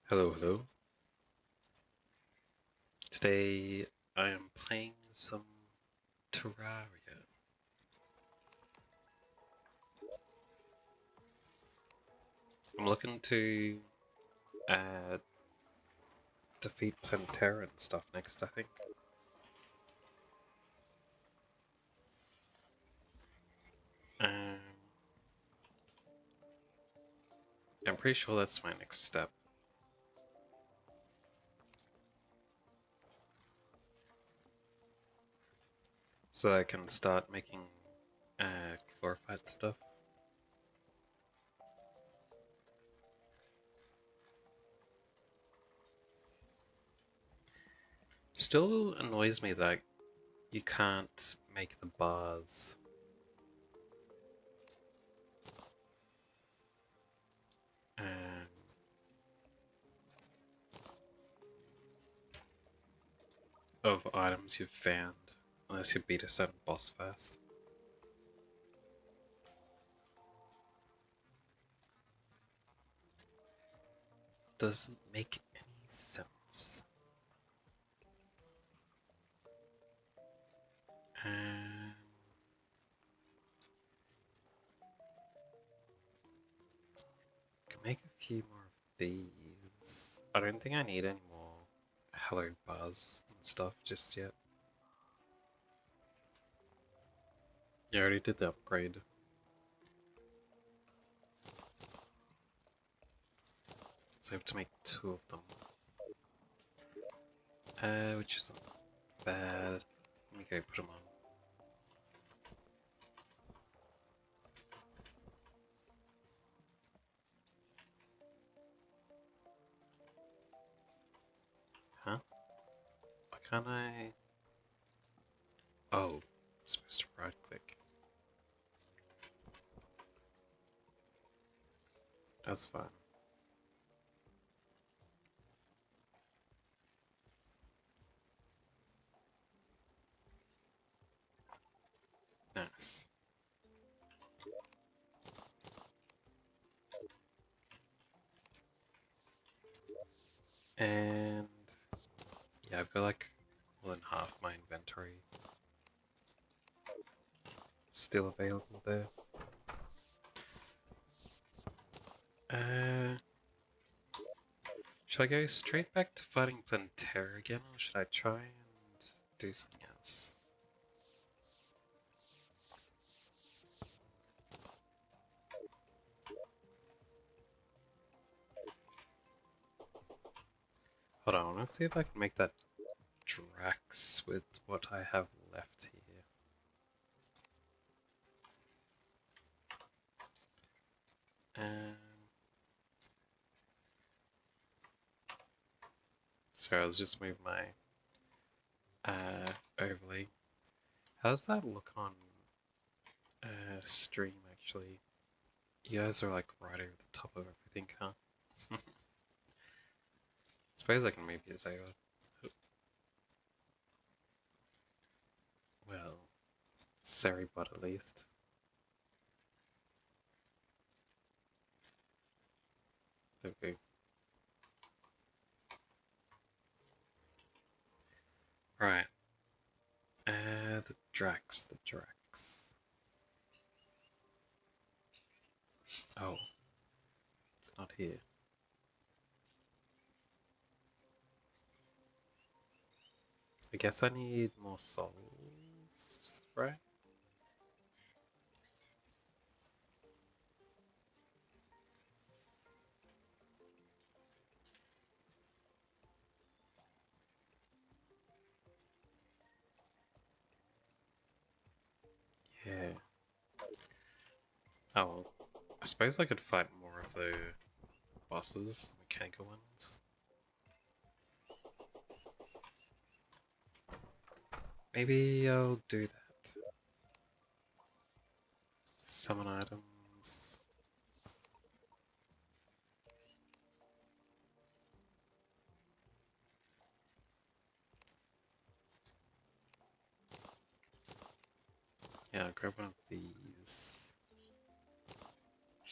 Hello, hello. Today I am playing some Terraria. I'm looking to uh, defeat Terra and stuff next, I think. Um, I'm pretty sure that's my next step. So I can start making glorified stuff. Still annoys me that you can't make the bars. Um, of items you've found unless you beat a certain boss first. Doesn't make any sense. Um, can make a few more of these. I don't think I need any more hallowed bars and stuff just yet. You already did the upgrade. So I have to make two of them. Which isn't bad. Let me go put them on. Huh? Why can't I? Oh, I'm supposed to right click. That's fine. Nice. And yeah, I've got like more than half my inventory still available there. Uh, should I go straight back to fighting Plantera again, or should I try and do something else? Hold on, I want to see if I can make that Drax with what I have left here. Sorry, I'll just move my overlay. How does that look on stream actually? You guys are like right over the top of everything, huh? Suppose I can move yours over. Well, sorry, but at least. Okay. Right. The Drax. Oh, it's not here. I guess I need more souls, right? Yeah. Oh, well, I suppose I could fight more of the bosses, the mechanical ones. Maybe I'll do that. Summon items. Yeah, I'll grab one of these.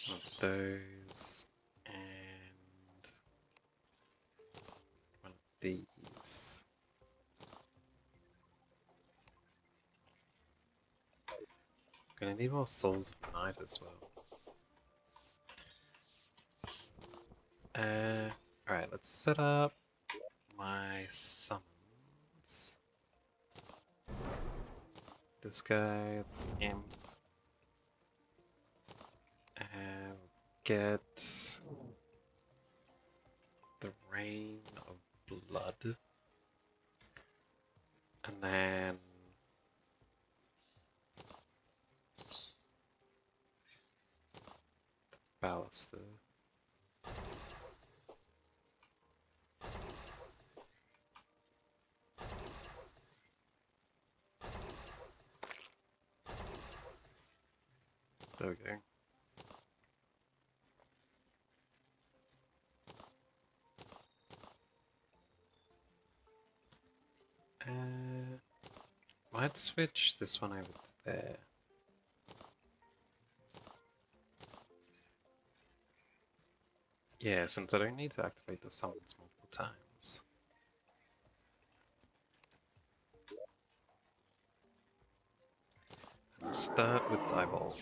One of those. And these. Gonna need more souls of night as well. Alright, let's set up my summons. This guy, imp. Get the Rain of Blood. And then Baluster. There we go. Might switch this one over to there. Yeah, since I don't need to activate the summons multiple times. And we'll start with Eyeball.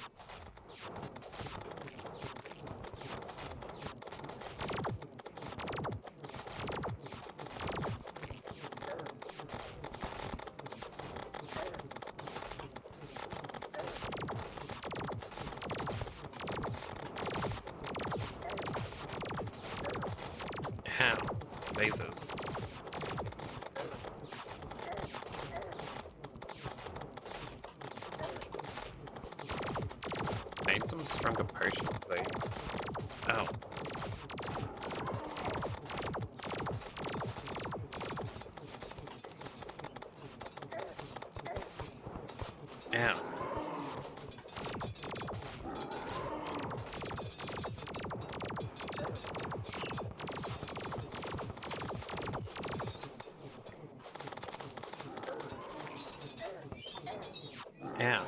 How? Lasers. I need some stronger potions, eh? Oh. Ow. Ow.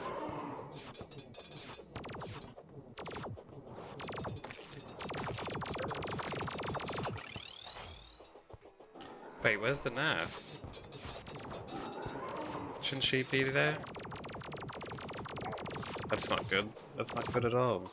Wait, where's the nurse? Shouldn't she be there? That's not good. That's not good at all.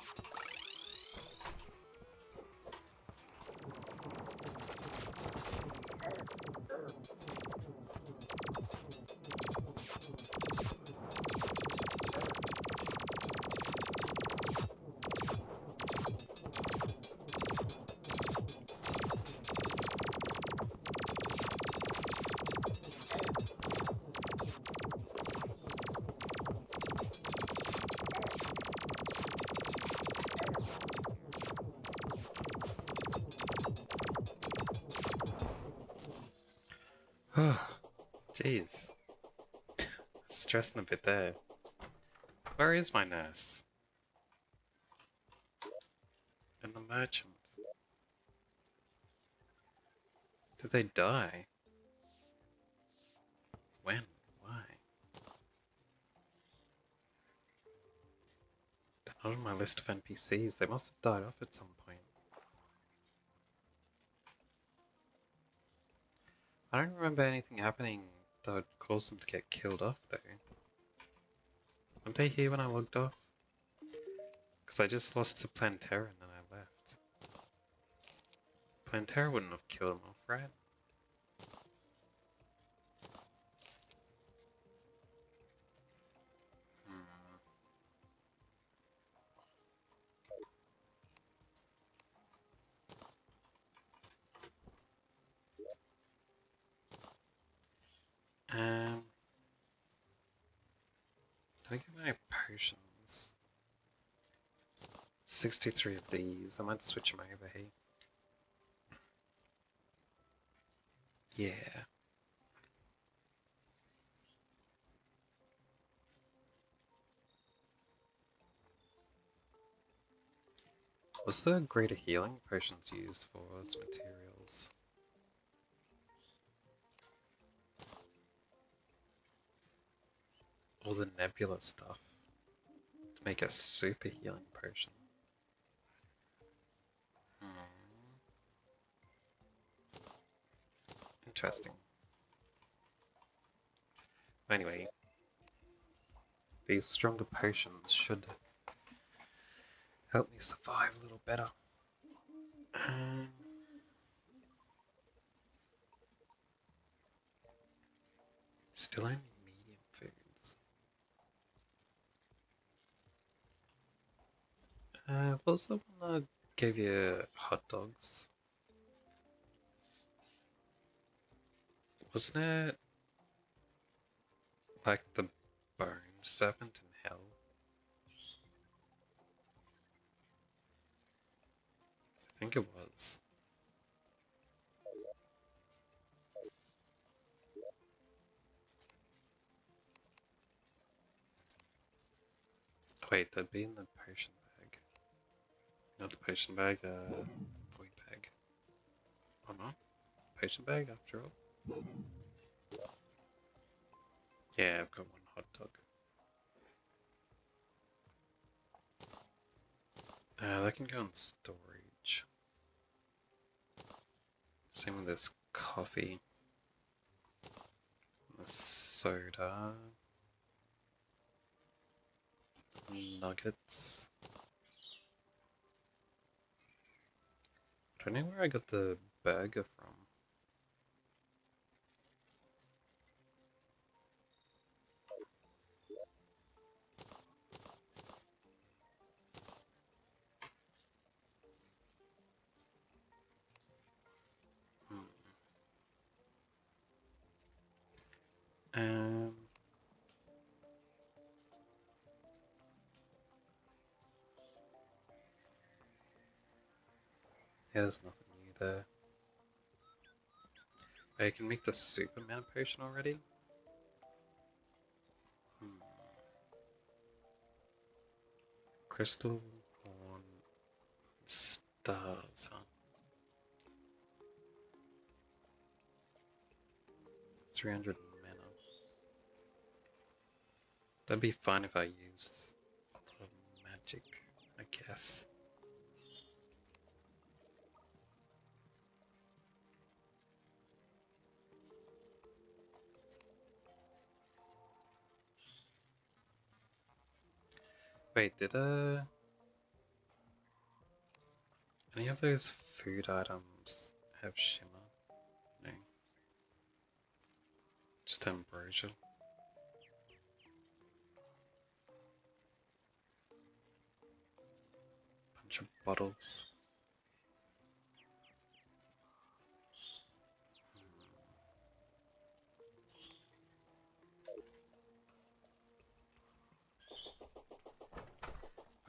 Jeez. Stressing a bit there. Where is my nurse? And the merchant? Did they die? When? Why? They're not on my list of NPCs. They must have died off at some point. I don't remember anything happening that would cause them to get killed off, though. Weren't they here when I logged off? Because I just lost to Plantera and then I left. Plantera wouldn't have killed him off, right? Did I get my potions? 63 of these. I might switch them over here. Yeah. What's the greater healing potions used for as materials? All the nebula stuff to make a super healing potion. Interesting. Anyway, these stronger potions should help me survive a little better. Still only medium foods. What was the one that gave you hot dogs? Wasn't it like the bone serpent in hell? I think it was. Wait, that'd be in the potion bag. Not the potion bag, void bag. Oh no, potion bag after all. Yeah, I've got one hot dog. That can go in storage. Same with this coffee. The soda. Nuggets. I don't know where I got the burger from. Um, yeah, there's nothing new there. I can make the Superman potion already? Crystal horn stars, huh? 300 mana. That'd be fine if I used a lot of magic, I guess. Wait, did any of those food items have shimmer? No. Just ambrosia. Bunch of bottles.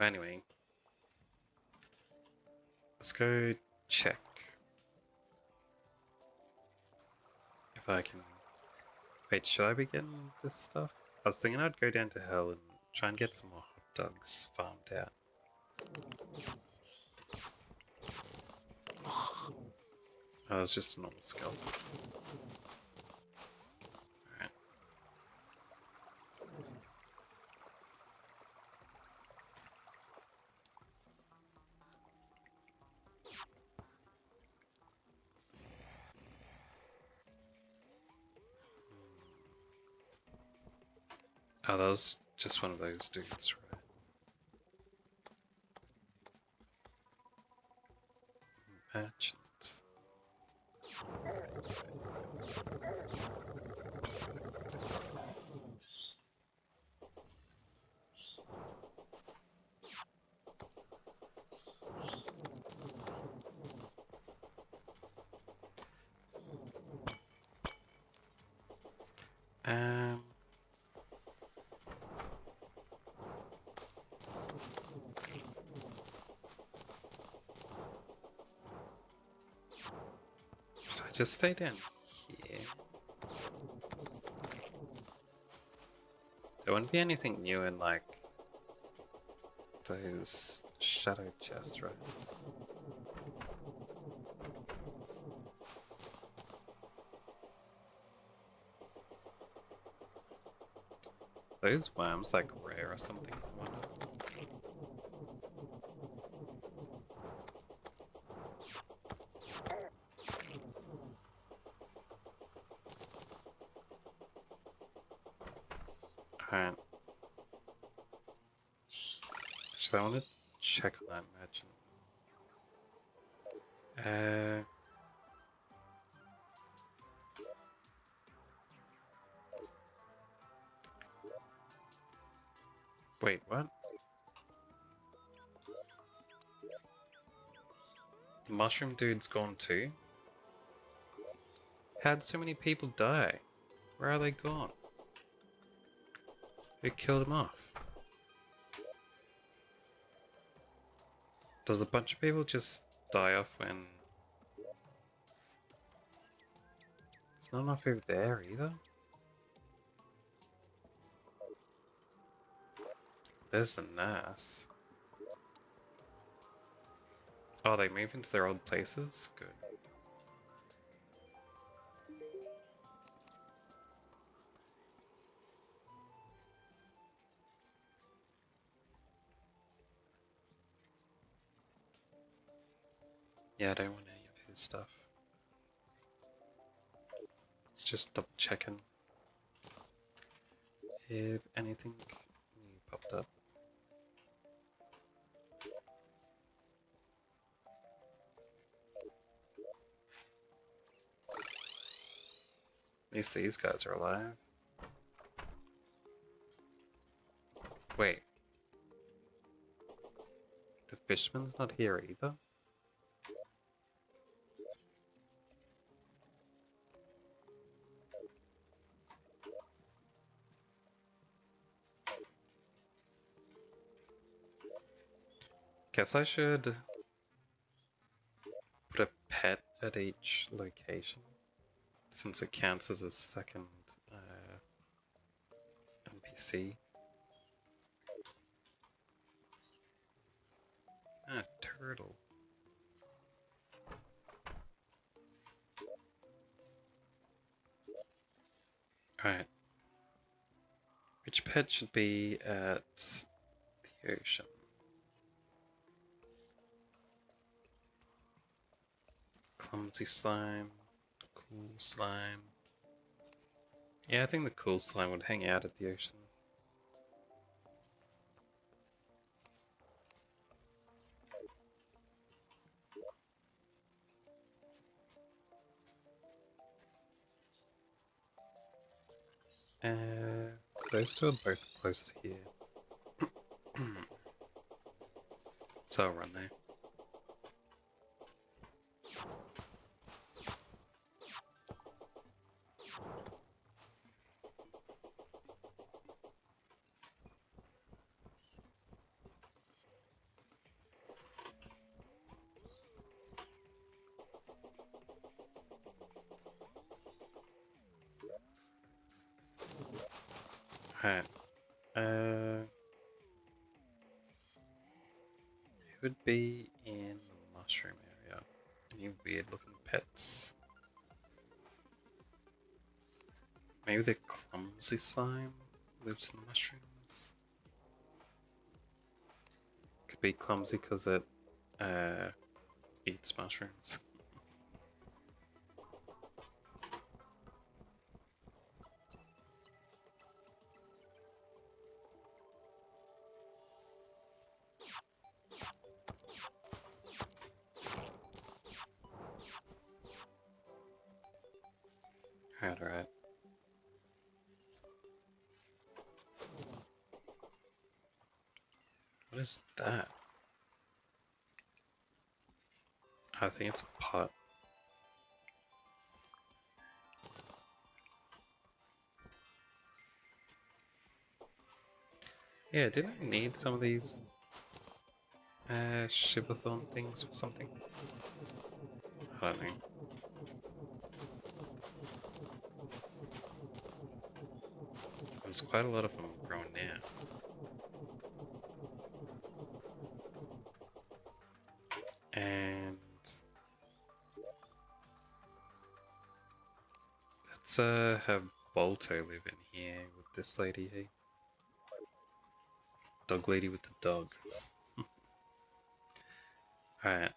Anyway, let's go check if I can. Wait, should I be getting this stuff? I was thinking I'd go down to hell and try and get some more hot dogs farmed out. Oh, it's just a normal skeleton. Alright. Oh, that was just one of those dudes, right? Merchants. Um. Should I just stay down here? There wouldn't be anything new in like those shadow chests, right? Those worms like rare or something, I wonder. Alright. Actually, I want to check on that merchant. Wait, what? The mushroom dude's gone too? How'd so many people die? Where are they gone? Who killed him off? Does a bunch of people just die off when... There's not enough over there either? There's a nurse. Oh, they move into their old places? Good. Yeah, I don't want any of his stuff. It's just double checking if anything new popped up. At least these guys are alive. Wait. The fisherman's not here either? Guess I should put a pet at each location, since it counts as a second NPC. Ah, turtle. Alright. Which pet should be at the ocean? Clumsy slime, cool slime. Yeah, I think the cool slime would hang out at the ocean. Those two are both close to here. So I'll run there. Alright. It would be in the mushroom area. Any weird looking pets? Maybe the clumsy slime lives in the mushrooms? Could be clumsy because it eats mushrooms. Alright. What is that? I think it's a pot. Yeah, didn't I need some of these Shivathorn things or something? I don't know. There's quite a lot of them growing now. And let's have Bolto live in here with this lady here. Dog lady with the dog. Alright.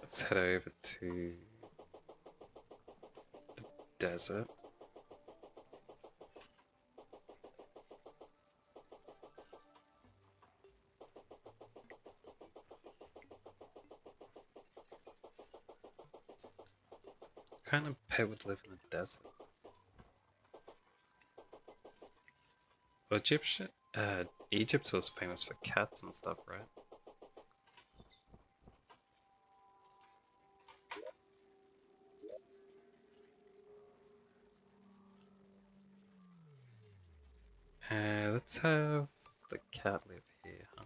Let's head over to desert. What kind of pet would live in the desert? Well, Egypt was famous for cats and stuff, right? Let's have the cat live here, huh?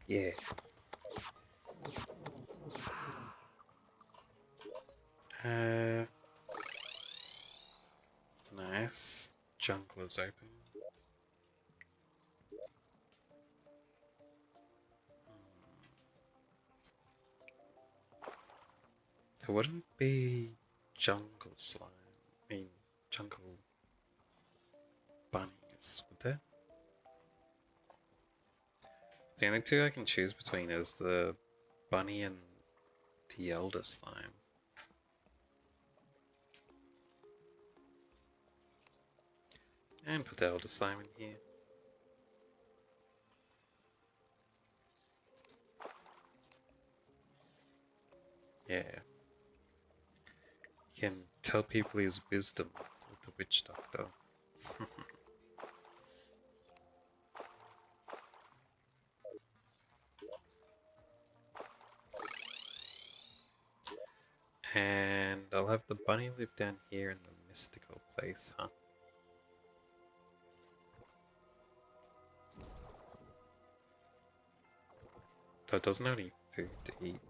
Yeah. Uh, nice. Jungle is open. There wouldn't be jungle slime. I mean, jungle bunnies, would there? The only two I can choose between is the bunny and the elder slime. And put the elder slime in here. Yeah. You can tell people his wisdom with the witch doctor. And I'll have the bunny live down here in the mystical place, huh? So it doesn't have any food to eat.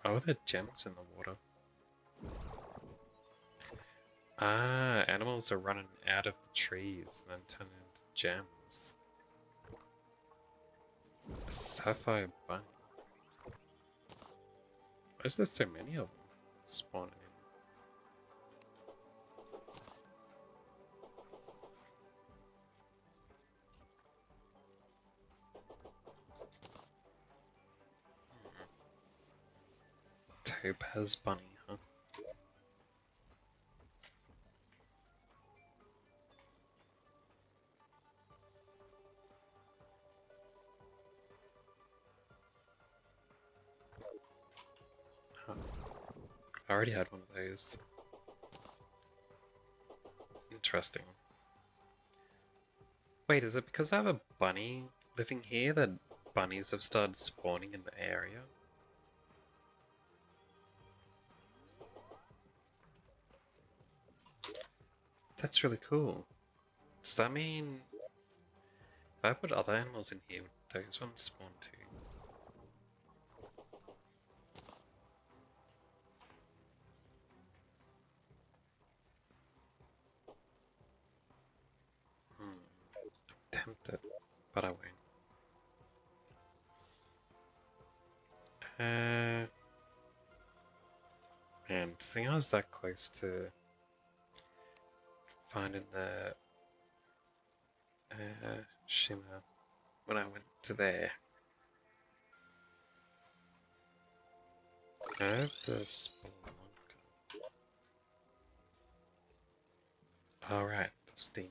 Oh, are there gems in the water? Ah, animals are running out of the trees and then turn into gems. A sapphire bunny. Why is there so many of them spawning in? Topaz bunny, huh? Oh, I already had one of those. Interesting. Wait, is it because I have a bunny living here that bunnies have started spawning in the area? That's really cool. Does that mean if I put other animals in here, would those ones spawn too? Tempted, but I won't. Man, to think I was that close to finding the shimmer when I went to there. I have the spelunker. Alright, the steampunker.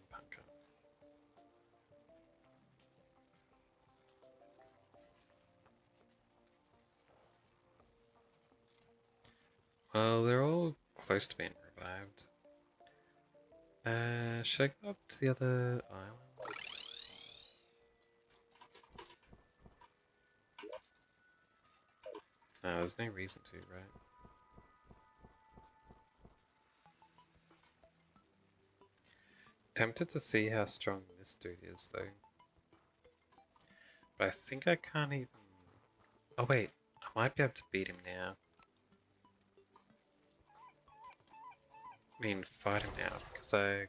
Well, they're all close to being revived. Should I go up to the other islands? No, there's no reason to, right? Tempted to see how strong this dude is, though. But I think I can't even... Oh wait, I might be able to beat him now. I mean, fight him now, because I...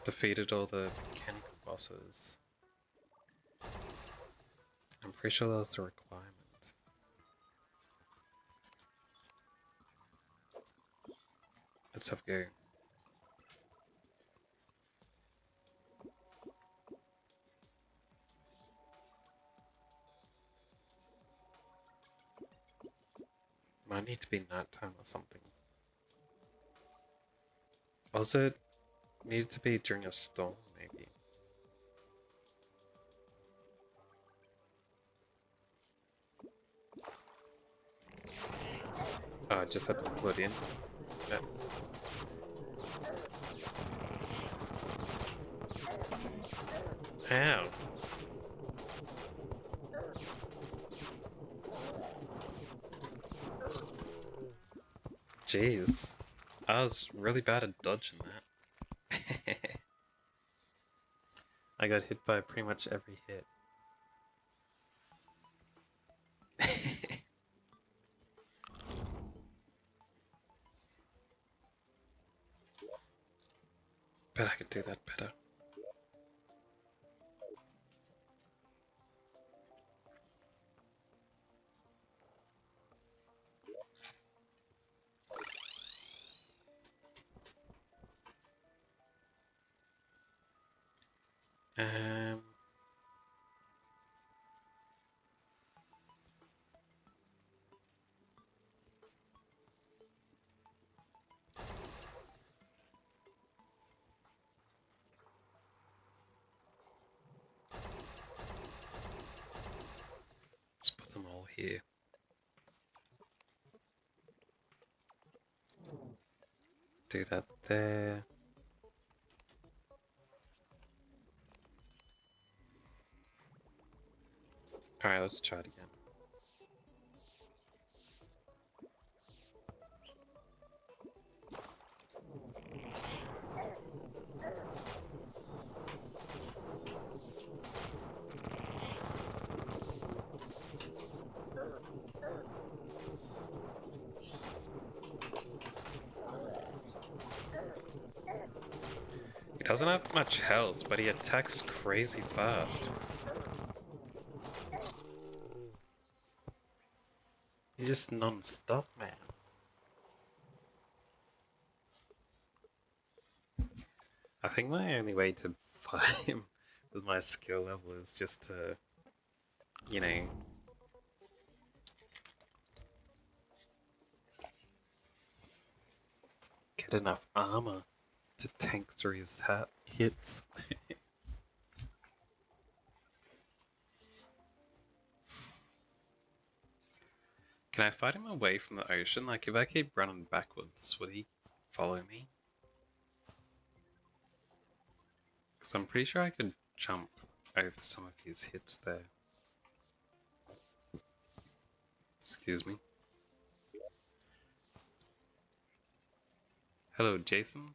defeated all the mechanical bosses. I Pretty sure that was the requirement. Let's have a go. Might need to be nighttime or something. Also, it needed to be during a storm, maybe. Oh, I just had to pull it in. Yeah. Ow. Jeez. I was really bad at dodging that. I got hit by pretty much every hit. Bet I could do that better. Um, let's put them all here. Do that there. Alright, let's try it again. He doesn't have much health, but he attacks crazy fast. He's just non-stop, man. I think my only way to fight him with my skill level is just to, you know, get enough armor to tank through his hits. Can I fight him away from the ocean? Like, if I keep running backwards, would he follow me? Because I'm pretty sure I could jump over some of his hits there. Excuse me. Hello, Jason.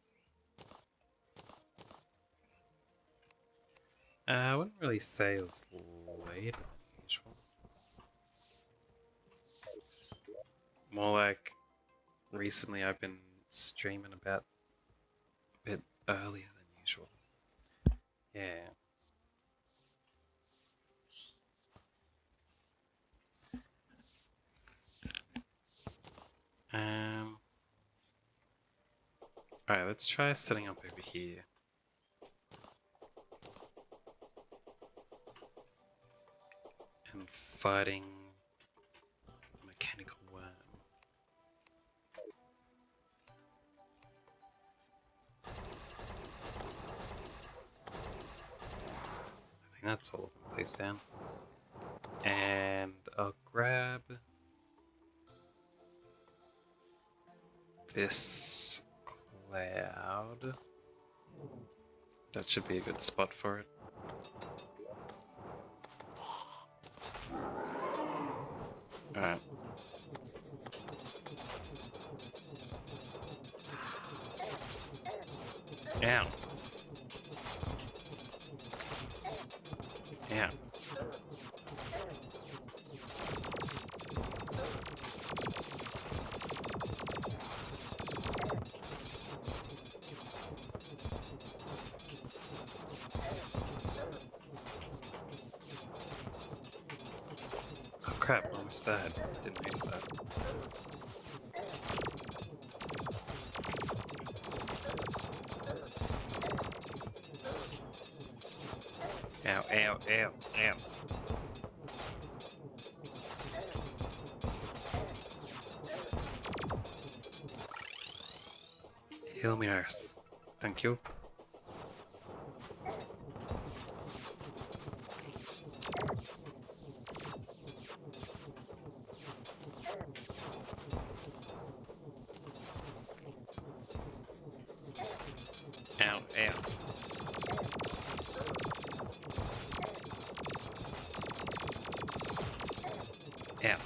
I wouldn't really say it was later than usual. More like recently I've been streaming about a bit earlier than usual. Yeah. Alright, let's try setting up over here. And fighting the mechanical worm. I think that's all of them placed down. And I'll grab this cloud. That should be a good spot for it. Alright. Ow. Ow. that? Didn't notice that. Ow, ow, ow, ow. Heal me, nurse. Thank you. Ow, ow. Ow.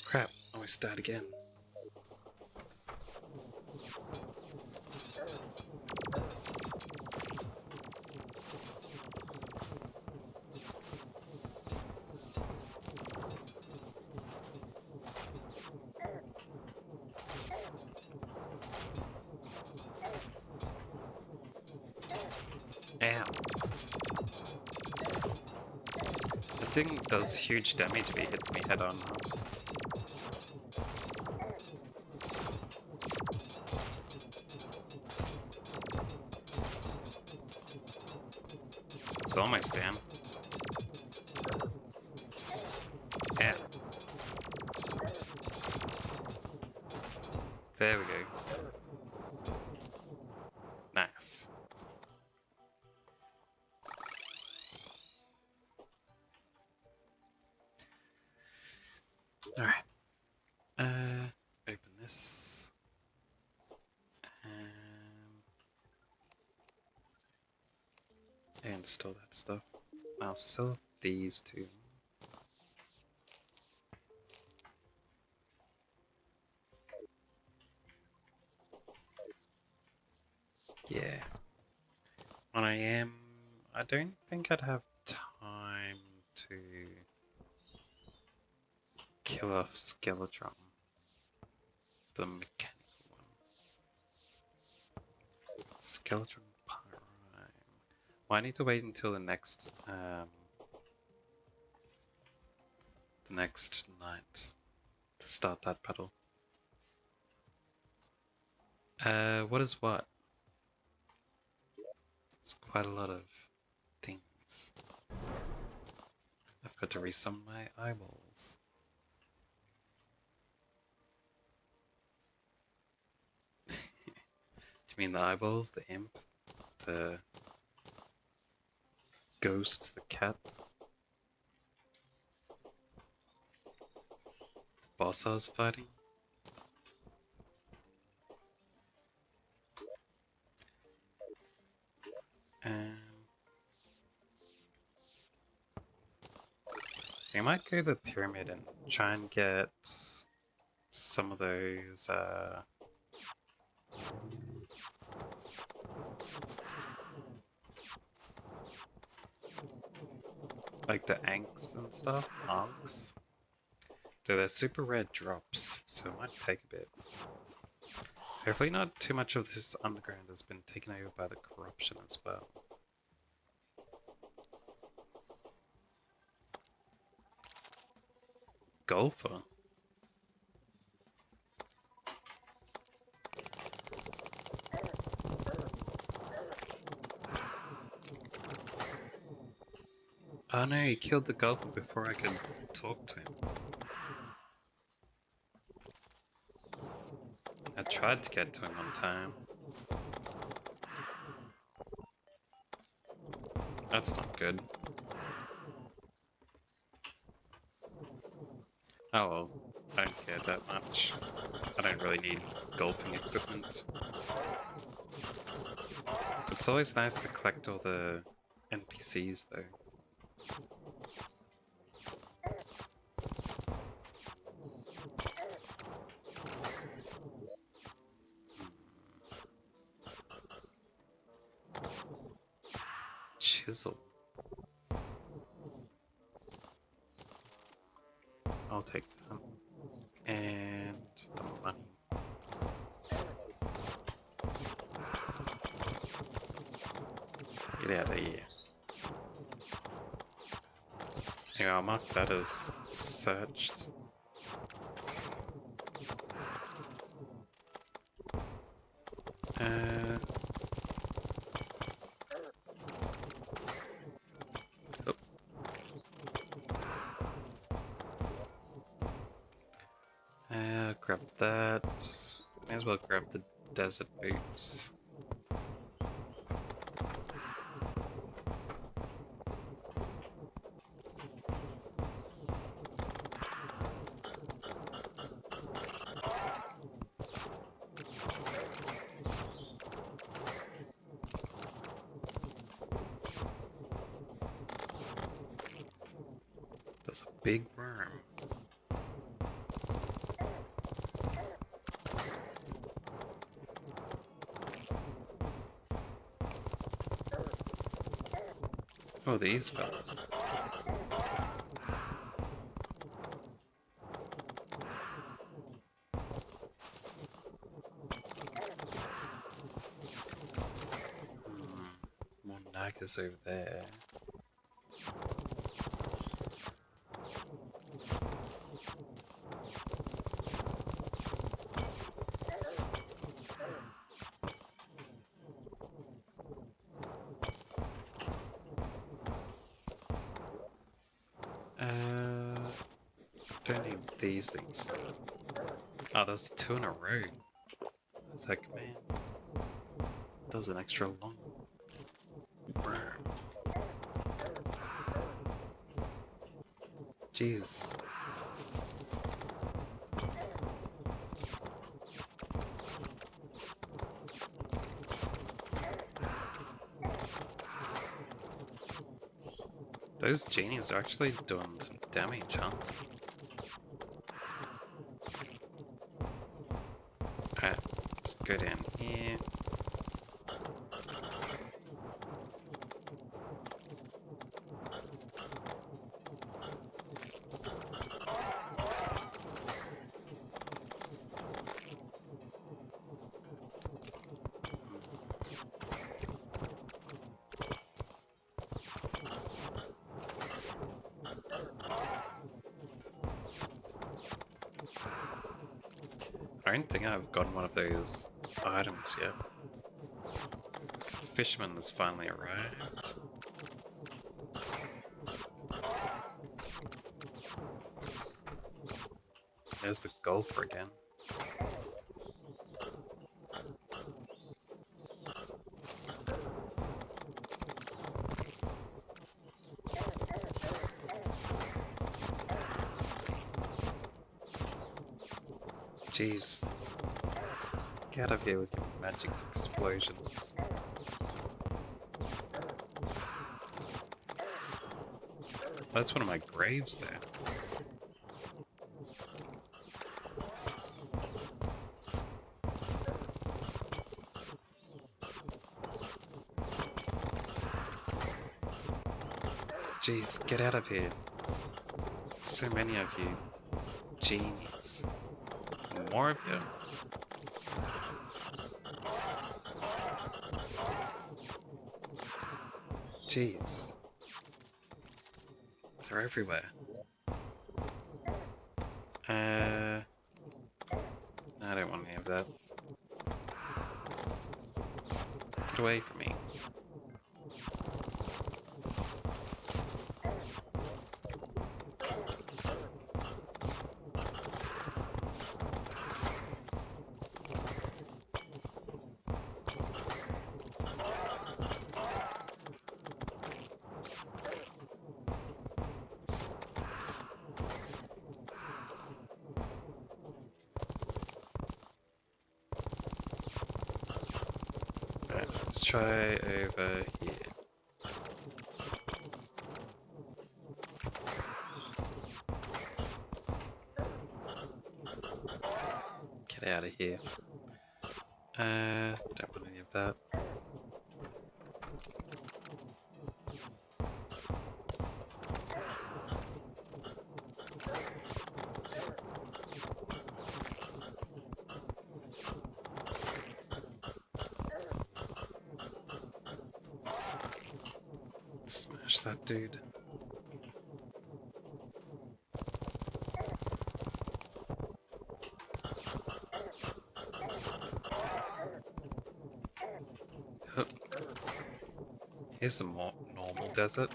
Crap, I almost died again. Ow. The thing does huge damage if it hits me head on. It's almost down. Ow. There we go. Nice. Alright. Open this. And install that stuff. I'll sell these two. Yeah. And I don't think I'd have time to kill off Skeletron. The mechanical one. Skeletron Prime. Well, I need to wait until the next night to start that battle. What is what? It's quite a lot of things. I've got to resum my eyeballs. Do you mean the eyeballs, the imp, the ghost, the cat? The boss I was fighting? We might go to the pyramid and try and get some of those like the Anks and stuff. Anks. They're super rare drops, so it might take a bit. Hopefully not too much of this underground has been taken over by the corruption as well. Golfer? Oh no, he killed the golfer before I could talk to him. I tried to get to him on time. That's not good. Oh well, I don't care that much. I don't really need golfing equipment. It's always nice to collect all the NPCs though. Chisel. I'll take that. And the money. Get out of here. Yeah, I'll mark that as searched. Oh. Grab that. May as well grab the desert boots. There's a big worm. Oh, these fellas. More nagas over there. Don't need these things. Oh, there's 2 in a row. It's like, man, that was an extra long. Jeez. Those genies are actually doing some damage, huh? Alright, let's go down here. I don't think I've gotten one of those items yet. Fisherman has finally arrived. There's the golfer again. Jeez. Get out of here with your magic explosions. That's one of my graves there. Jeez, get out of here. So many of you. Genies. Some more of you? Jeez. They're everywhere. I don't want any of that. Get away from me. Let's try over here. Get out of here. Don't want any of that. Smash that dude. Here's a more normal desert.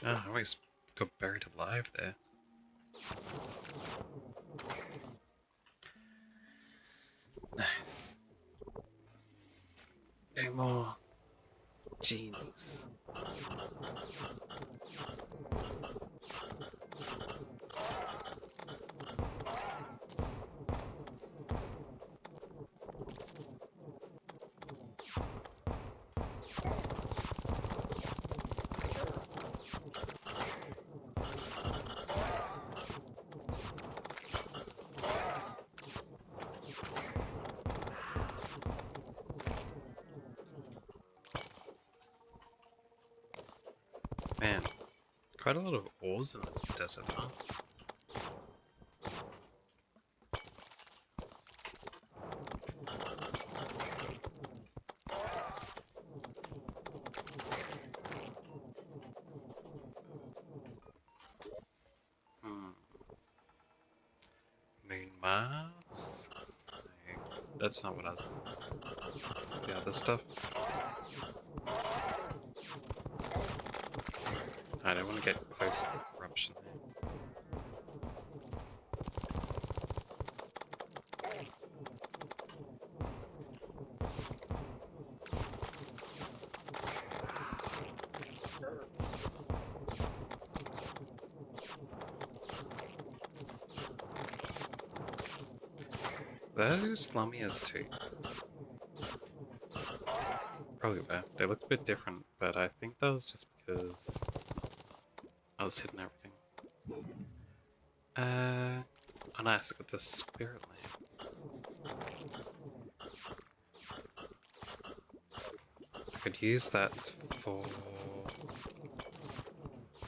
Ah, I always got buried alive there. Nice. No more genies. Man, quite a lot of ores in the desert, huh? Hmm. Moon Mars? No, that's not what I was thinking. The other stuff? I don't want to get close to the corruption there. Those Lumias too. Probably were. They looked a bit different, but I think that was just because I was hitting everything. Oh nice, I got the spirit lamp. I could use that for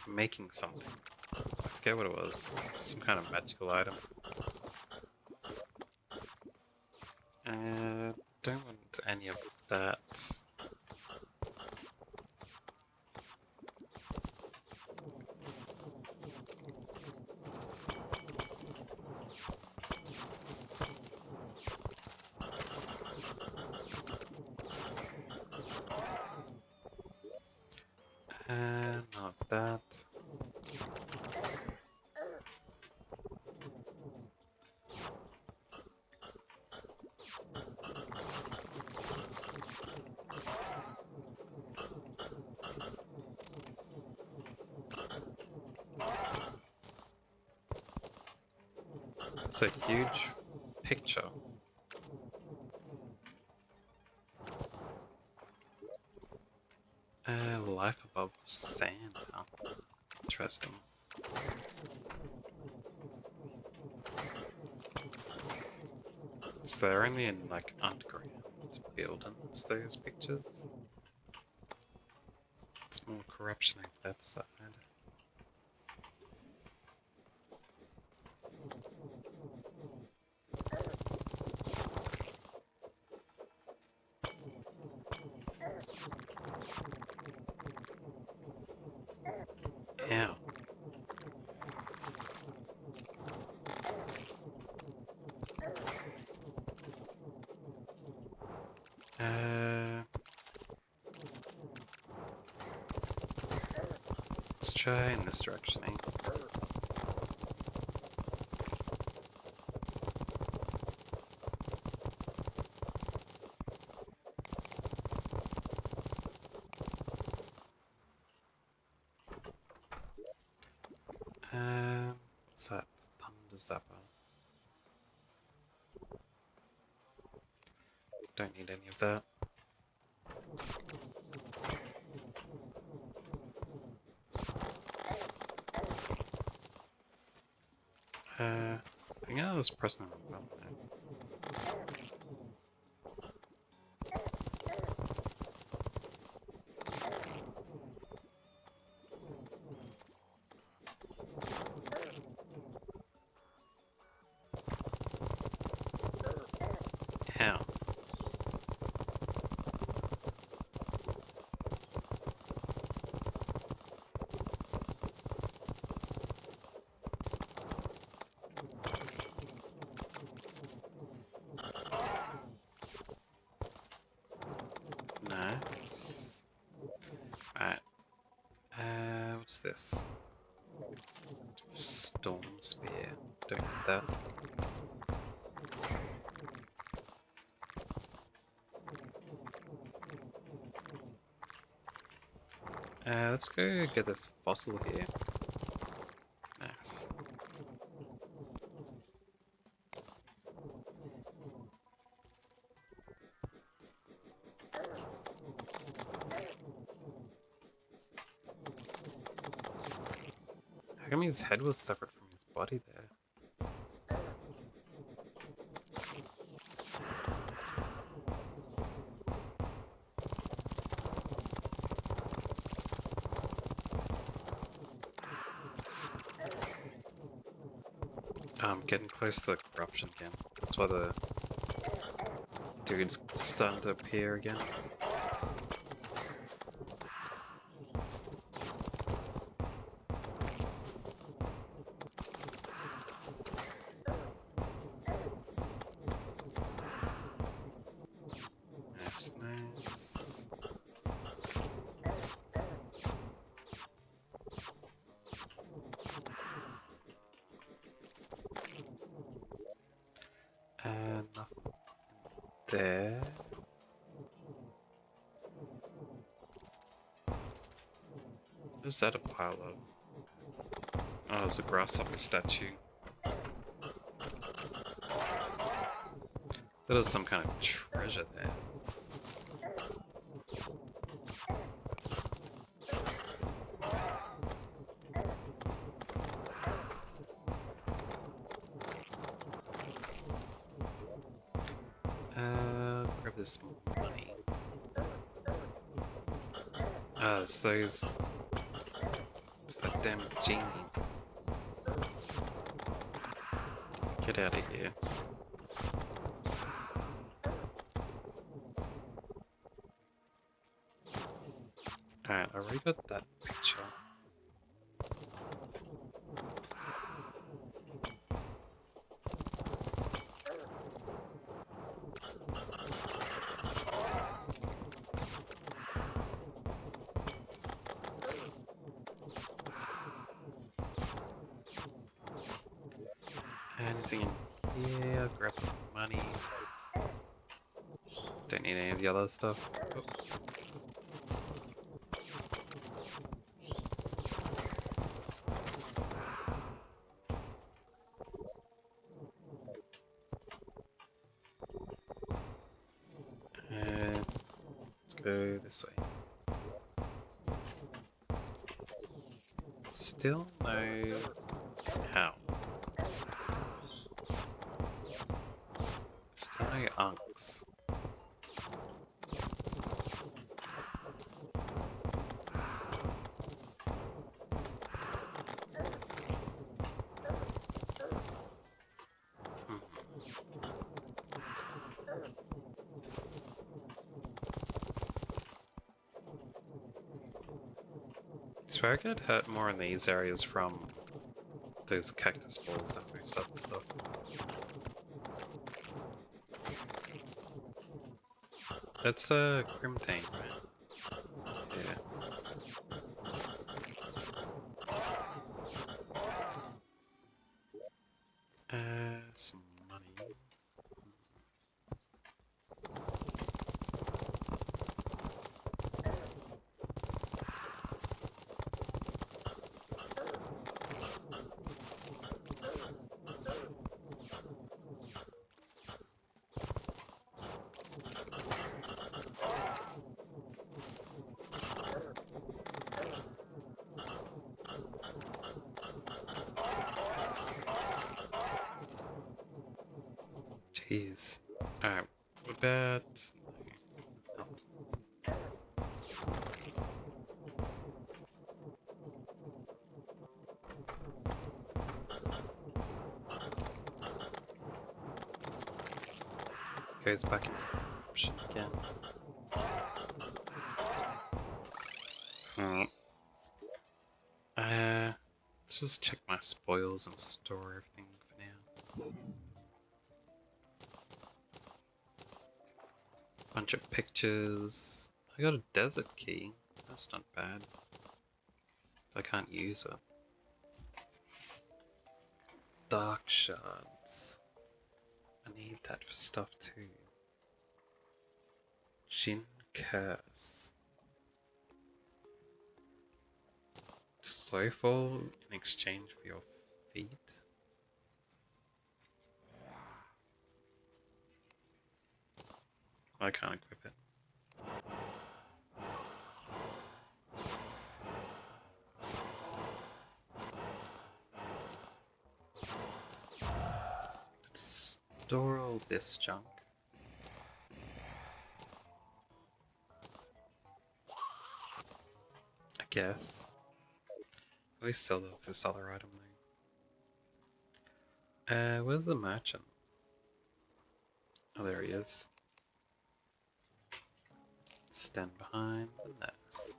making something. I forget what it was. Some kind of magical item. Don't want any of that. Not that. It's a huge picture. Life above sand, huh? Interesting. So they're only in like underground buildings, those pictures. It's more corruption on that side. Yeah. Let's try in this direction, eh? What's that? Thunder Zapper. Don't need any of that. I think I was pressing the wrong button there. How? What's this? Storm spear. Don't need that. Let's go get this fossil here. Nice. How come his head was separate from his body there? I'm getting close to the corruption again. That's why the dude's starting to appear again. Nice, nice. And nothing there. Is that a pile of? Oh, there's a grasshopper statue. That was some kind of treasure there. Grab this money. Ah, it's those. It's that damn genie. Get out of here. Alright, I already got that picture. Anything in here? Grab the money. Don't need any of the other stuff. Oh. And let's go this way. Still no how. Still no unks. I swear I get hurt more in these areas from those cactus balls than most other stuff. That's a Crimtane, right? Yeah. Some money. Jeez. Alright, what about... Oh. Goes back into corruption again. Let's just check my spoils and store everything for now. Bunch of pictures. I got a desert key. That's not bad. I can't use it. Dark shards. I need that for stuff too. Jin Curse. Slowfall in exchange for your feet. I can't equip it. Let's store all this junk. I guess. We sell off this other item though. Where's the merchant? Oh, there he is. Stand behind the nurse.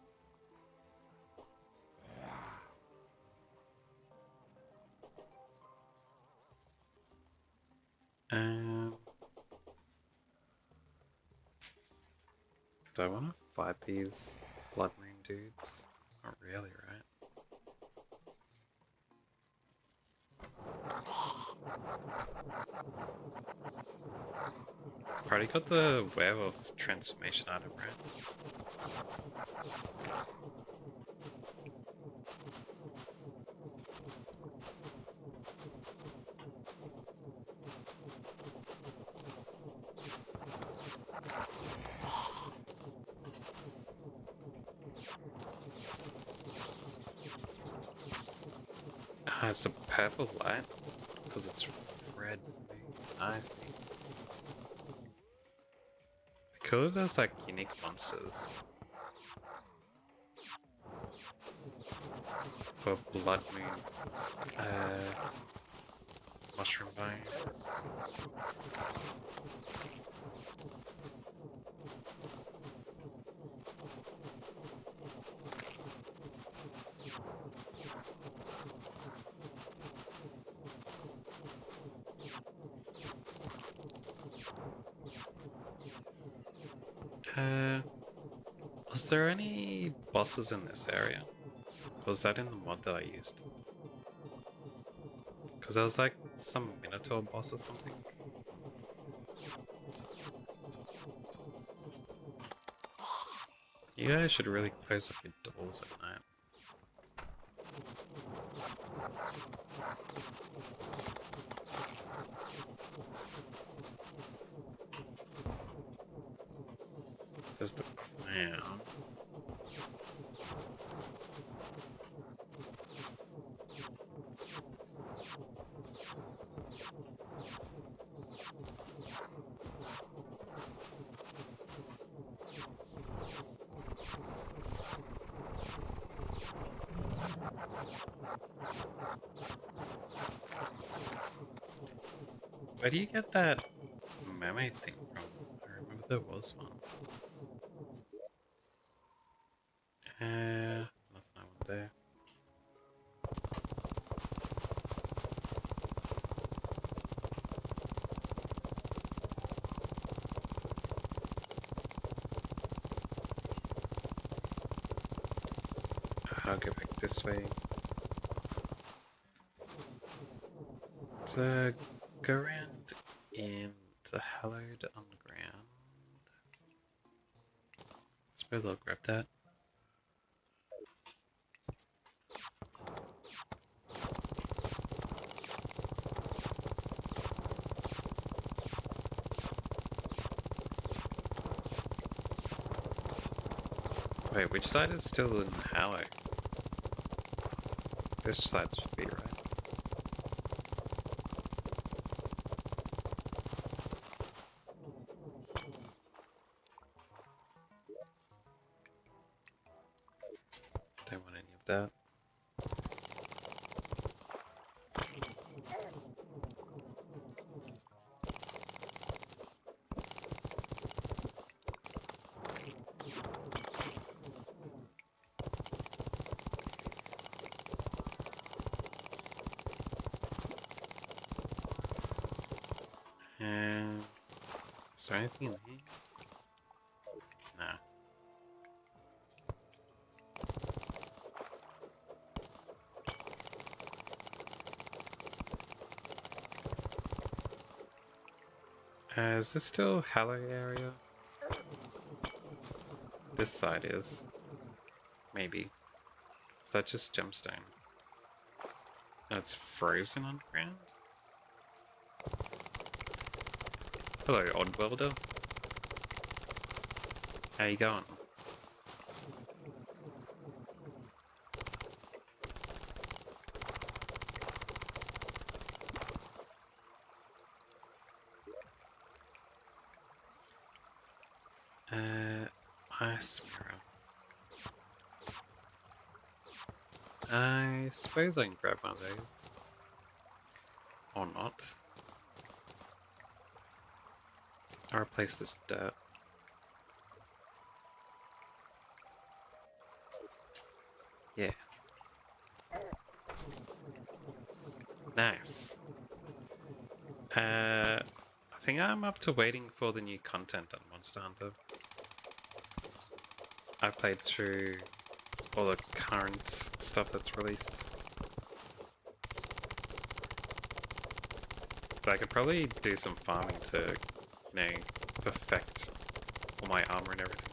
Do I want to fight these blood moon dudes? Not really, right? Already got the werewolf transformation item, right? Ah, it's a purple light because it's red. I see. Cool if there's like unique monsters. For blood moon. Mushroom bone. Was there any bosses in this area? Was that in the mod that I used? Because there was like some Minotaur boss or something. You guys should really close up your doors at night. There's the clown. Where do you get that mermaid thing from? I remember there was one. Nothing I want there. I'll go back this way. So, go around in the hallowed underground. Suppose I'll grab that. Wait, which side is still in Hallow? This side should be, right? Don't want any of that. And is there anything in here? Nah. Is this still Hallow area? This side is. Maybe. Is that just gemstone? No, it's frozen underground? Hello, Oddwelder. How you going? Ice mirror. I suppose I can grab one of those. Or not. I'll replace this dirt. Yeah. Nice. I think I'm up to waiting for the new content on Monster Hunter. I played through all the current stuff that's released. But I could probably do some farming to, you know, perfect all my armor and everything.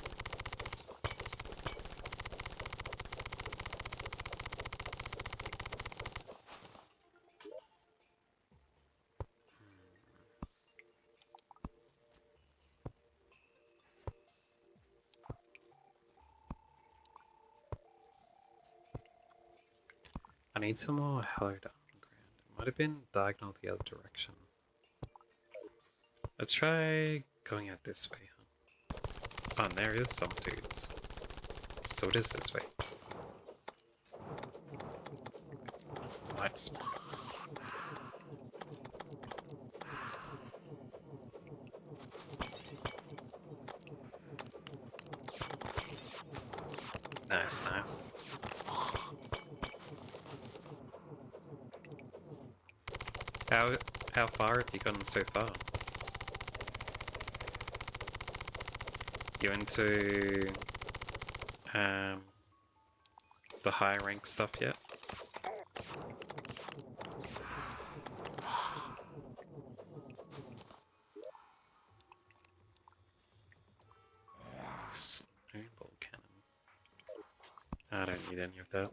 I need some more hallowed underground. It might have been diagonal the other direction. Let's try going out this way, huh? Oh, and there is some dudes. So it is this way. Light spots. Nice, nice. How far have you gotten so far? You into the higher rank stuff yet? Snowball cannon. I don't need any of that.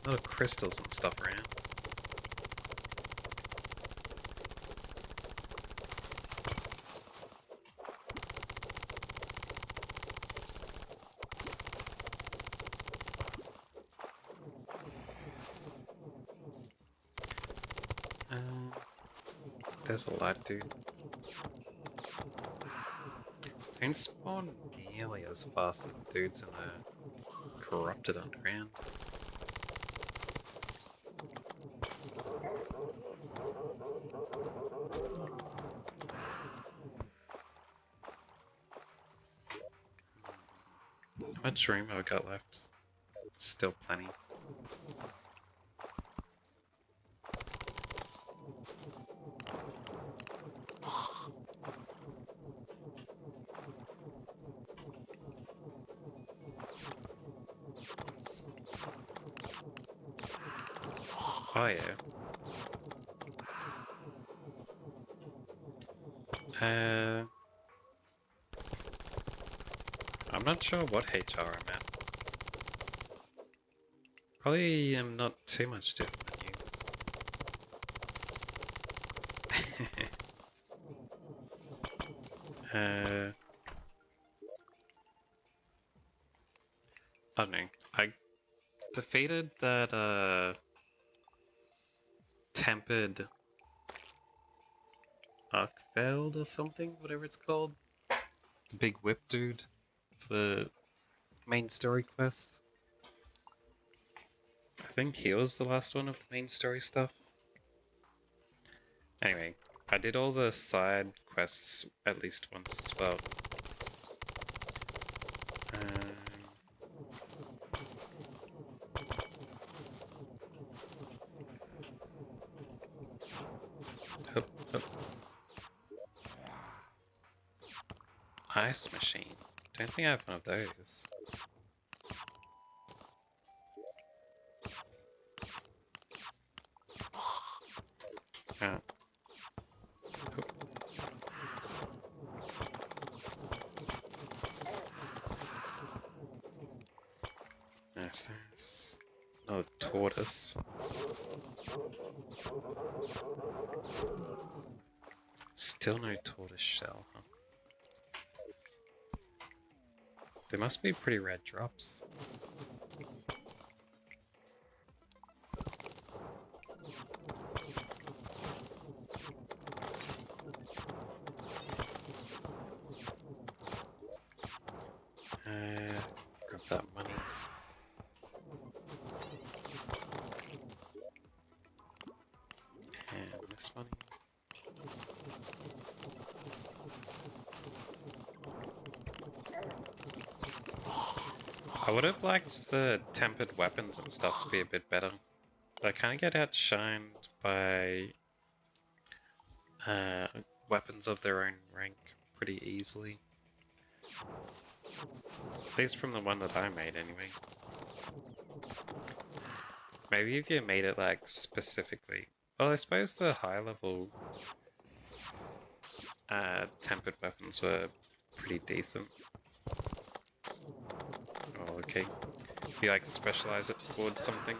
A lot of crystals and stuff around. There's a lot, dude. Don't spawn nearly as fast as the dudes in the corrupted underground. How much room have I got left? Still plenty. Oh yeah. I'm not sure what HR I'm at. Probably am not too much different than you. I don't know. I defeated that tempered Arkfeld or something, whatever it's called. The big whip dude for the main story quest. I think he was the last one of the main story stuff. Anyway, I did all the side quests at least once as well. Hup, hup. Ice machine. don't think I have one of those. Oh. Nice, nice. Another tortoise. Still no tortoise shell, huh? They must be pretty rare drops. Grab that money. And this money. I would have liked the tempered weapons and stuff to be a bit better. They kind of get outshined by weapons of their own rank pretty easily. At least from the one that I made, anyway. Maybe if you made it, like, specifically... Well, I suppose the high level tempered weapons were pretty decent. Oh, okay. If you, like, specialize it towards something.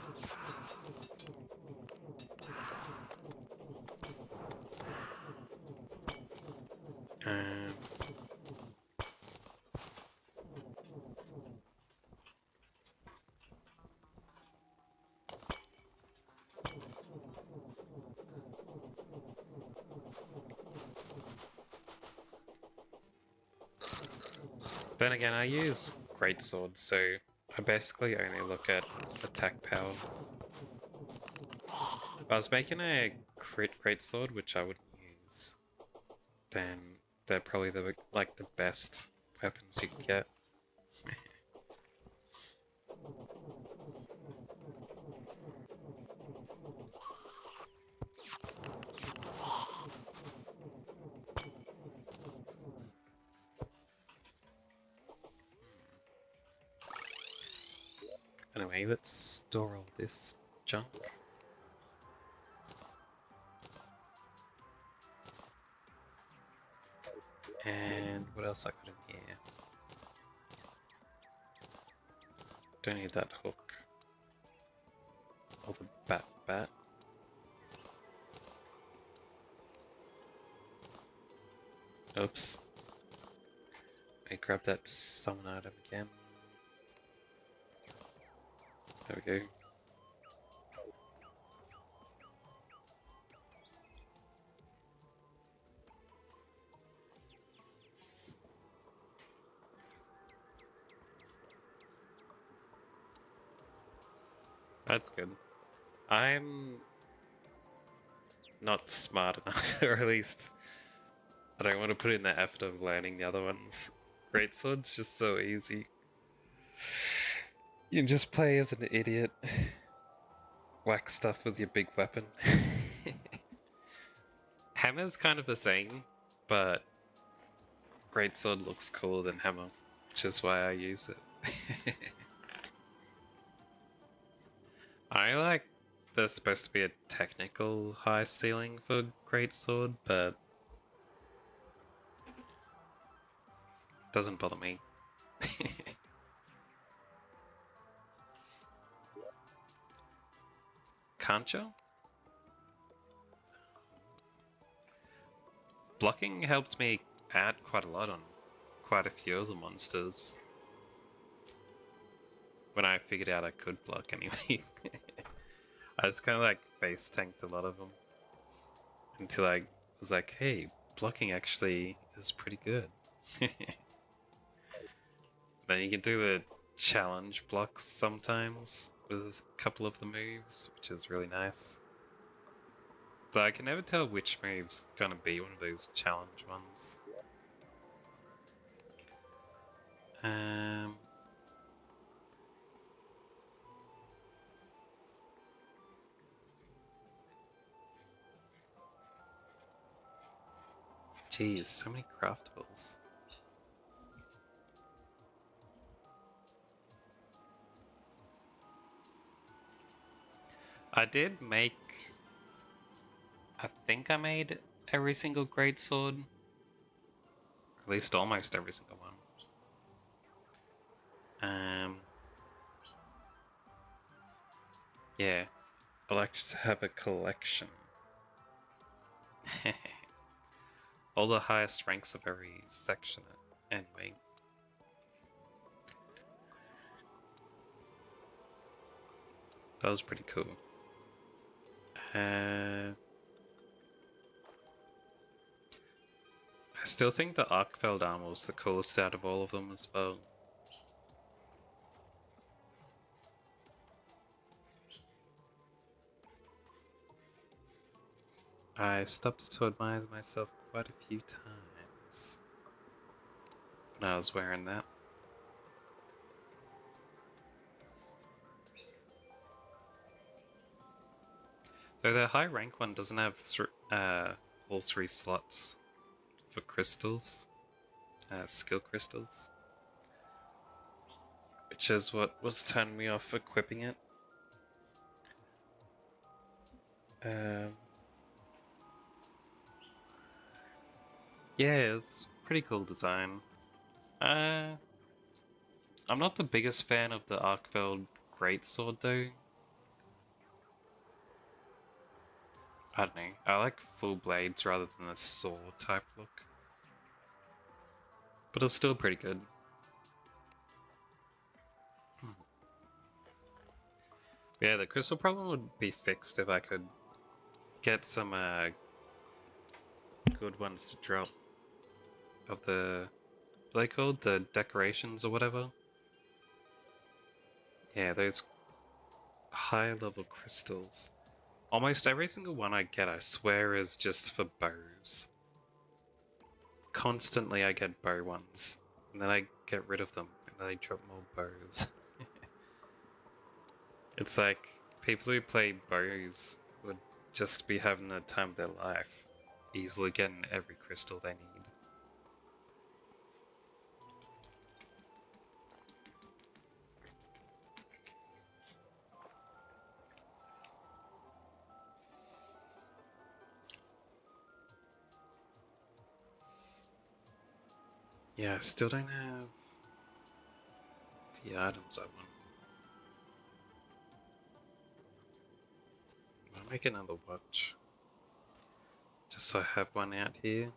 Then again, I use greatswords, so I basically only look at attack power. If I was making a greatsword, which I wouldn't use, then they're probably the best weapons you can get. Anyway, let's store all this junk. And what else I got in here? Don't need that hook. Or the bat. Oops. I grab that summon item again. There we go. That's good. I'm not smart enough, or at least I don't want to put in the effort of learning the other ones. Greatsword's just so easy. You can just play as an idiot. Whack stuff with your big weapon. Hammer's kind of the same, but greatsword looks cooler than hammer, which is why I use it. I like there's supposed to be a technical high ceiling for greatsword, but doesn't bother me. Can't you? Blocking helps me add quite a lot on quite a few of the monsters. When I figured out I could block anyway. I just kind of like face tanked a lot of them. Until I was like, hey, blocking actually is pretty good. Then you can do the challenge blocks sometimes with a couple of the moves, which is really nice. But I can never tell which move's gonna be one of those challenge ones. Geez, so many craftables. I did make... I think I made every single greatsword. At least almost every single one. Yeah. I like to have a collection. All the highest ranks of every section anyway. That was pretty cool. I still think the Arkfeld armor was the coolest out of all of them as well. I stopped to admire myself quite a few times when I was wearing that. So the high rank one doesn't have all 3 slots for crystals, skill crystals, which is what was turning me off equipping it. Yeah, it's pretty cool design. I'm not the biggest fan of the Arkfeld greatsword though. I don't know. I like full blades rather than a sword type look. But it's still pretty good. Yeah, the crystal problem would be fixed if I could get some good ones to drop. Of the... what are they called? The decorations or whatever? Yeah, those high level crystals. Almost every single one I get, I swear, is just for bows. Constantly I get bow ones. And then I get rid of them. And then I drop more bows. It's like people who play bows would just be having the time of their life, easily getting every crystal they need. Yeah, I still don't have the items I want. I'll make another watch. Just so I have one out here.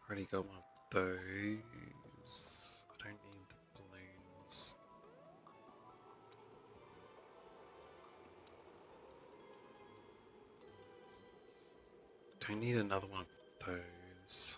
Already got one of those. I don't need the balloons. Don't need another one of those.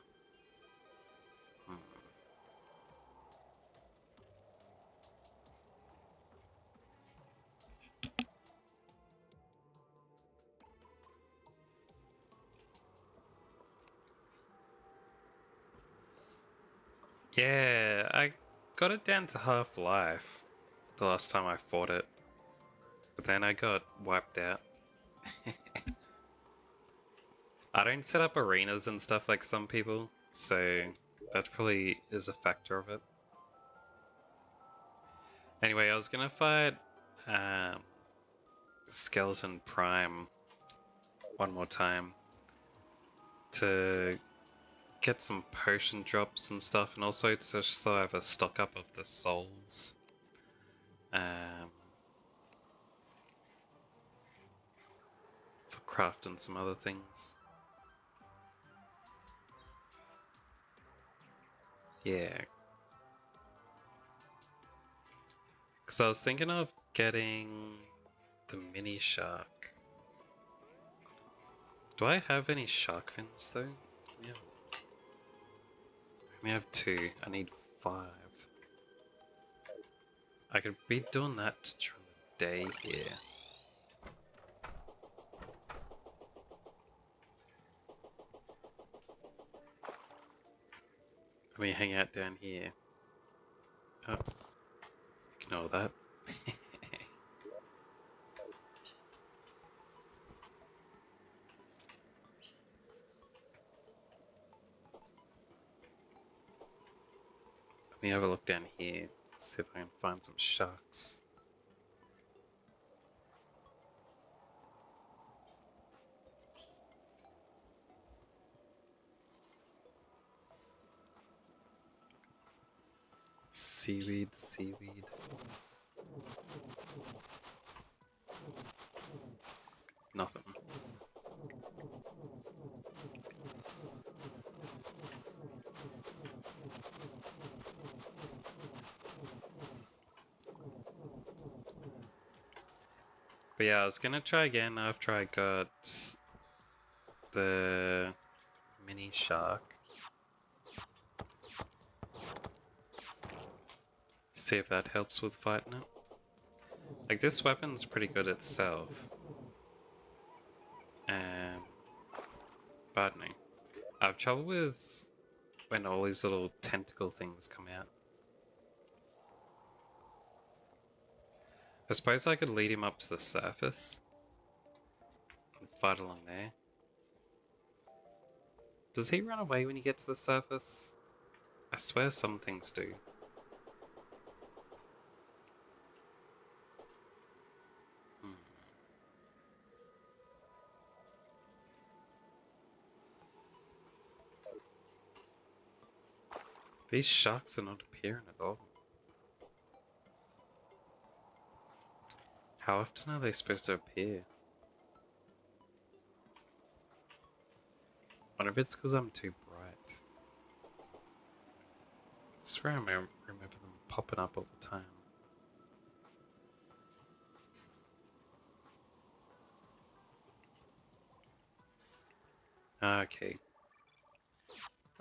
Yeah, I got it down to half-life the last time I fought it. But then I got wiped out. I don't set up arenas and stuff like some people, so that probably is a factor of it. Anyway, I was gonna fight Skeleton Prime one more time to get some potion drops and stuff, and also to just so I have a stock up of the souls. For crafting some other things. Yeah. Because I was thinking of getting the mini shark. Do I have any shark fins though? Yeah. I only have 2. I need 5. I could be doing that during the day here. Let me hang out down here. Oh. Ignore that. Let me have a look down here, see if I can find some sharks. Seaweed, seaweed. Nothing. But yeah, I was gonna try again after I got the mini shark. See if that helps with fighting it. Like, this weapon's pretty good itself. Pardon me. I have trouble with when all these little tentacle things come out. I suppose I could lead him up to the surface and fight along there. Does he run away when you get to the surface? I swear some things do. These sharks are not appearing at all. How often are they supposed to appear? Wonder if it's because I'm too bright. I swear I remember them popping up all the time. Okay.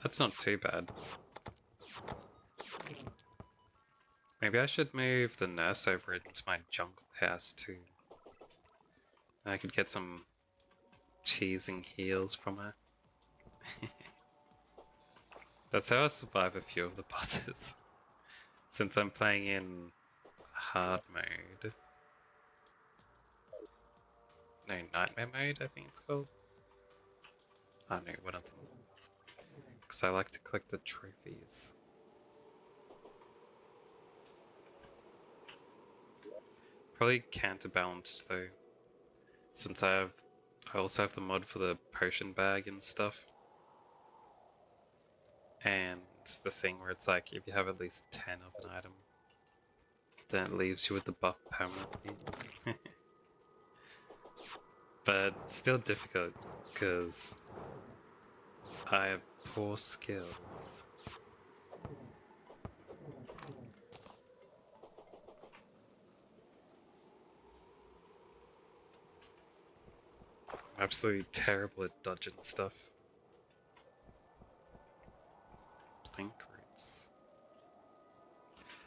That's not too bad. Maybe I should move the nurse over into my jungle house too. I could get some cheesing heals from her. That's how I survive a few of the bosses. Since I'm playing in hard mode. No, nightmare mode, I think it's called. Oh no, one of them. Because I like to collect the trophies. Probably counterbalanced though. Since I also have the mod for the potion bag and stuff. And the thing where it's like, if you have at least 10 of an item, then it leaves you with the buff permanently. But still difficult, because I have poor skills. I'm absolutely terrible at dodging stuff. Plank roots.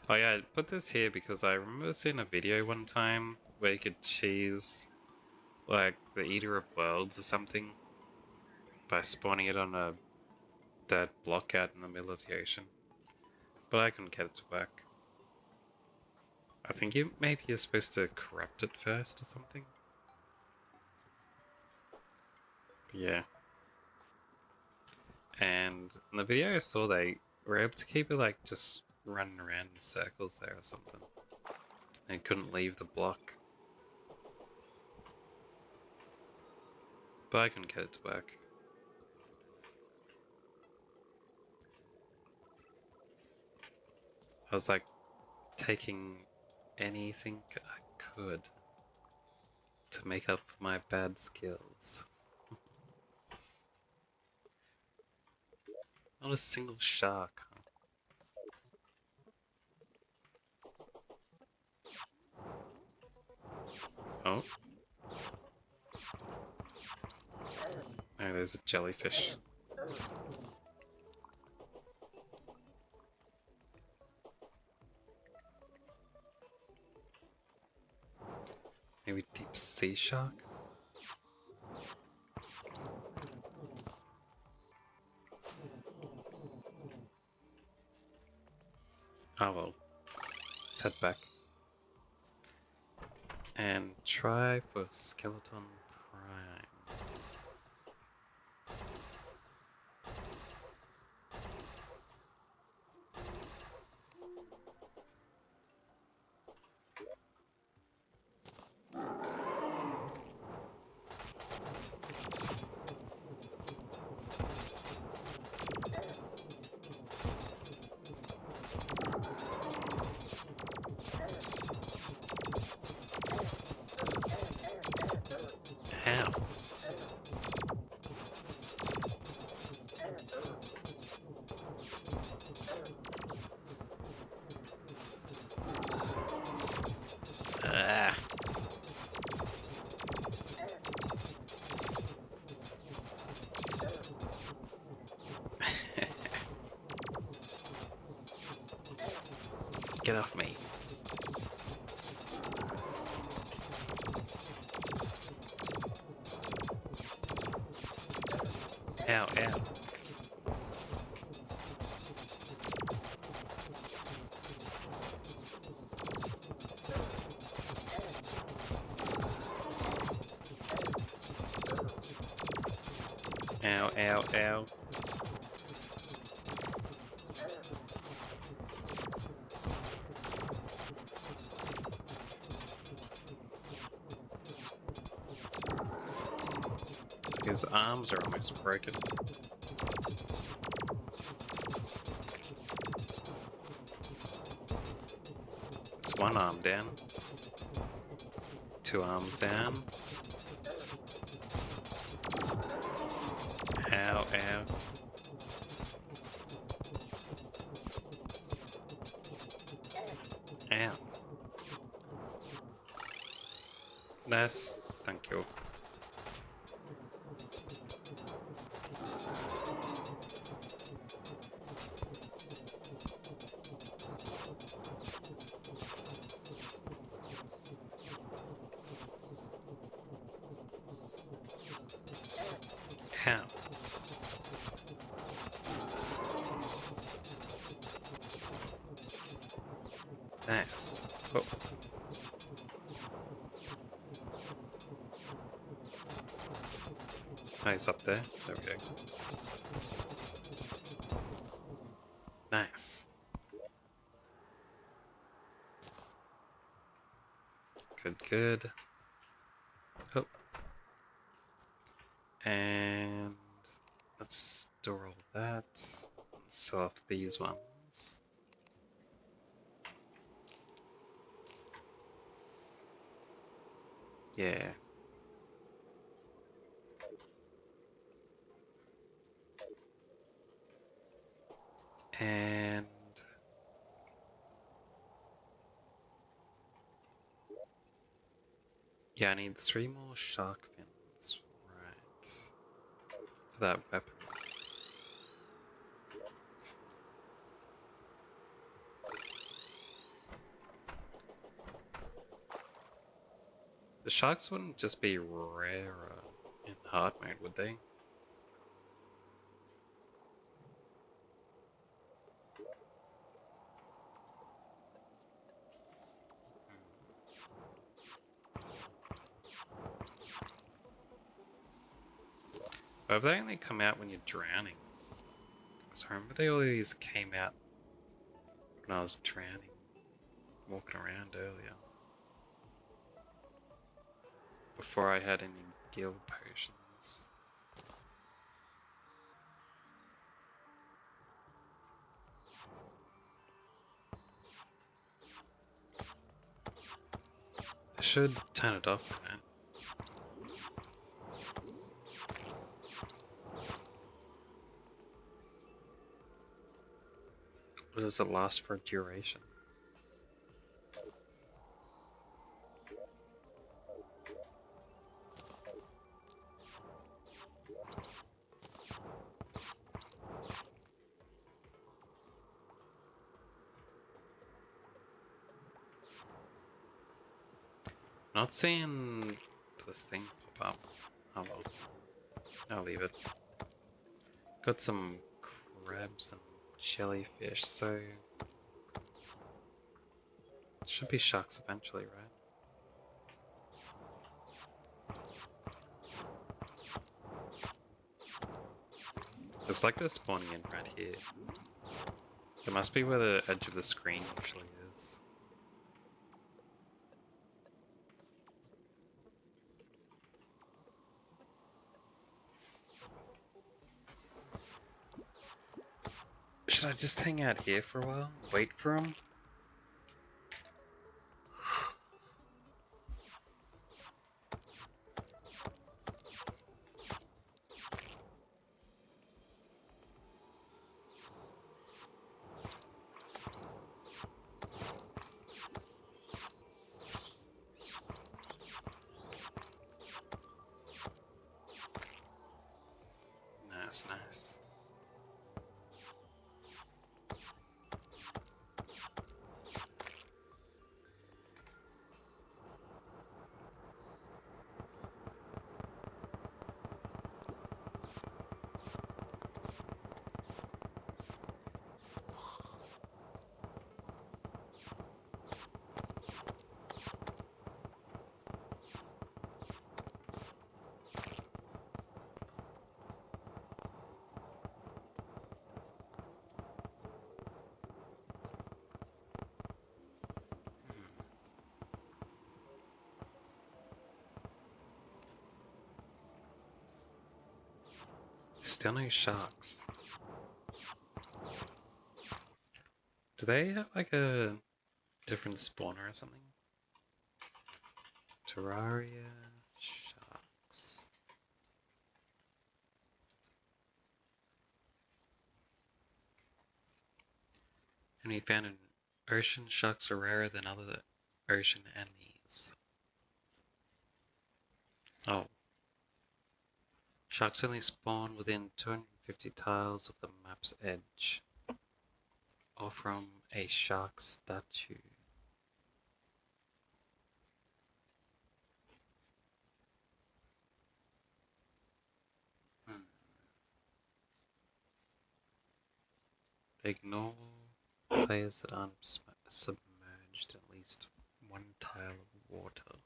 Oh yeah, I put this here because I remember seeing a video one time where you could cheese like the Eater of Worlds or something by spawning it on a dead block out in the middle of the ocean. But I couldn't get it to work. I think maybe you're supposed to corrupt it first or something. But yeah. And in the video I saw they were able to keep it like just running around in circles there or something. And it couldn't leave the block. But I couldn't get it to work. I was like taking anything I could to make up for my bad skills. Not a single shark, huh? Oh. Oh, there's a jellyfish. Maybe deep sea shark? Oh well. Let's head back. And try for Skeleton Prime. How? Ah. Get off me. Ow, ow. Ow, ow, ow. His arms are almost broken. It's one arm down. Two arms down. Ow, ow. Ow. Nice. Thank you. How? Nice. Oh. Oh, he's up there. There we go. Nice. Good, good. Oh. And let's store all that. Let's sell off these ones. Yeah. And yeah, I need 3 more shark fins. Right. For that weapon. The sharks wouldn't just be rarer in hard mode, would they? But have they only come out when you're drowning? Because I remember they always came out when I was drowning, walking around earlier. Before I had any guild potions. I should turn it off now. Or does it last for a duration? Not seeing the thing pop up. Oh well. I'll leave it. Got some crabs and jellyfish, so should be sharks eventually, right? Looks like they're spawning in right here. It must be where the edge of the screen usually is. Should I just hang out here for a while? Wait for them? Still no sharks. Do they have like a different spawner or something? Terraria sharks. And we found an ocean sharks are rarer than other ocean enemies. Oh. Sharks only spawn within 250 tiles of the map's edge, or from a shark statue. They ignore players that aren't submerged at least one tile of water.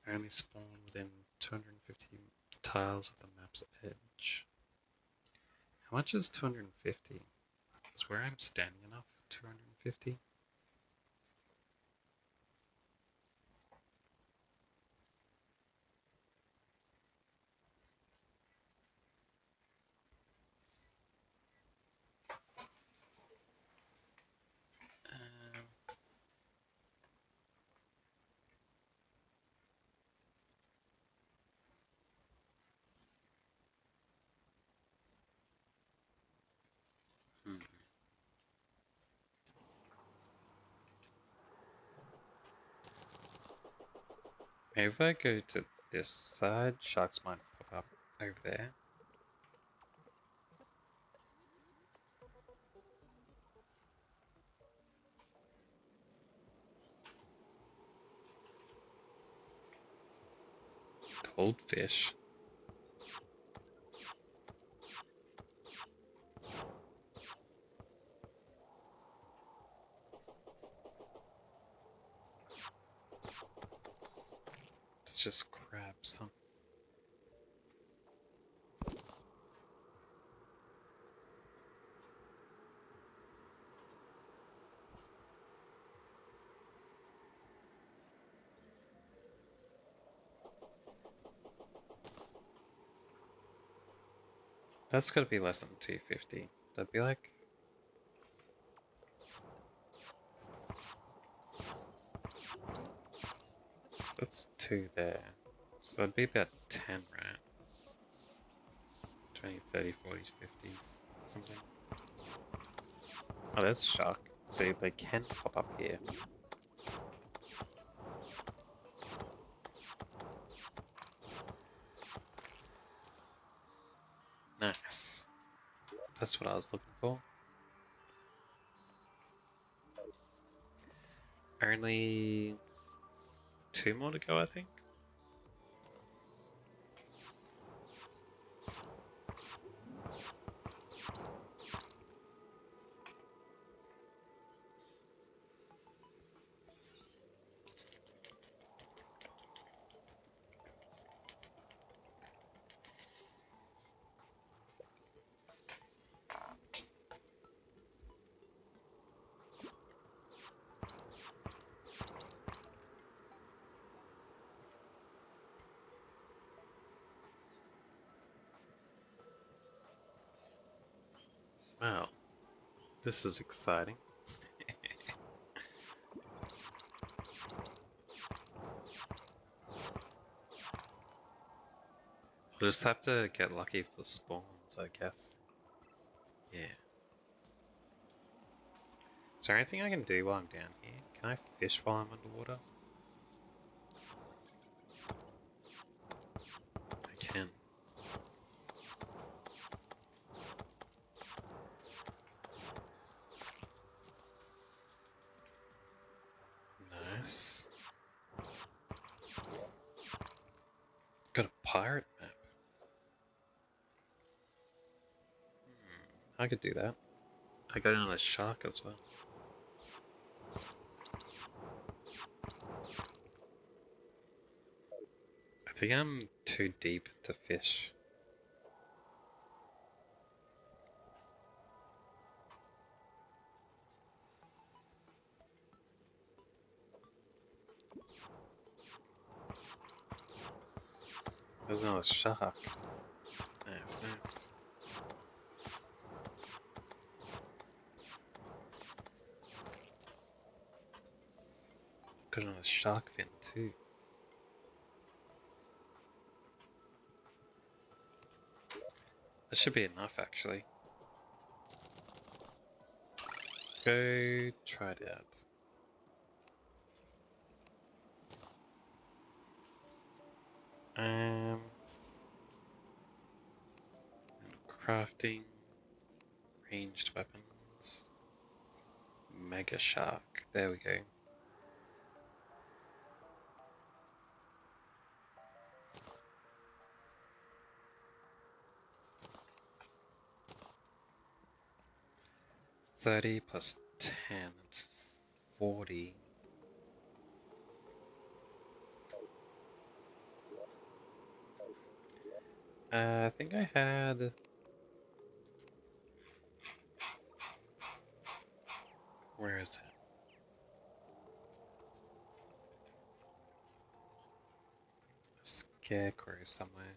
They only spawn within 250 tiles of the map's edge. How much is 250? Is where I'm standing enough for 250? Maybe if I go to this side, sharks might pop up over there. Goldfish. It's just crabs, huh? That's gotta be less than 250. That'd be like... That's 2 there. So that'd be about 10, right? 20, 30, 40s, 50s, something. Oh, there's a shark. So they can pop up here. Nice. That's what I was looking for. Only 2 more to go, I think. Wow. This is exciting. We'll just have to get lucky for spawns, I guess. Yeah. Is there anything I can do while I'm down here? Can I fish while I'm underwater? I can. Nice. Got a pirate map. I could do that. I got another shark as well. I think I'm too deep to fish. There's another shark. Nice, nice. Got another shark fin too. That should be enough actually. Let's go try it out. Crafting, ranged weapons, mega shark. There we go. $30 plus 10, that's 40. I think I had... Where is it? A scarecrow somewhere.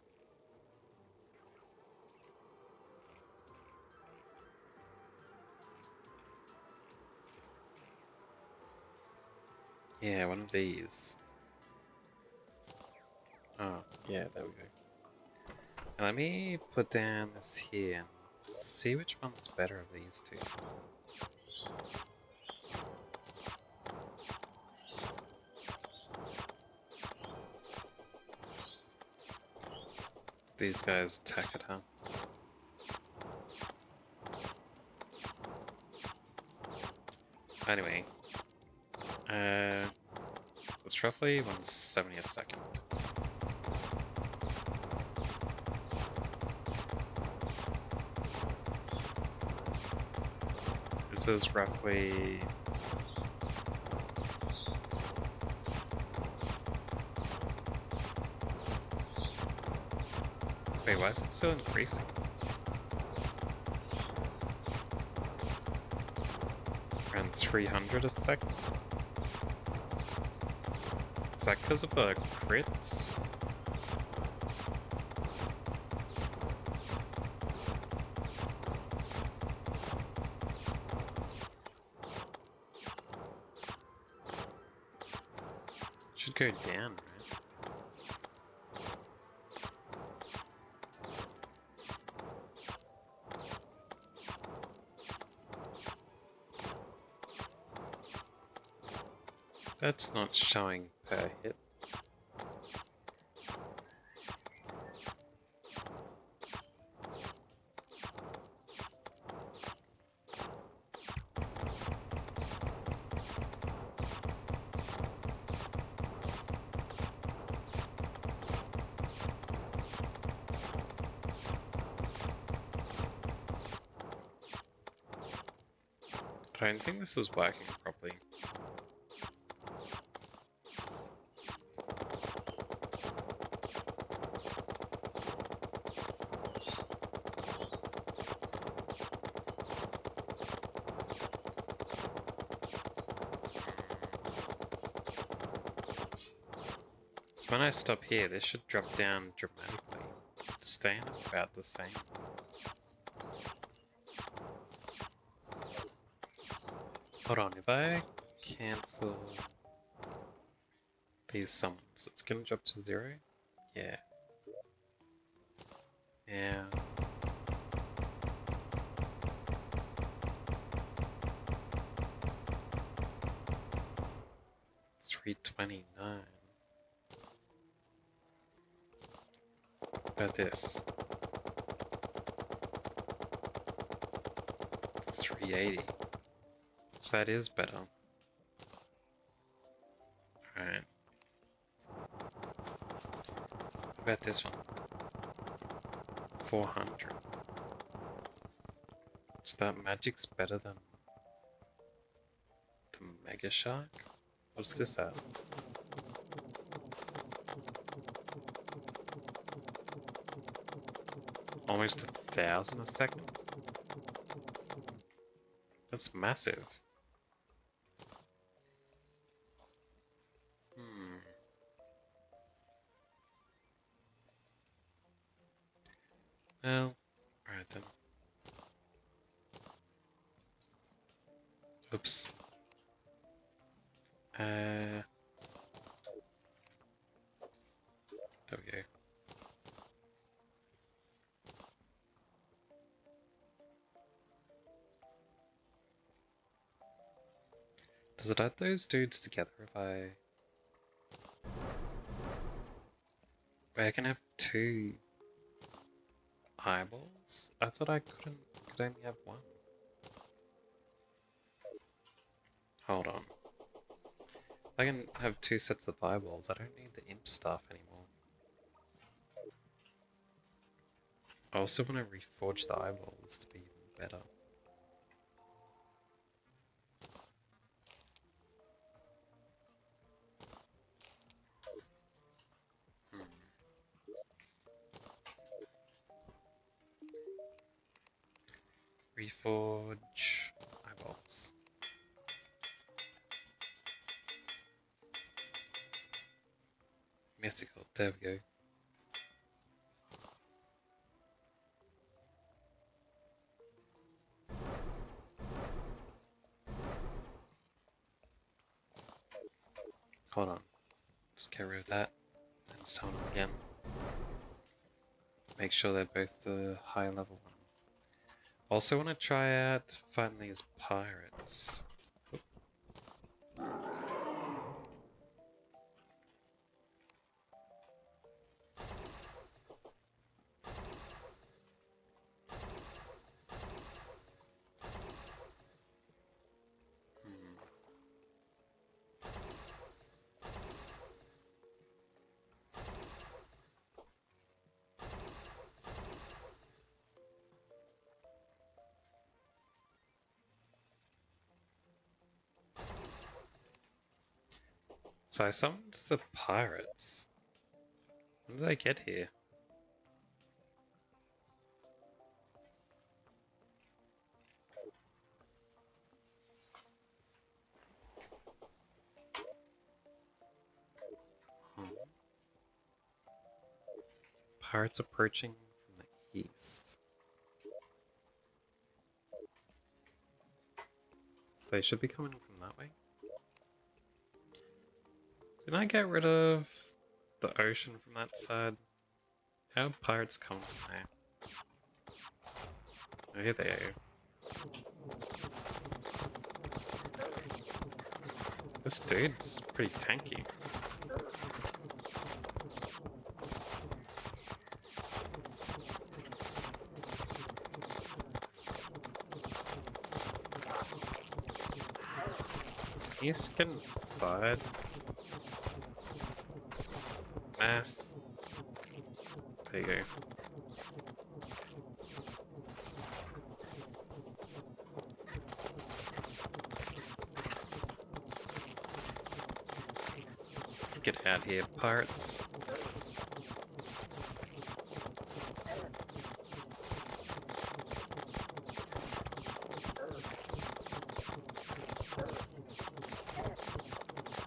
Yeah, one of these. Oh, yeah, there we go. Now let me put down this here and see which one's better of these two. These guys attack it, huh? Anyway, it's roughly 170 a second. This is roughly... Wait, why is it still increasing? Around 300 a second? Is that because of the crits? Should go down, right? That's not showing per hit. I don't think this is working properly. So when I stop here, this should drop down dramatically, staying about the same. Hold on, if I cancel these summons, it's gonna drop to 0? Yeah. Yeah. It's 329. What about this? It's 380. So that is better. Alright. What about this one? 400. So that magic's better than the Mega Shark? What's this at? Almost 1,000 a second? That's massive. Oops. There we go. Does it add those dudes together if I... Wait, I can have 2 eyeballs? I thought I could only have 1. Hold on. I can have 2 sets of eyeballs. I don't need the imp stuff anymore. I also want to reforge the eyeballs to be even better. Reforge eyeballs. Mythical, there we go. Hold on. Just get rid of that and summon them again. Make sure they're both the high level one. Also want to try out fighting these pirates. So I summoned the pirates. When did they get here? Pirates approaching from the east. So they should be coming from that way. Can I get rid of the ocean from that side? How are pirates coming from there? Oh, here they are. This dude's pretty tanky. Can you skin inside? Mass. There you go. Get out here, pirates.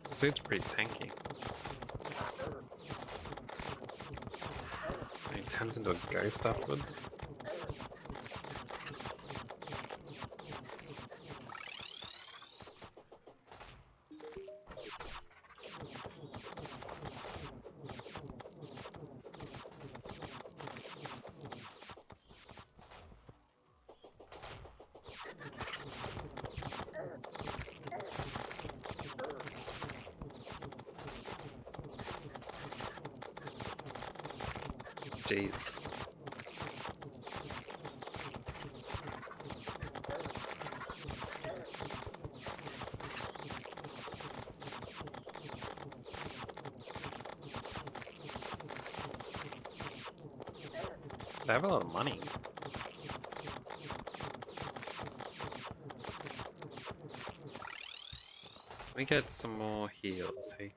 This dude's pretty tanky. He turns into a ghost afterwards. Jeez. They have a lot of money. Let me get some more heals, hey?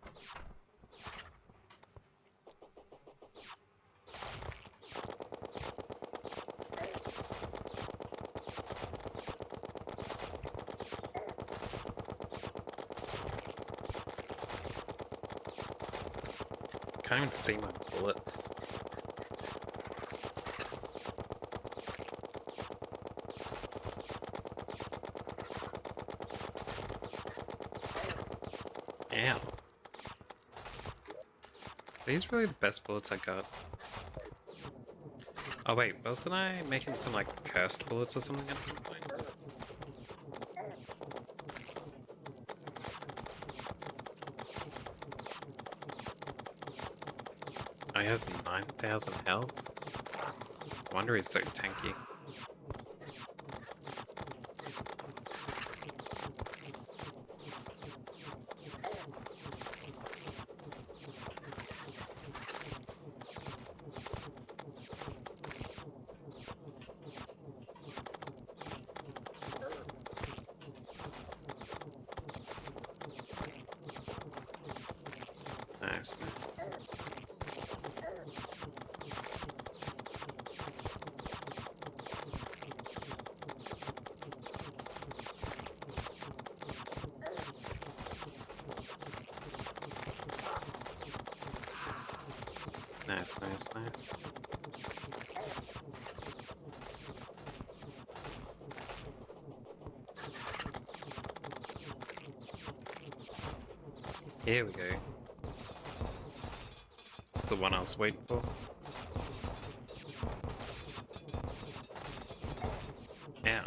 Can't even see my bullets. Ow. These really the best bullets I got. Oh wait, wasn't I making some like cursed bullets or something at some point? Oh, he has 9,000 health? No wonder he's so tanky. Nice, nice. Nice, nice, nice. Here we go. That's the one I was waiting for. Ow.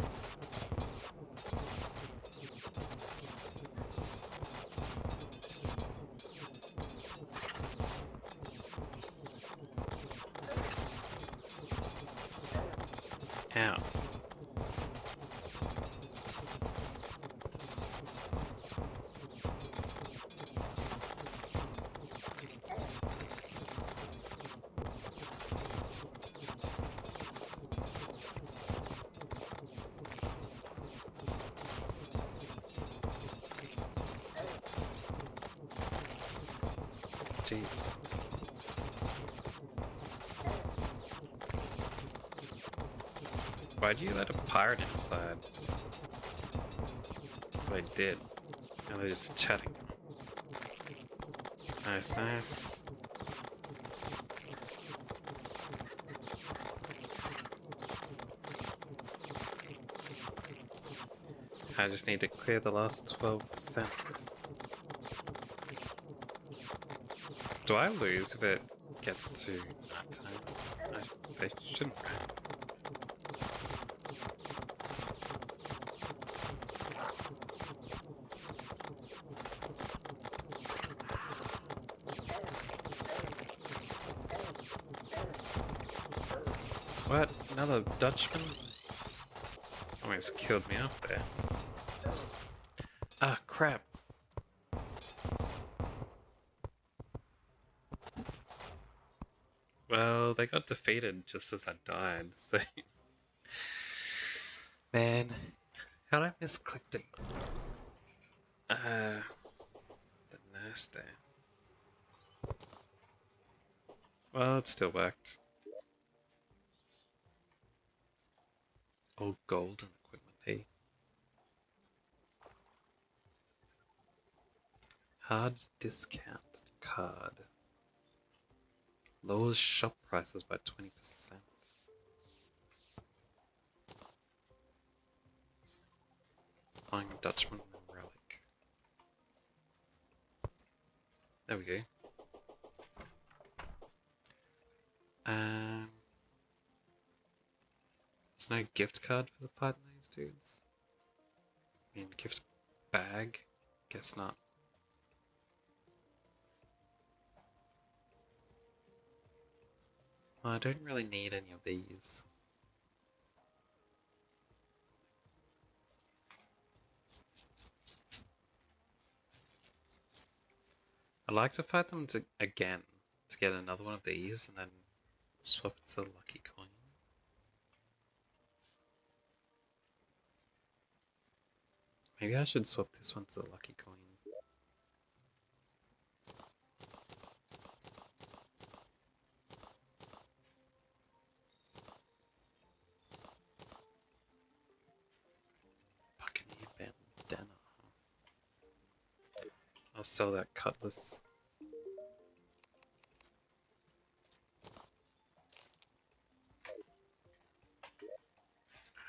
Ow. Jeez. Why'd you let a pirate inside? They did. Now they're just chatting. Nice, nice. I just need to clear the last 12%. Do I lose if it gets to nighttime? They shouldn't, right? What? Another Dutchman? Almost killed me off there. Ah, crap. Well, they got defeated just as I died, so... Man, how'd I misclicked it? The nurse there. Well, it still worked. All golden equipment, hey? Hard discount card. Lowers shop prices by 20%. Flying Dutchman relic. There we go. There's no gift card for the fighting these dudes. I mean, gift bag? Guess not. Well, I don't really need any of these. I'd like to fight them again to get another one of these and then swap it to the lucky coin. Maybe I should swap this one to the lucky coin. Buccaneer bandana. I'll sell that cutlass.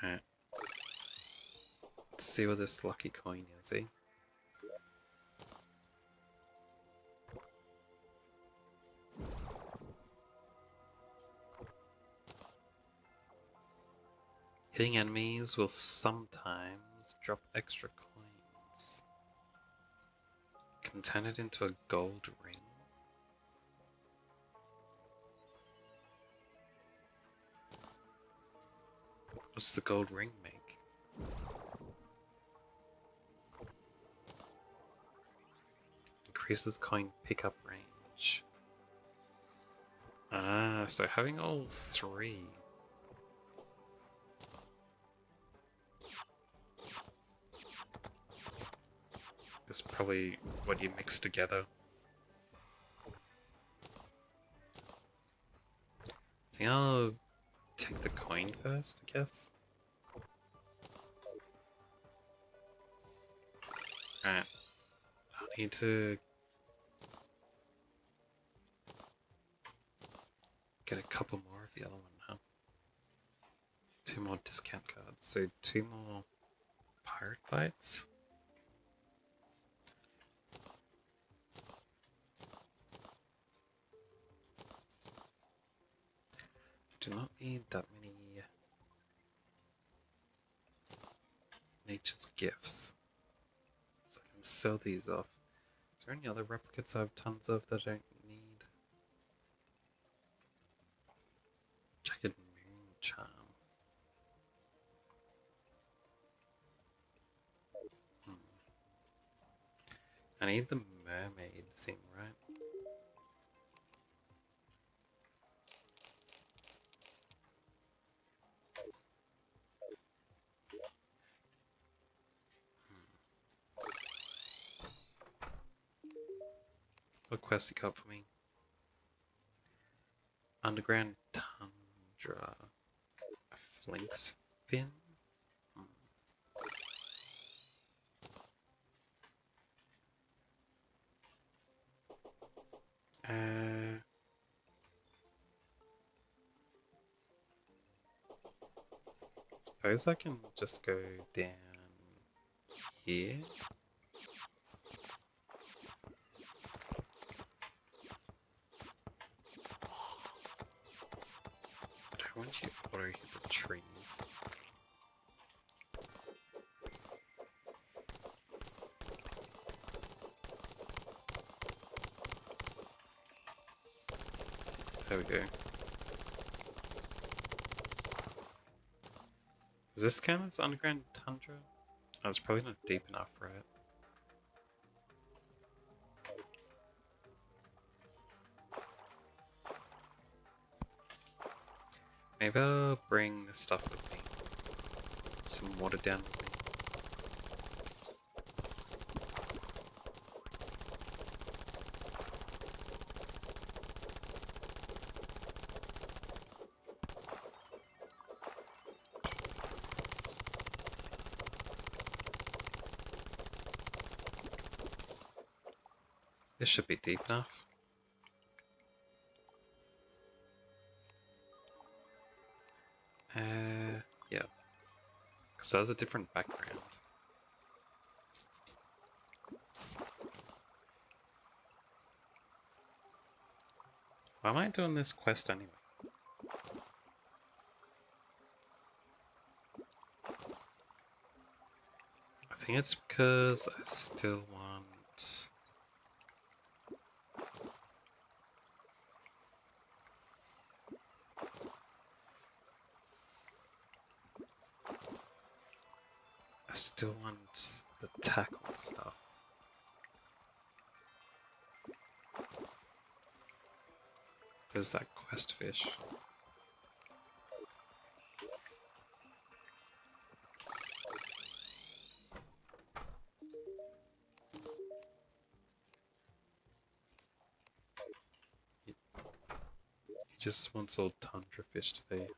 Alright. Let's see what this lucky coin is, eh? Hitting enemies will sometimes drop extra coins. Can turn it into a gold ring. What's the gold ring make? Increases coin pickup range. Ah, so having all three. Is probably what you mix together. I think I'll take the coin first, I guess. Alright. I need to get a couple more of the other one, huh? 2 more discount cards. So 2 more pirate bites. Do not need that many nature's gifts. So I can sell these off. Is there any other replicates I have tons of that I don't need? Jagged moon charm. I need the mermaid thing, right? What quest you got for me? Underground tundra. A flinx fin? Uh, suppose I can just go down here. I don't want you to auto hit the trees. There we go. Does this count as underground tundra? Oh, it's probably not deep enough, right? Maybe I'll bring this stuff with me. Some water down with me. This should be deep enough. Yeah. Because that has a different background. Why am I doing this quest anyway? I think it's because I still want... I still want the tackle stuff. There's that quest fish. He just wants all tundra fish today.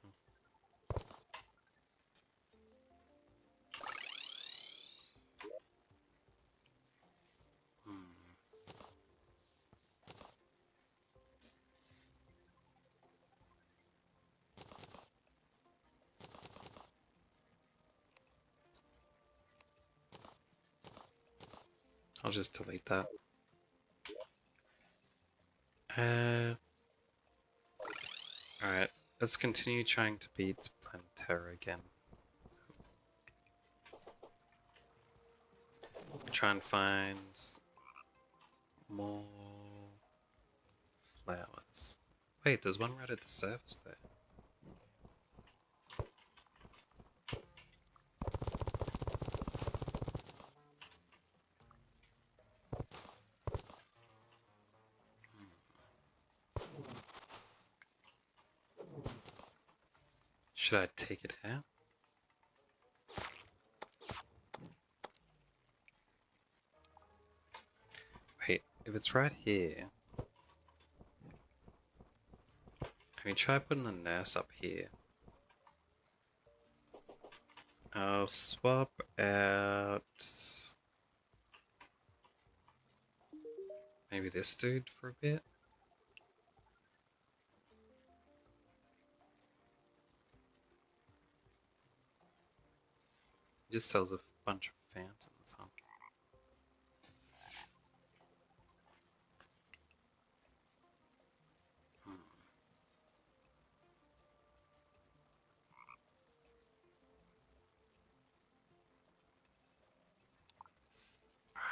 I'll just delete that. Alright, let's continue trying to beat Terraria again. Try and find more flowers. Wait, there's one right at the surface there. Should I take it out? Wait, if it's right here, can we try putting the nurse up here? I'll swap out maybe this dude for a bit. He just sells a bunch of fountains, huh?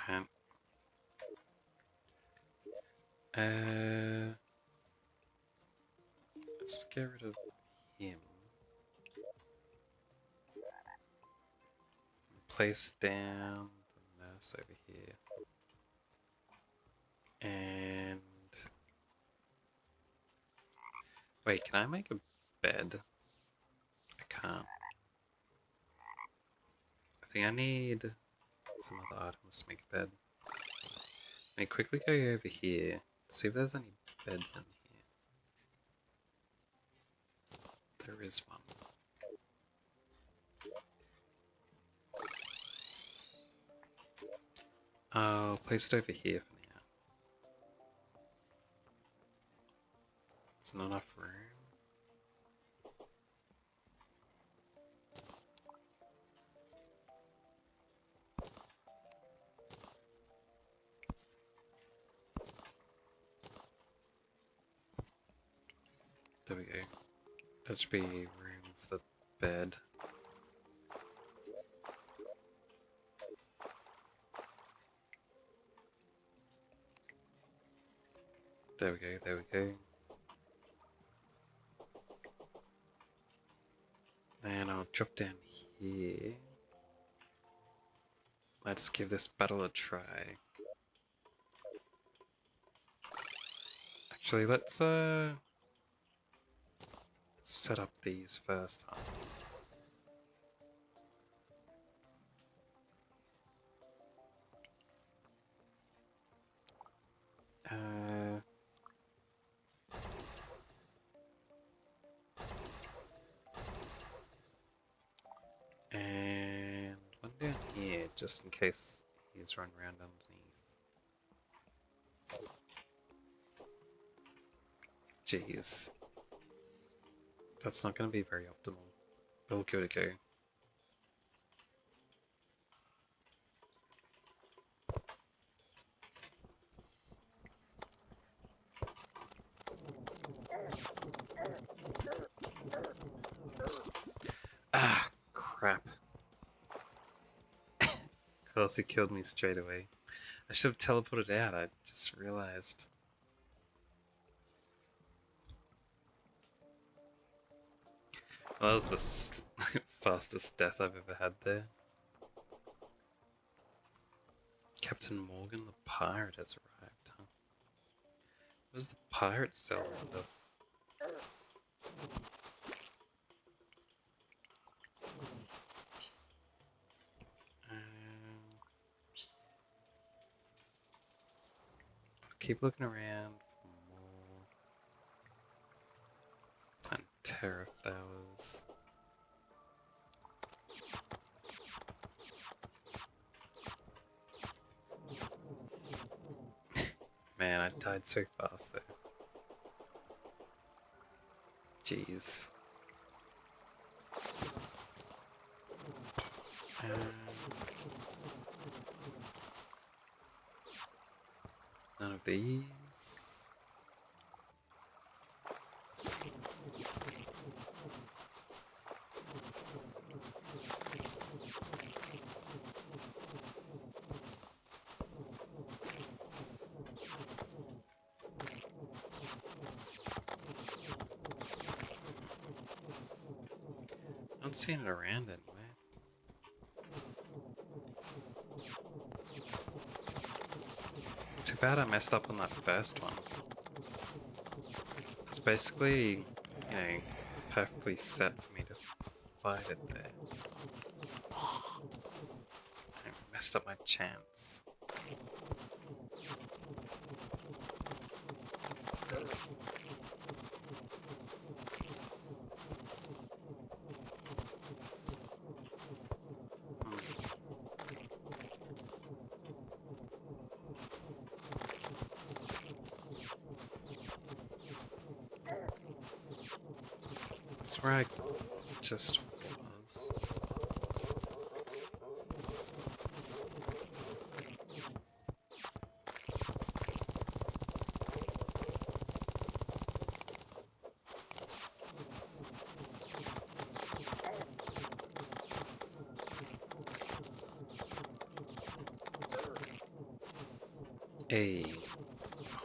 Right. Let's get rid of him. Place down the nurse over here. And wait, can I make a bed? I can't. I think I need some other items to make a bed. Let me quickly go over here, see if there's any beds in here. There is one. I'll place it over here for now. There's not enough room. There we go. That should be room for the bed. There we go, there we go. Then I'll drop down here. Let's give this battle a try. Actually, let's set up these first, huh? And one down here, just in case he's run around underneath. Jeez. That's not going to be very optimal. We'll give it a go. Ah, crap. Of course, he killed me straight away. I should have teleported out, I just realized. Well, that was the fastest death I've ever had there. Captain Morgan, the pirate, has arrived, huh? What does the pirate sell under? I'll keep looking around for more Terra flowers. Man, I died so fast there. Jeez. None of these. Not seeing it around anywhere. Too bad I messed up on that first one. It's basically, you know, perfectly set for me to fight it there. I messed up my chance. That's where I just was. A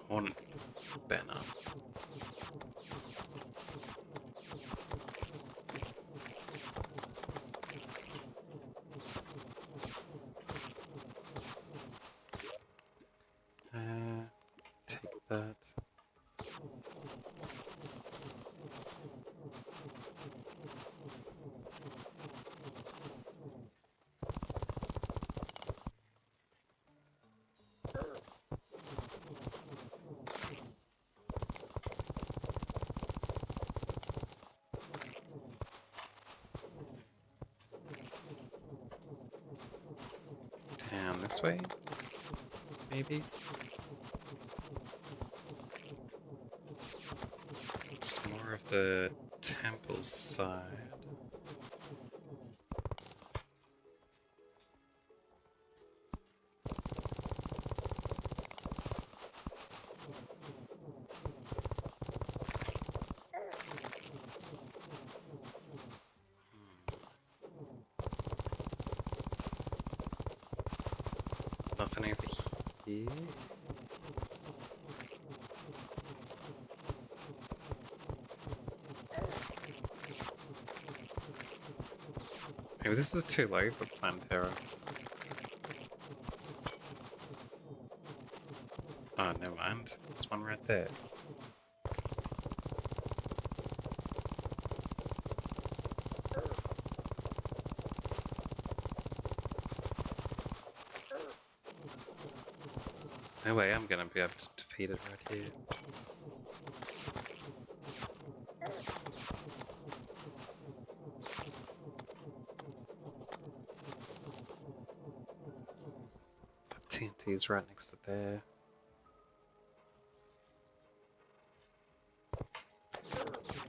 hornet banner. Take that. Down this way, maybe? It's more of the temple side. Nothing over here. Maybe this is too low for Plantera. Oh, never mind. There's one right there. No way I'm gonna be able to defeat it right here. The TNT is right next to there.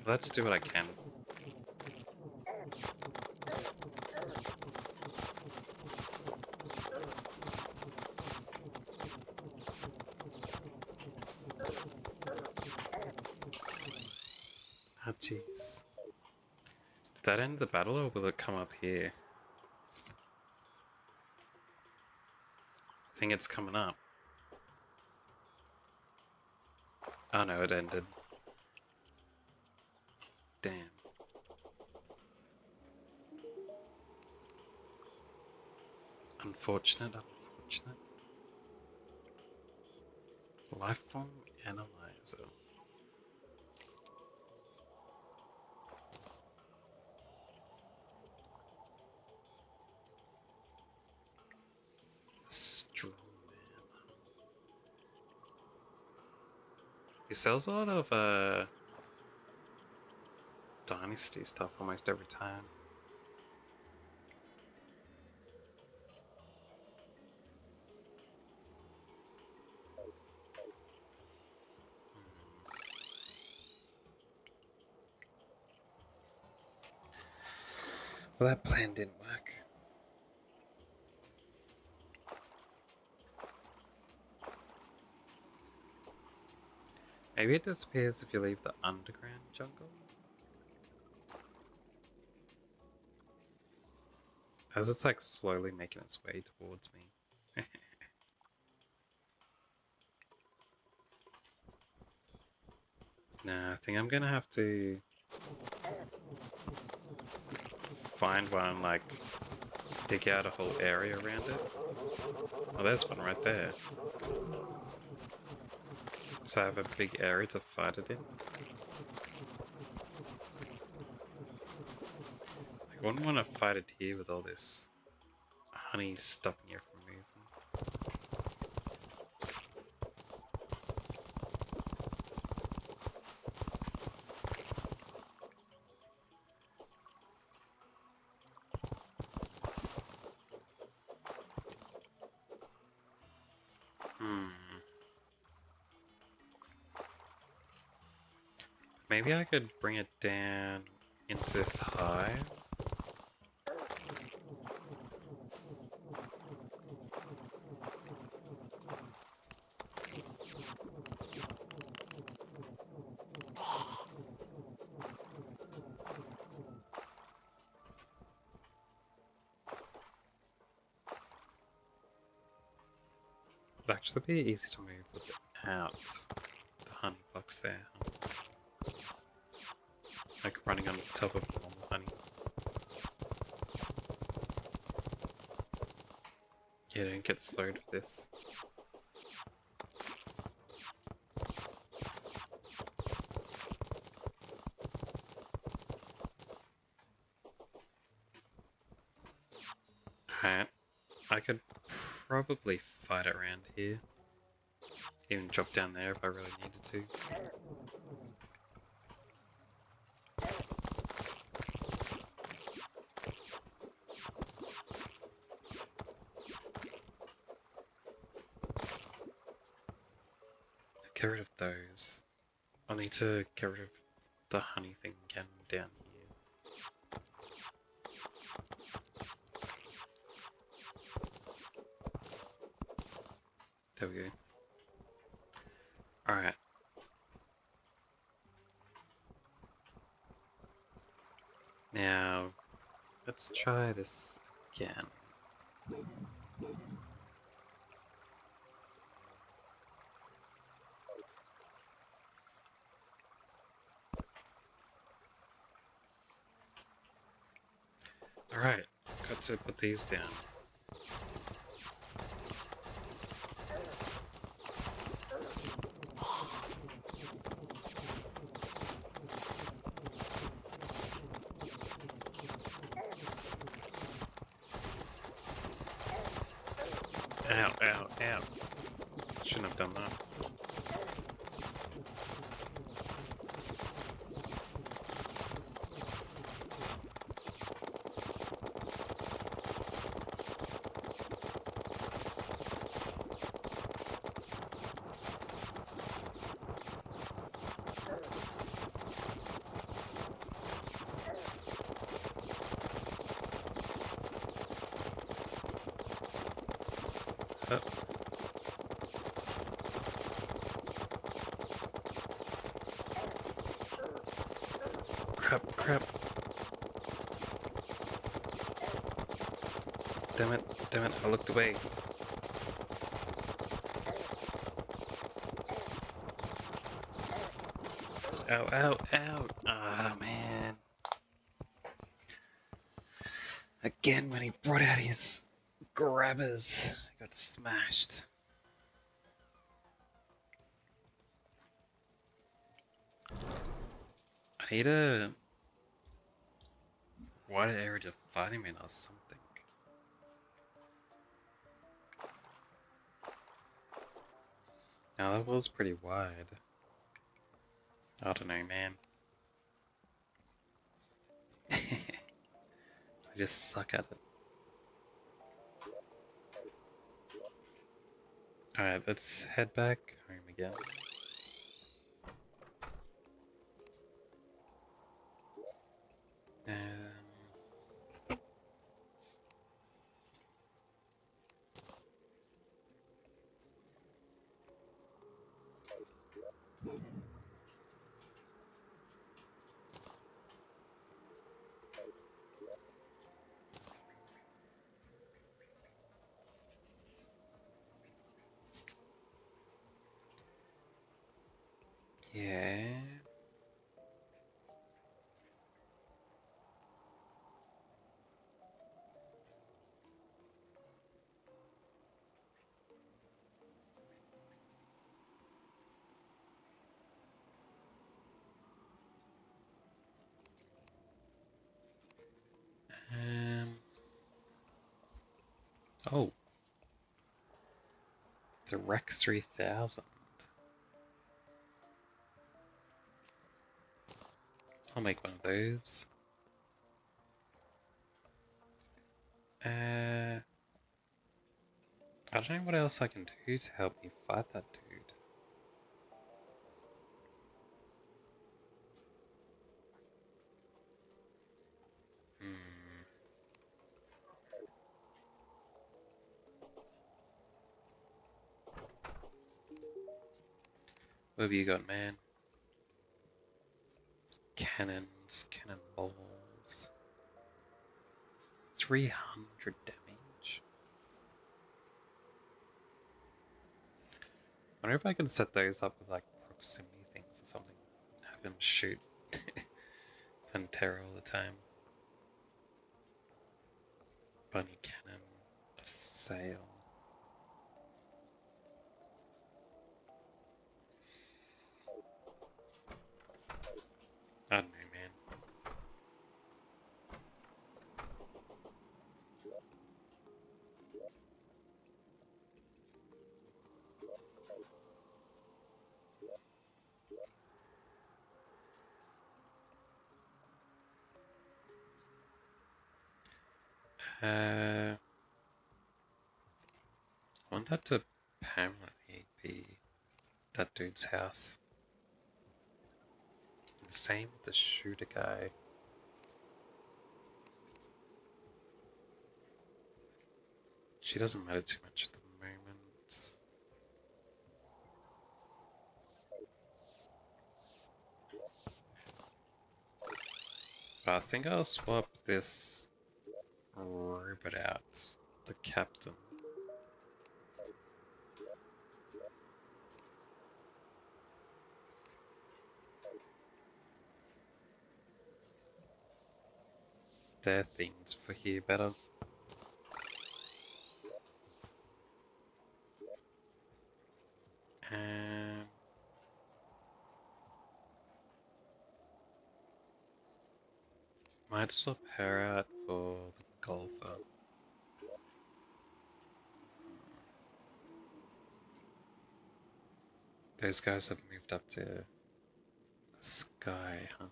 Let's do what I can. Oh, jeez. Did that end the battle, or will it come up here? I think it's coming up. Oh no, it ended. Damn. Unfortunate, unfortunate. Lifeform analyzer. Strong man. He sells a lot of Dynasty stuff almost every time. Well, that plan didn't work. Maybe it disappears if you leave the underground jungle? As it's like slowly making its way towards me. Nah, I think I'm gonna have to find one and like dig out a whole area around it. Oh, there's one right there. So I have a big area to fight it in. I wouldn't want to fight it here with all this honey stopping you from moving. Maybe I could bring it down into this hive. It'd actually be easy to move without the honey blocks there. Like running on top of normal honey. Yeah, don't get slowed with this. Alright, I could probably fight around here. Even drop down there if I really needed to. Get rid of those. I'll need to get rid of the honey thing again down here. There we go. Alright. Now, let's try this again. Alright, got to put these down. Ow, ow, ow. Shouldn't have done that. Oh. Crap, crap. Damn it, I looked away. Ow, ow, ow. Ah, man. Again, when he brought out his grabbers, I got smashed. I need a wider area to fight him in or something. Now that was pretty wide. I don't know, man. I just suck at it. Alright, let's head back home again. Yeah. Oh, the Rec 3000. I'll make one of those. I don't know what else I can do to help me fight that dude. Hmm. What have you got, man? Cannons, cannonballs. 300 damage. I wonder if I can set those up with like proximity things or something. Have him shoot Pantera all the time. Bunny cannon, a sail. I don't know, man. I want that to permanently be that dude's house. The same with the shooter guy. She doesn't matter too much at the moment. But I think I'll swap this robot out. The captain. Their things for here better. And might swap her out for the golfer. Those guys have moved up to the sky, huh?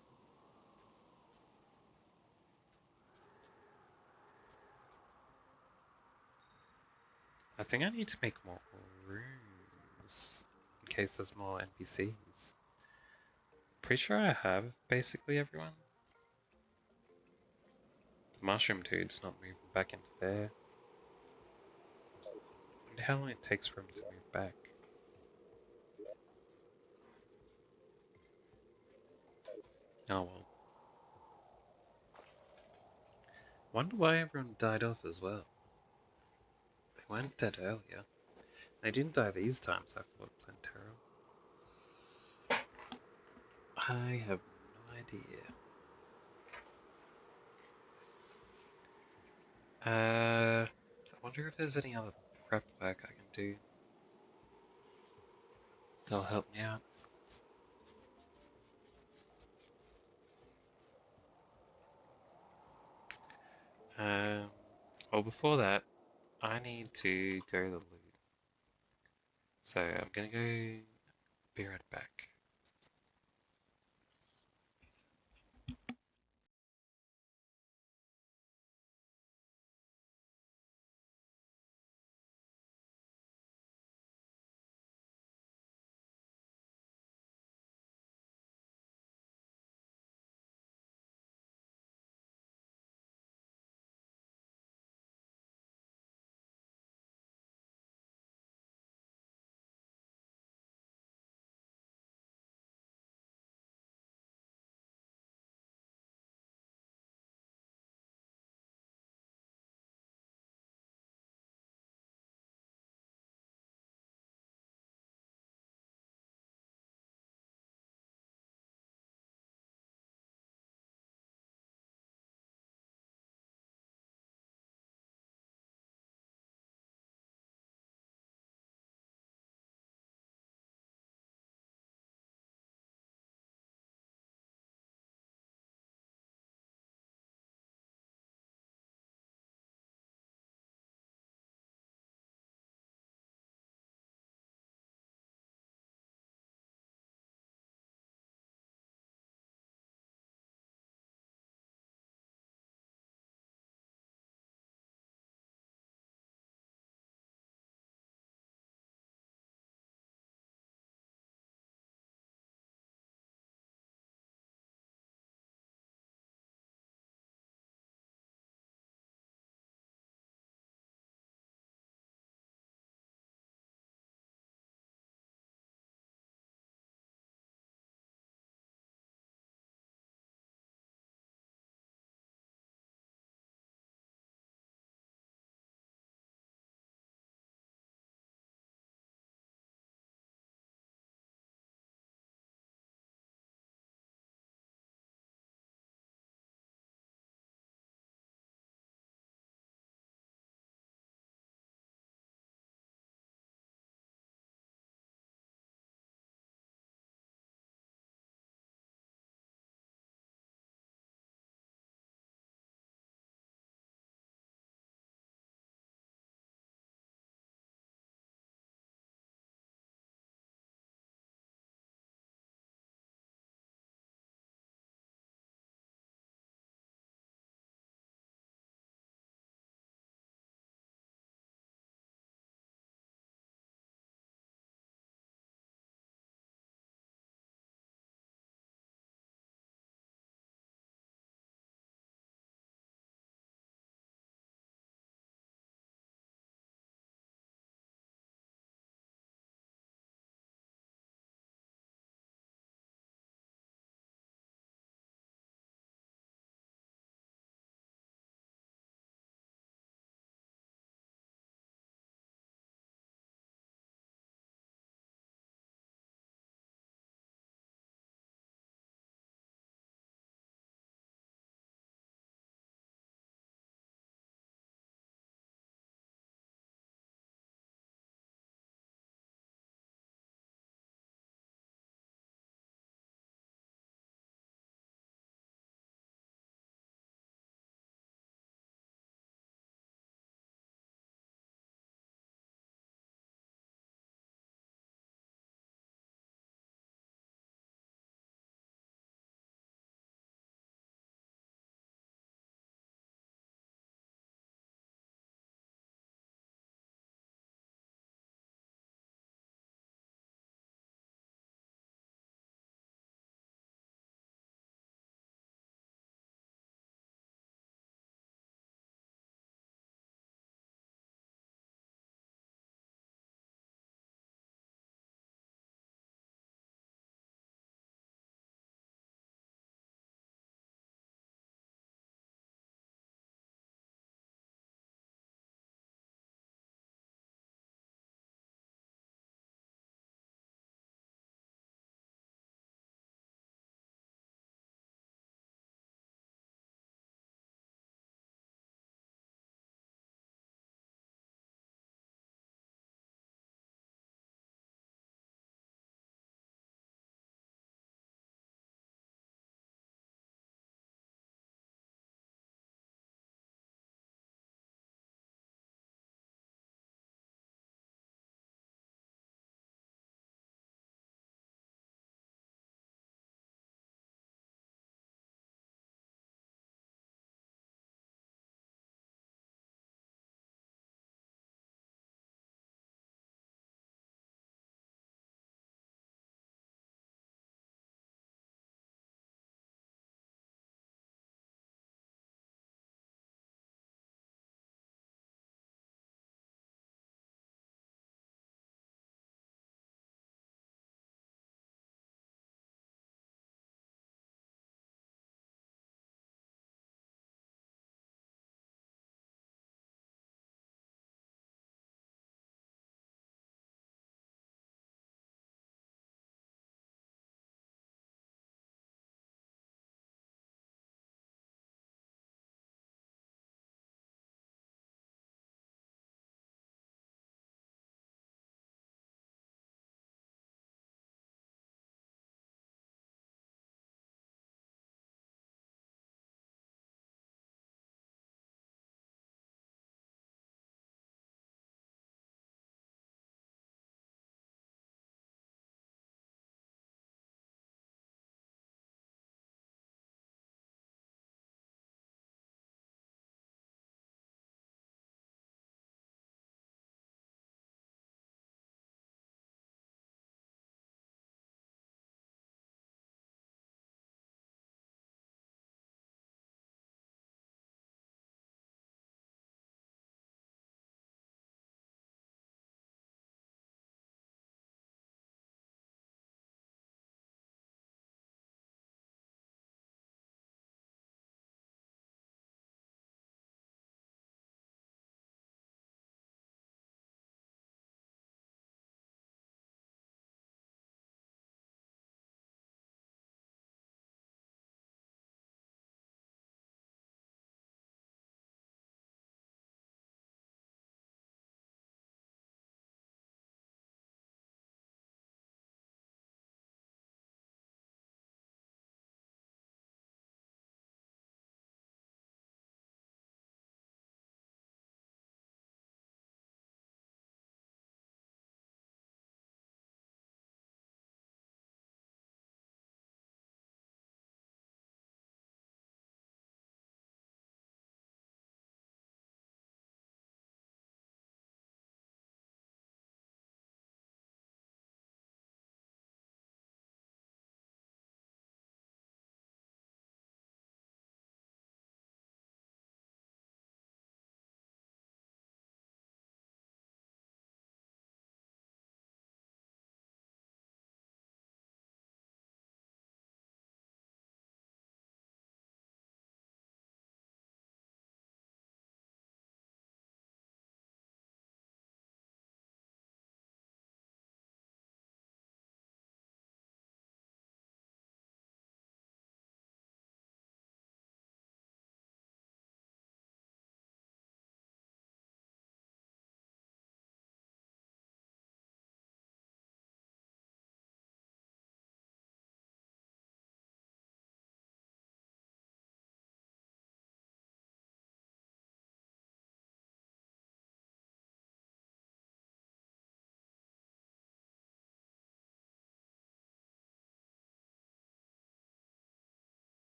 I think I need to make more rooms in case there's more NPCs. Pretty sure I have basically everyone. The mushroom dude's not moving back into there. I wonder how long it takes for him to move back. Oh well. Wonder why everyone died off as well. They weren't dead earlier. They didn't die these times I fought Plantera. I have no idea. I wonder if there's any other prep work I can do that'll help me out. Um, well, before that, I need to go to the loo. So I'm gonna go be right back.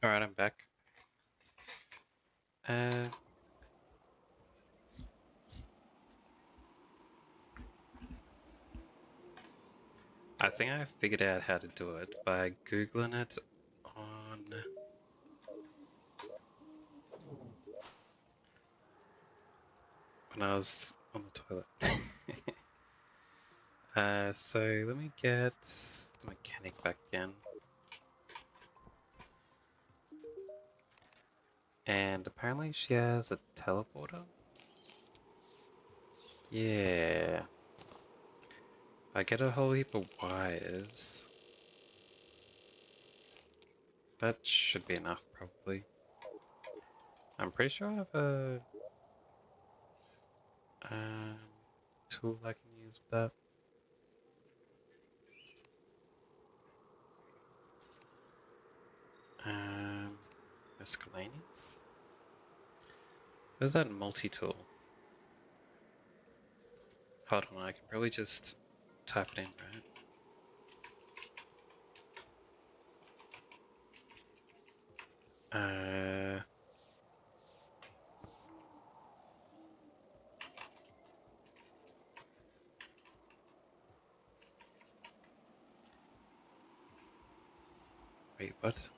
Alright, I'm back. Uh, I think I figured out how to do it by googling it on when I was on the toilet. So let me get the mechanic back again. And apparently she has a teleporter. Yeah. I get a whole heap of wires. That should be enough, probably. I'm pretty sure I have a um, tool I can use with that. Um, Miscellaneous? Where's that multi-tool? Hold on, I can probably just type it in, right? Wait, what?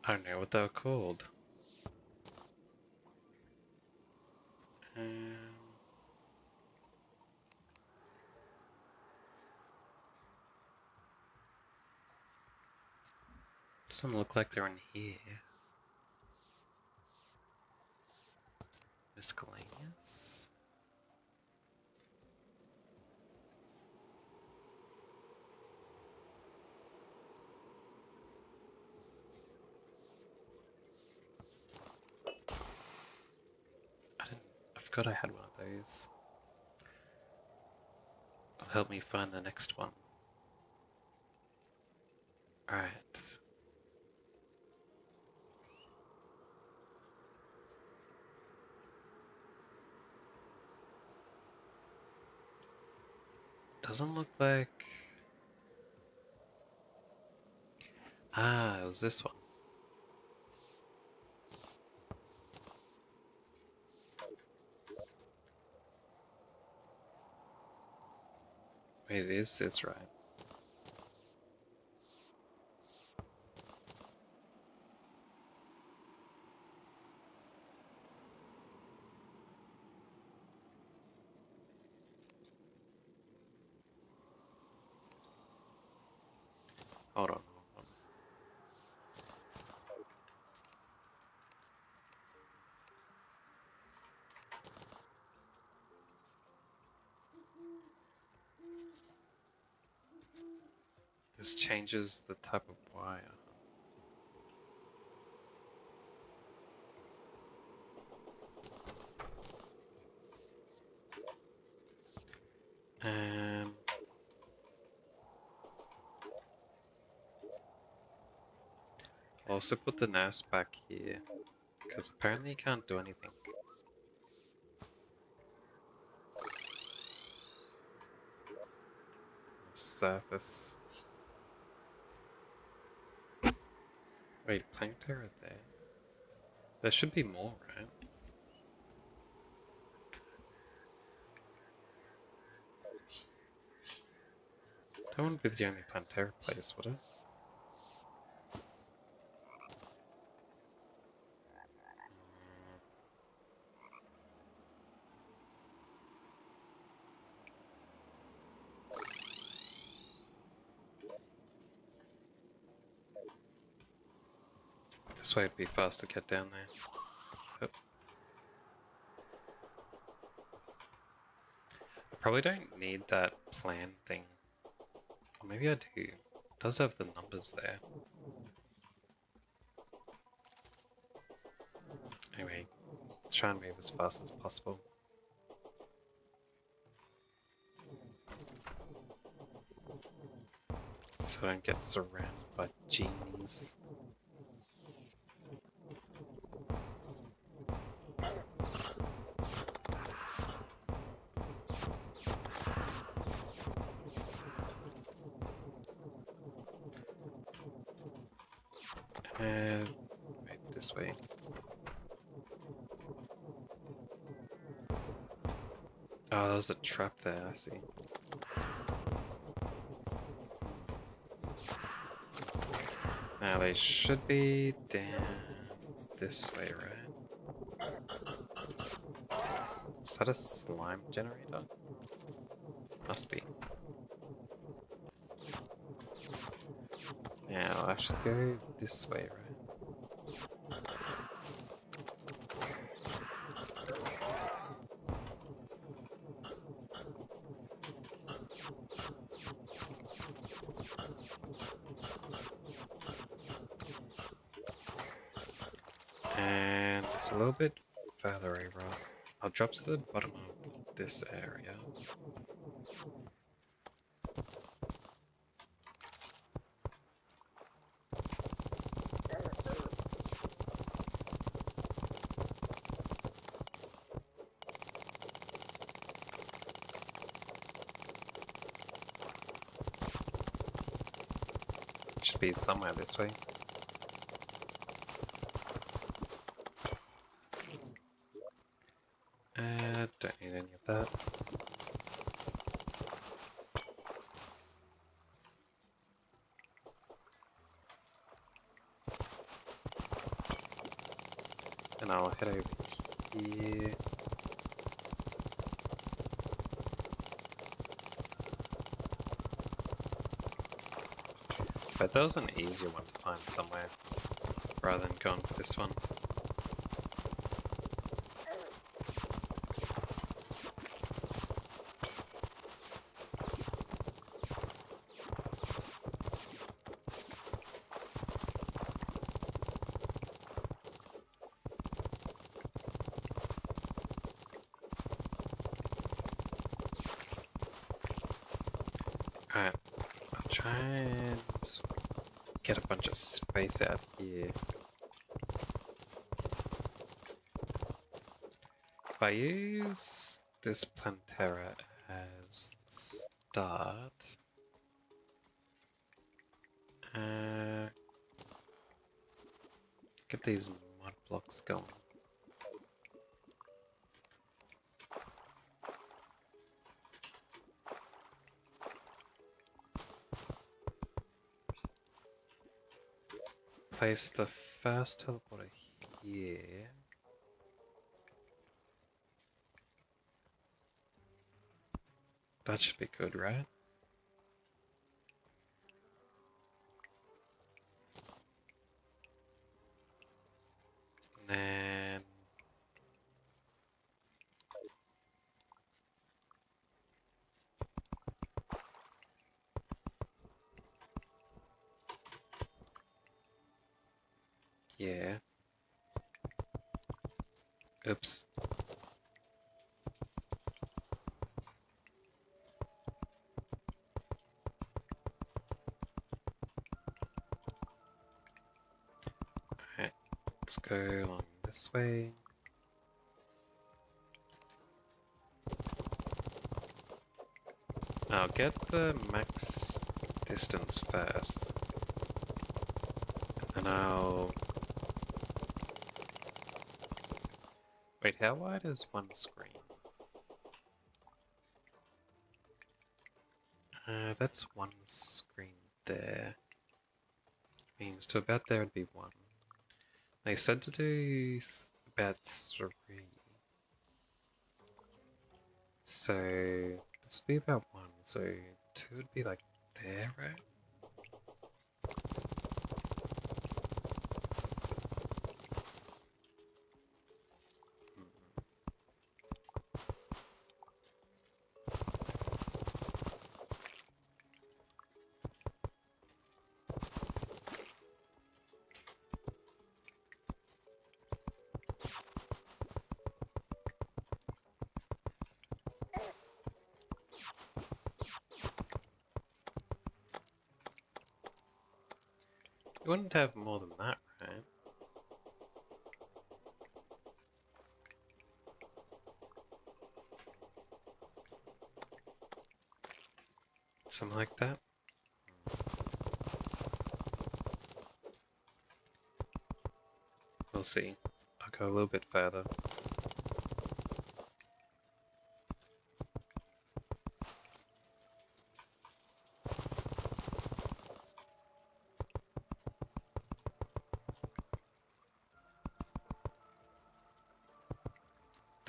I don't know what they were called. Um, Doesn't look like they're in here. Miscellaneous? I didn't. I forgot I had one of those. It'll help me find the next one. Alright. Doesn't look like... Ah, it was this one. Wait, is this right? Hold on, hold on. This changes the type of wire. Um, I'll also put the nurse back here, because apparently you can't do anything. On the surface. Wait, planetary there? There should be more, right? That wouldn't be the only planetary place, would it? This way it'd be fast to get down there. But I probably don't need that plan thing. Or maybe I do. It does have the numbers there. Anyway, try and move as fast as possible. So I don't get surrounded by genies. And wait, this way. Oh, there's a trap there, I see. Now they should be down this way, right? Is that a slime generator? Must be. Now I should go this way, right? And it's a little bit further over. I'll drop to the bottom of this area. Should be somewhere this way. Don't need any of that. And I'll head over here. But that was an easier one to find somewhere, rather than going for this one. Alright, I'll try and get a bunch of space out here. If I use this Plantera as the start, get these mud blocks going. Place the first teleporter here. That should be good, right? And then yeah. Oops. Alright, let's go along this way. I'll get the max distance first. And I'll... Wait, how wide is one screen? That's one screen there. Means to about there would be one. They said to do about 3. So this would be about 1, so 2 would be like there, right? You wouldn't have more than that, right? Something like that? see. I'll go a little bit further.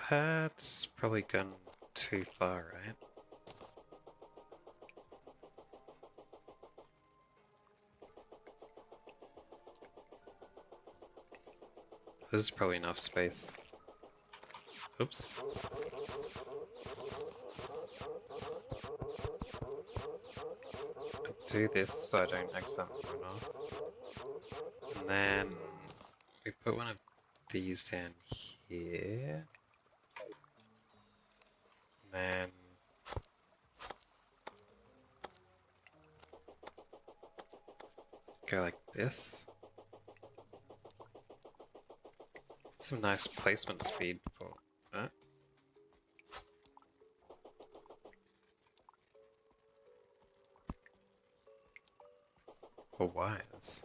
That's probably gone too far, right? This is probably enough space. Oops. I'll do this so I don't accidentally run off. And then we put one of these down here. And then go like this. Some nice placement speed for that. For wires.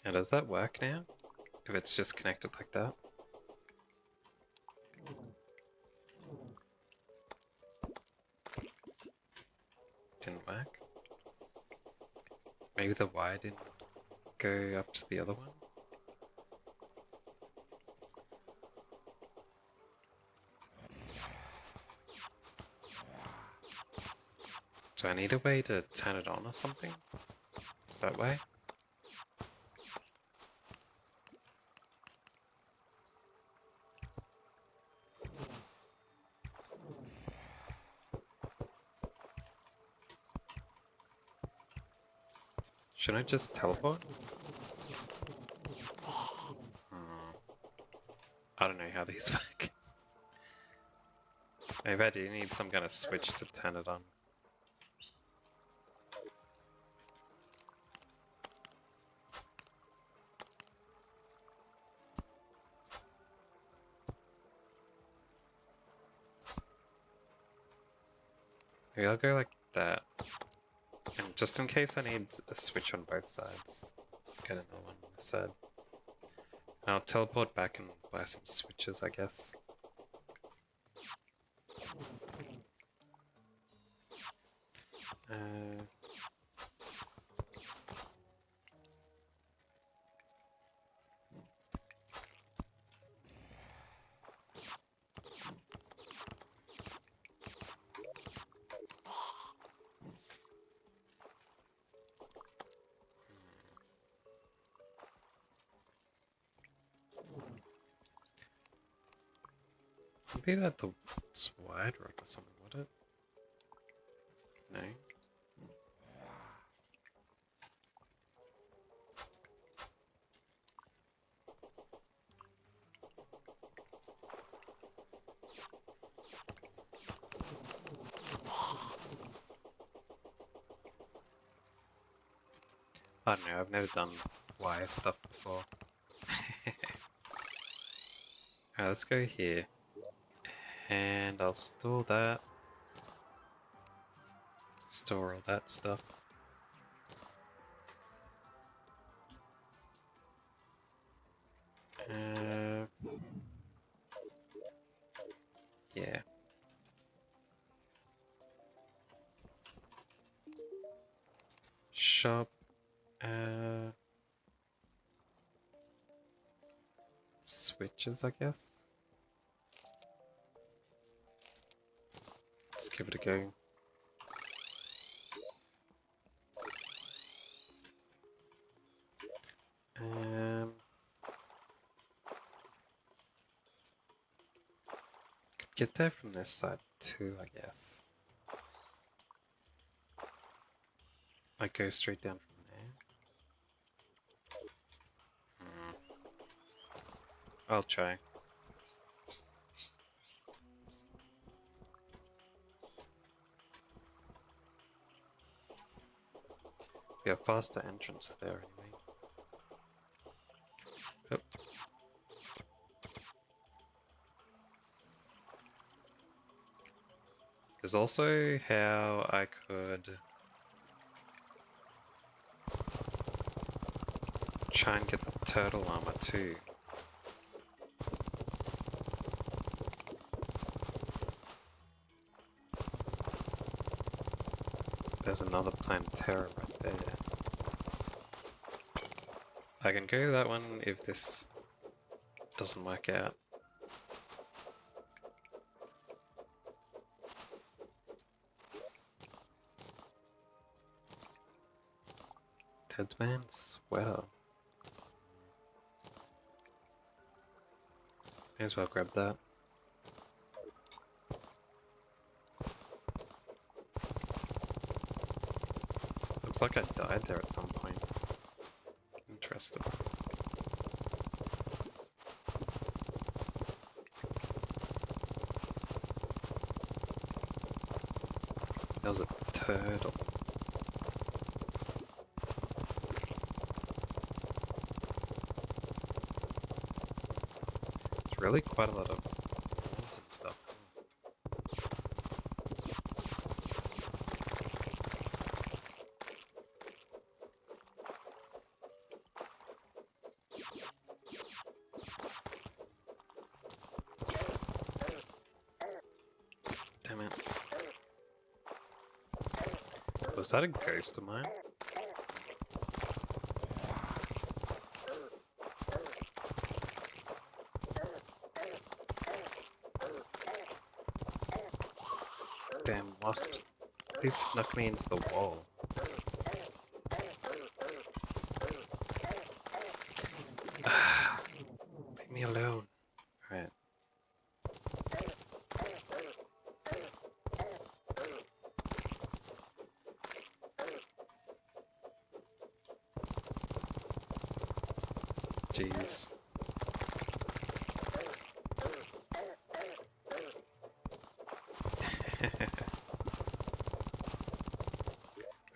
Now does that work now? If it's just connected like that? Didn't work. Maybe the wire didn't go up to the other one? Do I need a way to turn it on or something? Is that way? Should I just teleport? I don't know how these work. Maybe I do need some kind of switch to turn it on. Maybe I'll go like that. And just in case I need a switch on both sides, get another one on this side. And I'll teleport back and buy some switches, I guess. Maybe that's wide rope or something, would it? No. I don't know, I've never done wire stuff before. Alright, let's go here. And I'll store that. Store all that stuff. Yeah. Shop. Switches, I guess. Let's give it a go. Could get there from this side too, I guess. I go straight down from there. I'll try. We have faster entrance there anyway. Oh. There's also how I could try and get the turtle armor too. There's another Terra right there. I can go that one if this doesn't work out. Deadman sweater. May as well grab that. Looks like I died there at some point. Interesting. That was a turtle. It's really quite a lot of awesome stuff. Damn it. Was that a ghost of mine? Damn wasps. They snuck me into the wall. Leave me alone. Alright. Jeez.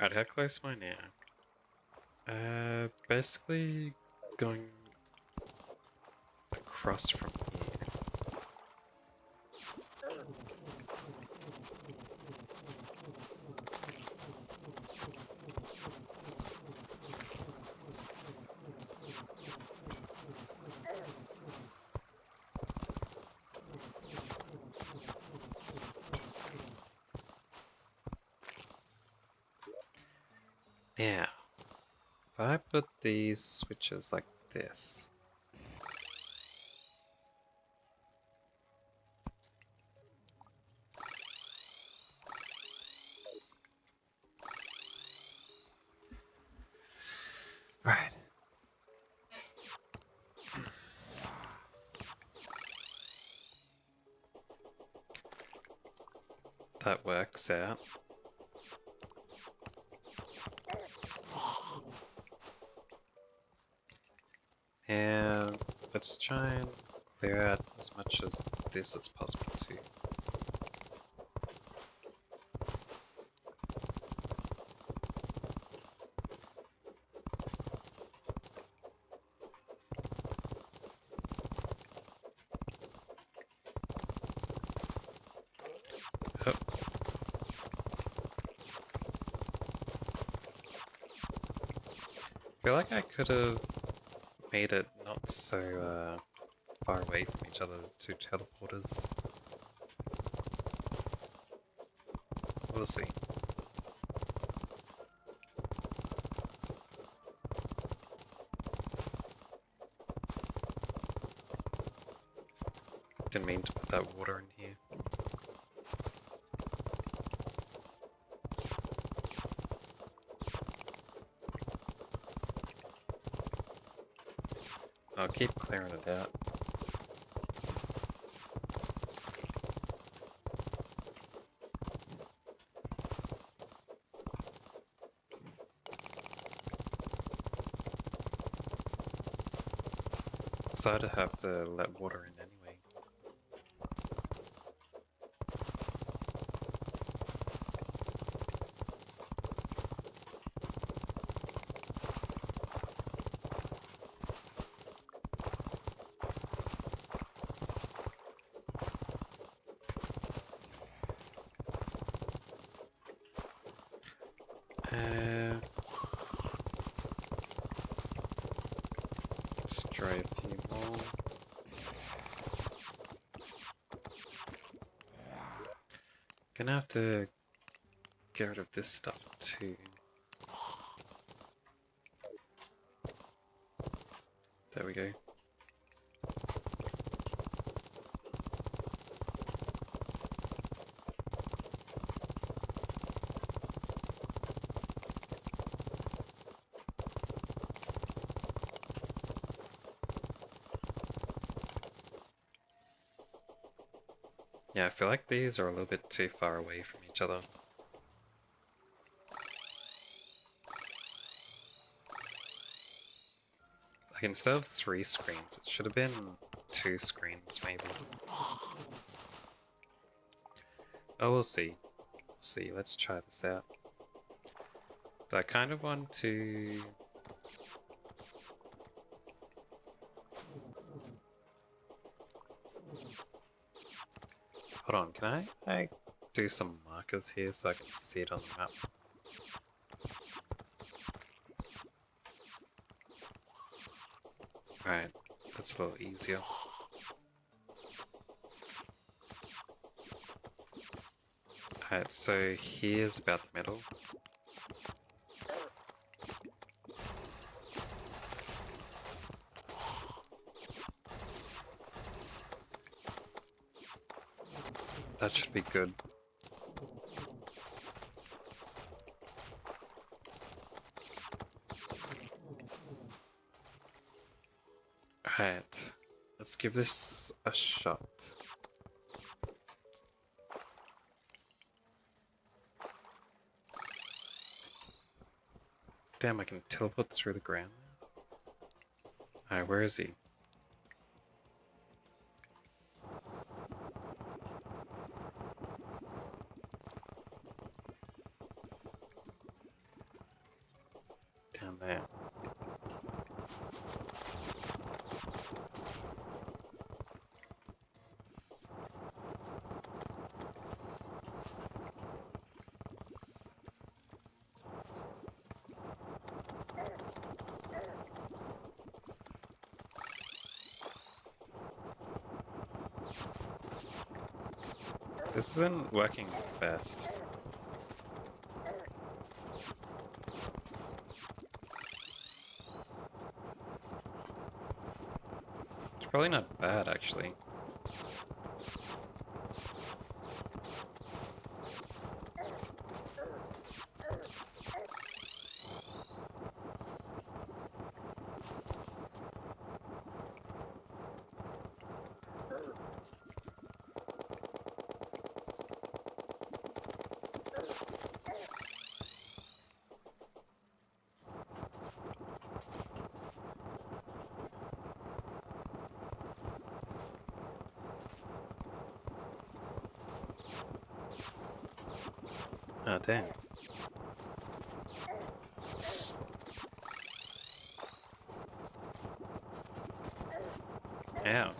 Alright, how close am I now? Basically going across from here. Now, if I put these switches like this, right. That works out. And let's try and clear out as much of this as possible too. Oh. I feel like I could have made it not so far away from each other, the two teleporters. We'll see. Didn't mean to put that water in here. I'll keep clearing it out. So I'd have to let water in anyway. Destroy a few more. Gonna have to get rid of this stuff too. There we go. Yeah, I feel like these are a little bit too far away from each other. Like instead of 3 screens, it should have been 2 screens maybe. Oh, we'll see. We'll see. Let's try this out. But I kind of want to... Hold on, can I do some markers here so I can see it on the map? Alright, that's a little easier. Alright, so here's about the middle. That should be good. Alright, let's give this a shot. Damn, I can teleport through the ground now. Alright, where is he? Down there. This isn't working best. It's probably not bad, actually. Oh, damn. Ow.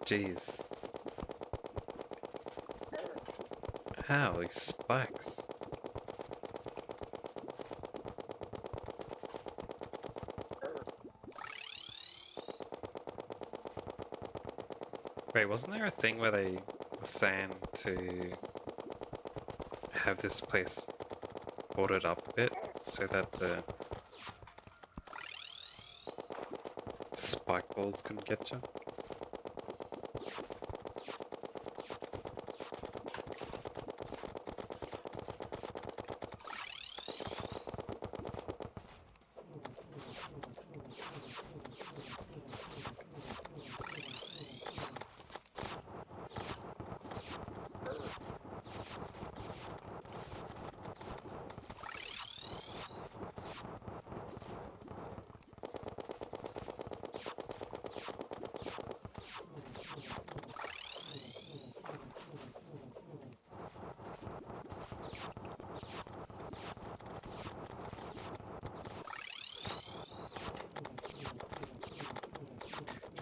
Jeez. Ow, these spikes. Wait, wasn't there a thing where they were saying to have this place boarded up a bit so that the spike balls couldn't get you?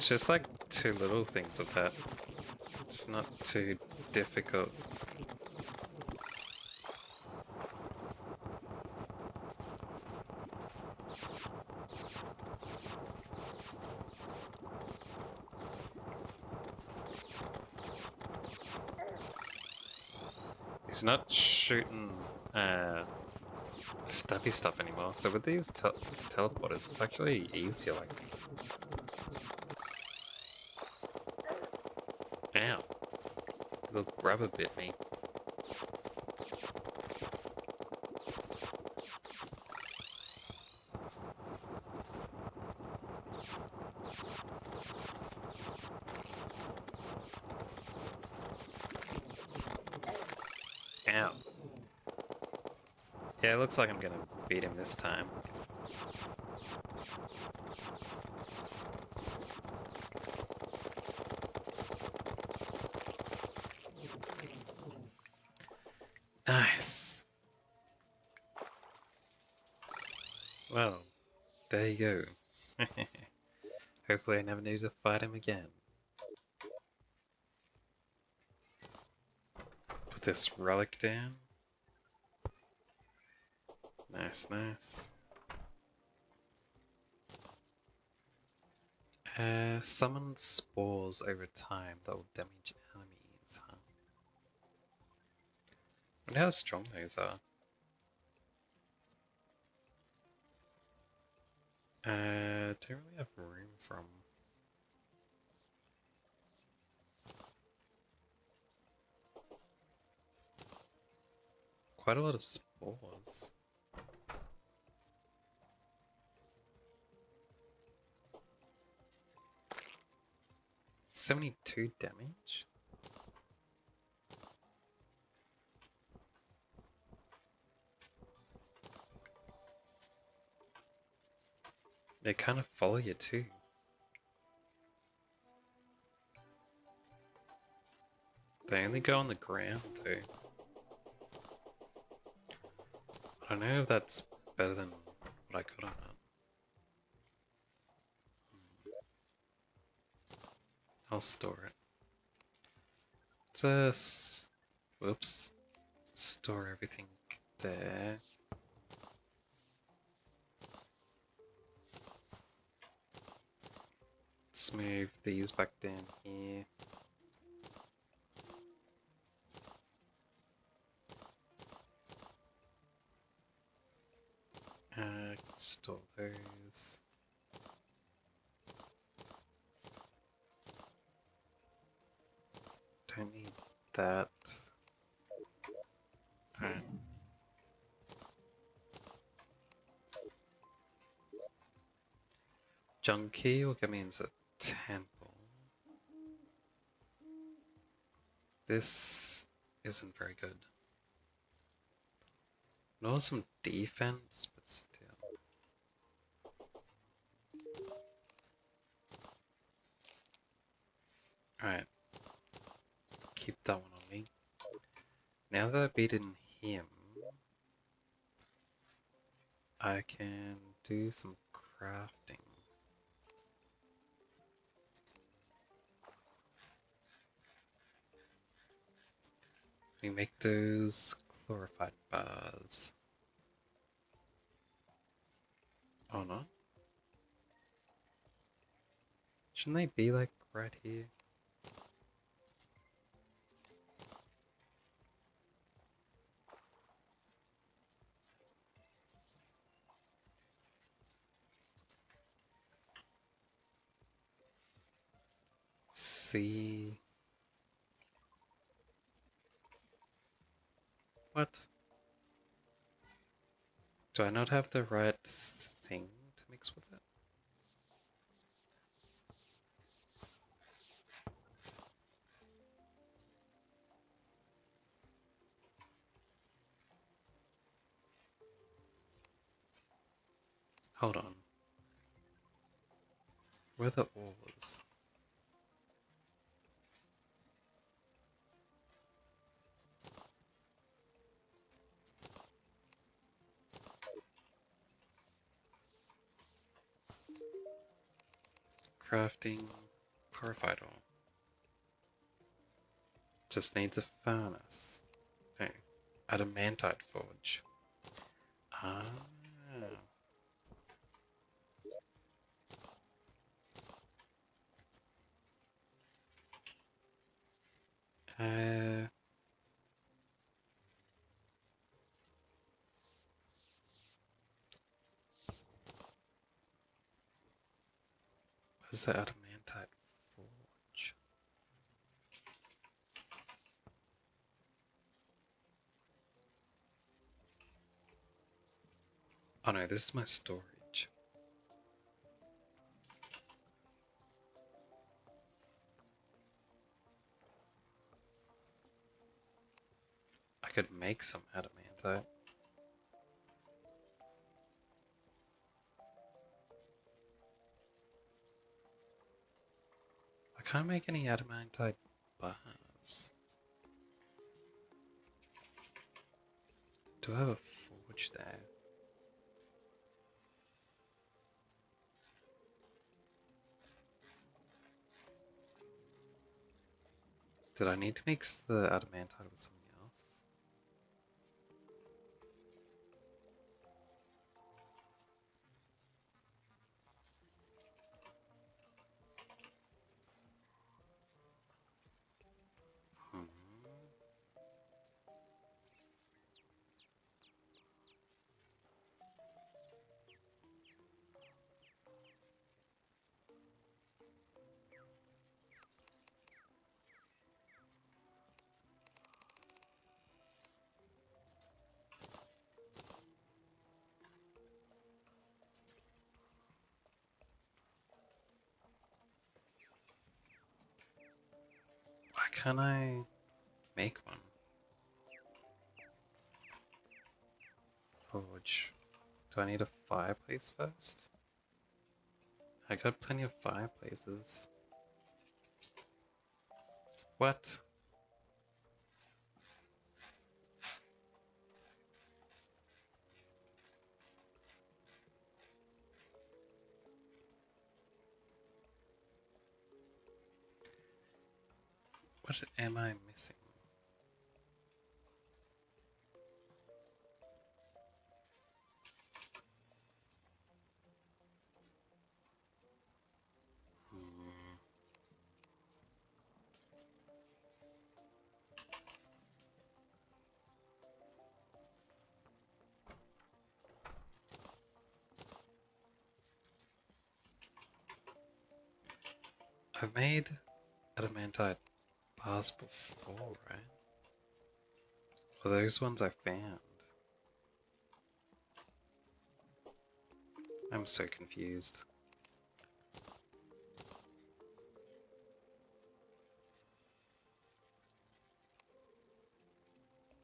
It's just like two little things of that. It's not too difficult. He's not shooting stubby stuff anymore, so with these teleporters, it's actually easier like this. Ow. The rubber bit me. Ow. Yeah, it looks like I'm gonna beat him this time. Nice. Well, there you go. Hopefully I never need to fight him again. Put this relic down. Nice, nice. Summon spores over time that will damage enemies, huh? I wonder how strong those are. Don't really have room from. Quite a lot of spores. $72 damage? They kind of follow you too. They only go on the ground though. I don't know if that's better than what I got on it. I'll store it. Just... Whoops. Store everything there. Let's move these back down here. Store those. Don't need that. Alright. Junkie will get me into the temple. This isn't very good. Nor some defense, but still. Alright. Keep that one on me. Now that I've beaten him, I can do some crafting. We make those glorified bars. Oh no? Shouldn't they be like right here? See. What? Do I not have the right thing to mix with it? Hold on. Where are the ores? Crafting. Glorified ore. Just needs a furnace. No. Adamantite forge. Ah. Uh, where's the adamantite forge? Oh no, this is my storage. I could make some adamantite. I can't make any adamantite bars. Do I have a forge there? Did I need to mix the adamantite with something else? Hmm. Why can't I make one? Forge. Do I need a fireplace first? I got plenty of fireplaces. What? What am I missing? Hmm. I've made adamantite bars before, right? Well, those ones I found. I'm so confused.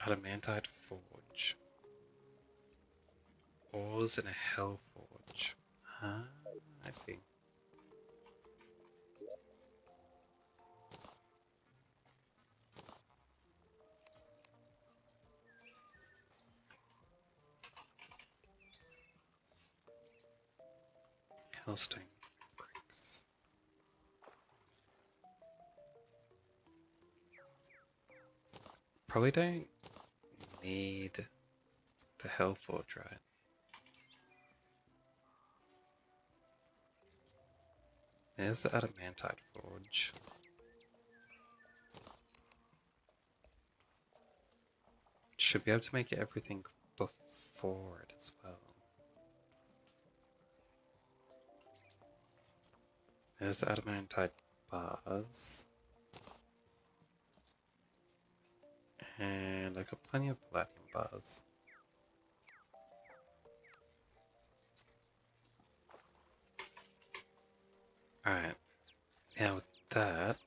Adamantite forge. Ores in a hell forge. Ah, I see. Hellstone bricks. Probably don't need the hell forge, right? There's the adamantite forge. Should be able to make everything before it as well. There's the adamantite bars. And I got plenty of platinum bars. Alright, now with that,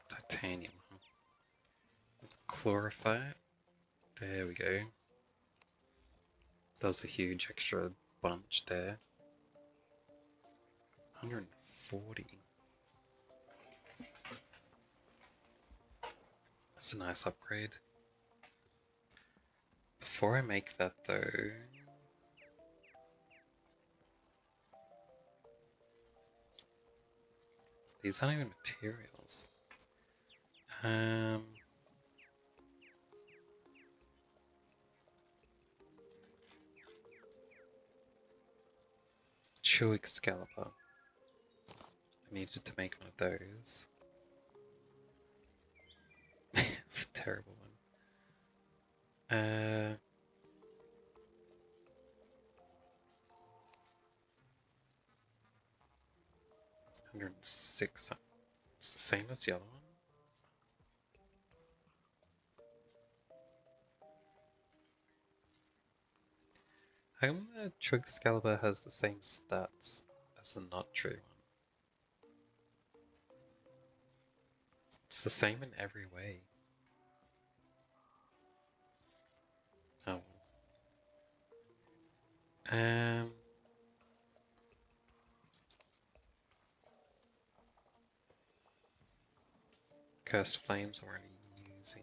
titanium, huh? Chlorophyte. There we go. That was a huge extra bunch there. 140. It's a nice upgrade. Before I make that though, these aren't even materials. True Excalibur. I needed to make one of those. It's a terrible one. 106. It's the same as the other one. How come the True Excalibur has the same stats as the not true one? It's the same in every way. Oh well. Cursed Flames I'm already using.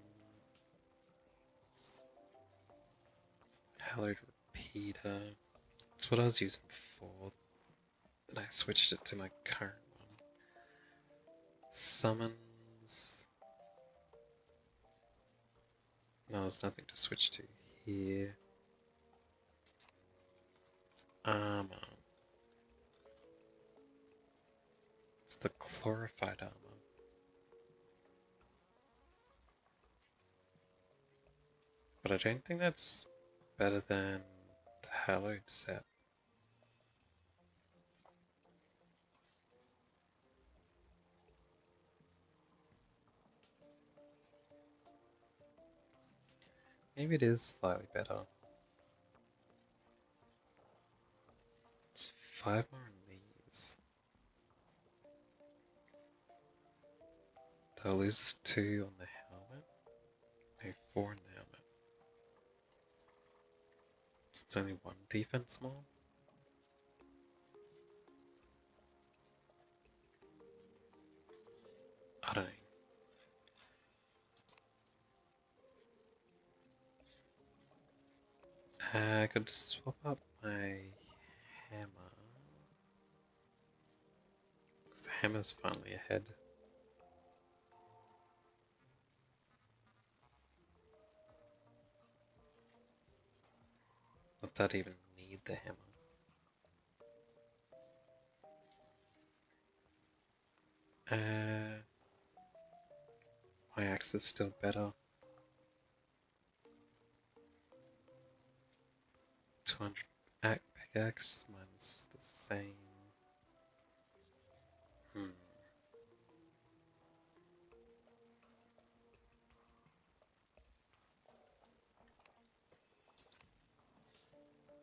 Hallowed Repeater. That's what I was using before. Then I switched it to my current one. Summons. No, there's nothing to switch to here. Armor. It's the Glorified Armor. But I don't think that's better than the Hallowed set. Maybe it is slightly better. It's 5 more on these. That loses 2 on the helmet. No, 4 on the helmet. So it's only 1 defense more. I don't know. I could swap up my hammer. Because the hammer's finally ahead. Not that even need the hammer. My axe is still better. 200 pickaxe, mine's the same.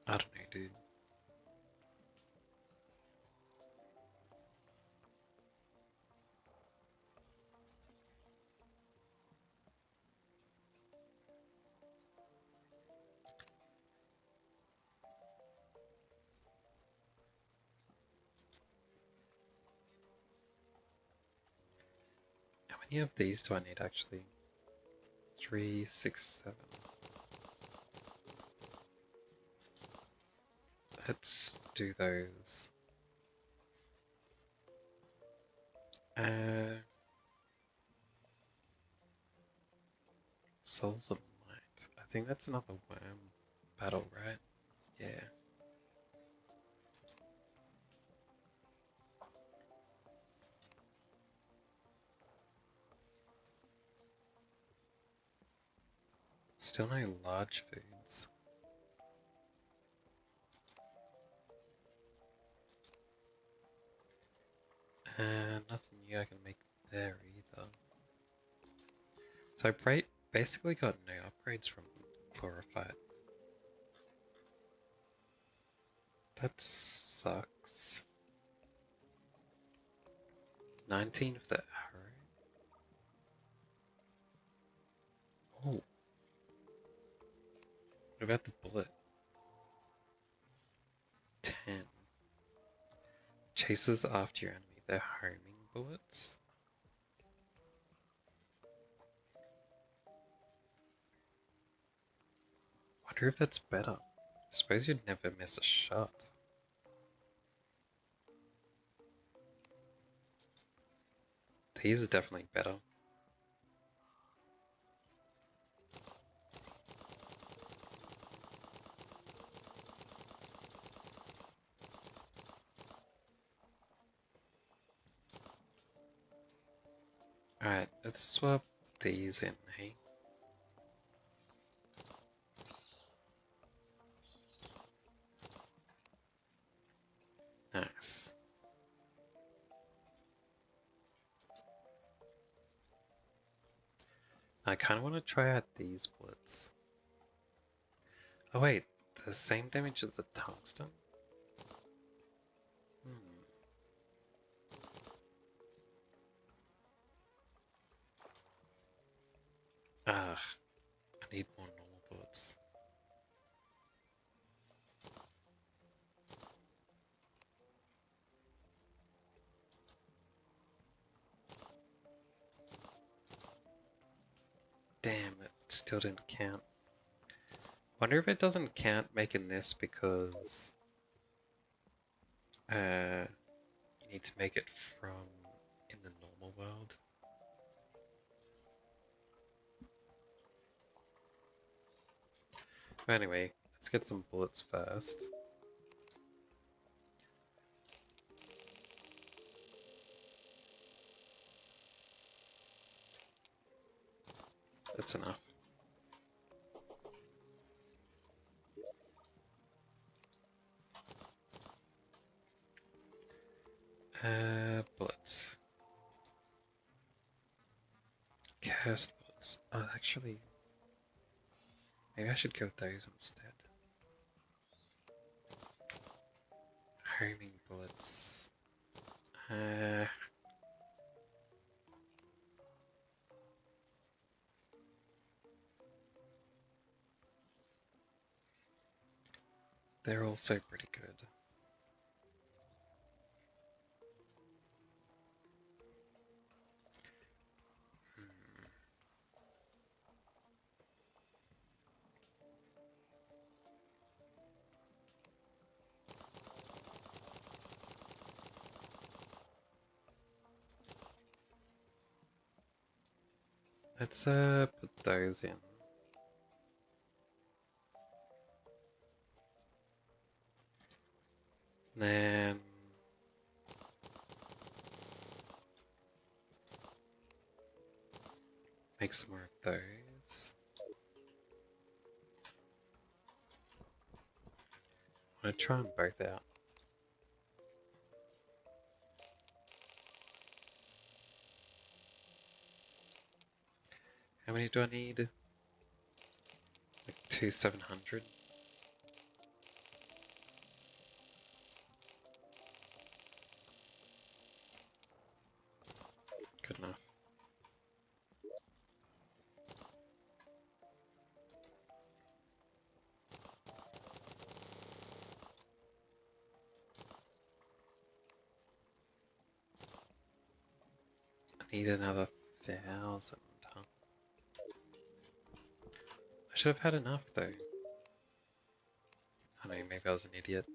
I don't know, dude. How many of these do I need actually? 3, 6, 7. Let's do those. Souls of Might. I think that's another worm battle, right? Yeah. Still no large foods. And nothing new I can make there either. So I basically got no upgrades from Glorified. That sucks. 19 of the arrow. Oh. What about the bullet? 10. Chases after your enemy. They're homing bullets. Wonder if that's better. I suppose you'd never miss a shot. These are definitely better. Alright, let's swap these in, hey? Nice. I kind of want to try out these bullets. Oh wait, the same damage as the tungsten? Hmm. Ah, I need more normal bullets. Damn, it still didn't count. Wonder if it doesn't count making this because you need to make it from in the normal world. But anyway, let's get some bullets first. That's enough. Bullets. Cursed bullets. Oh, actually, maybe I should go with those instead. Homing bullets. They're also pretty good. Let's put those in. Then make some more of those. I'm gonna try them both out. How many do I need? Like 700. Good enough. I need another 1,000. Huh? I should have had enough though. I know, maybe I was an idiot.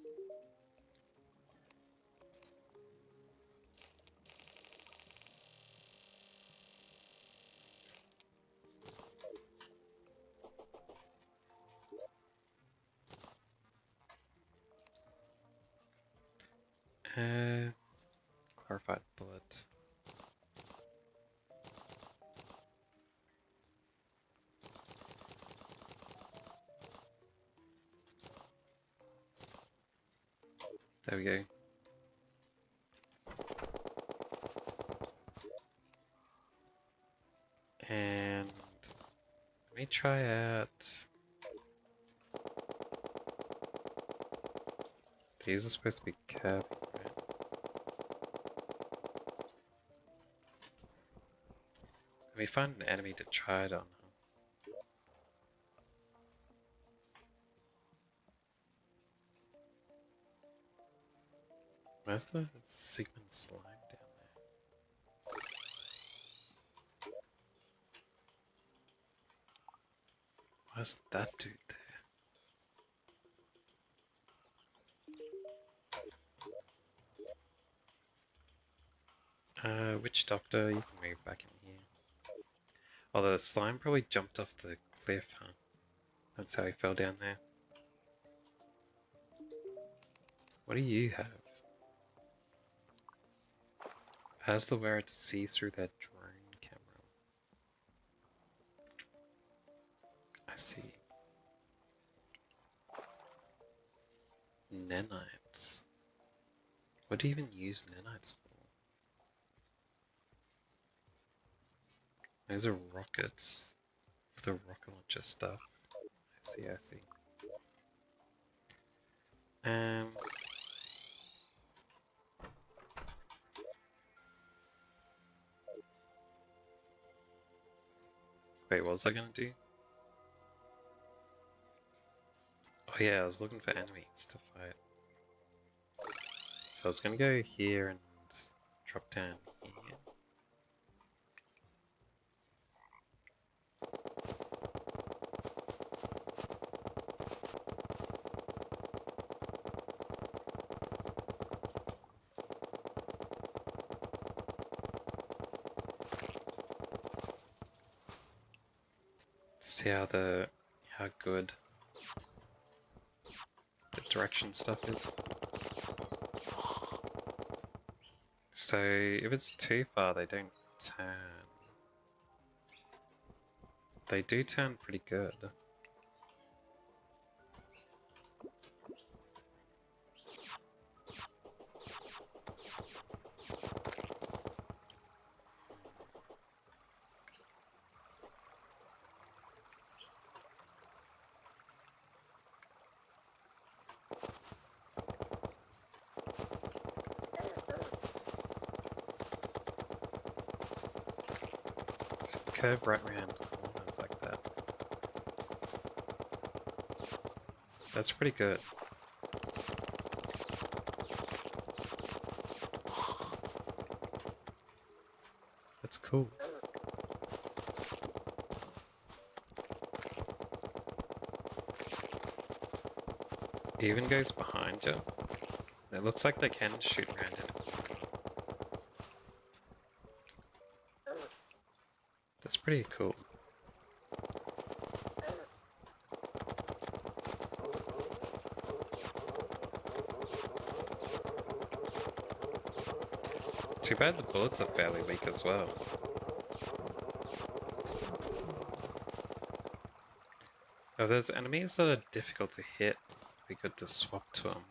Clarified bullet. There we go. And let me try out. These are supposed to be curvy, right? Let me find an enemy to try it on. Where's the Sigmund slime down there? Where's that dude there? Which doctor? You can move back in here. Oh, the slime probably jumped off the cliff, huh? That's how he fell down there. What do you have? How's the wearer to see through that drone camera? I see. Nanites. What do you even use nanites for? Those are rockets. For the rocket launcher stuff. I see, I see. Um... Wait, what was I gonna do? Oh yeah, I was looking for enemies to fight. So I was gonna go here and drop down here. See how good the direction stuff is. So if it's too far, they don't turn. They do turn pretty good. So curve right round corners like that. That's pretty good. That's cool. It even goes behind you. It looks like they can shoot around in it. That's pretty cool. Too bad the bullets are fairly weak as well. If there's enemies that are difficult to hit, it'd be good to swap to them.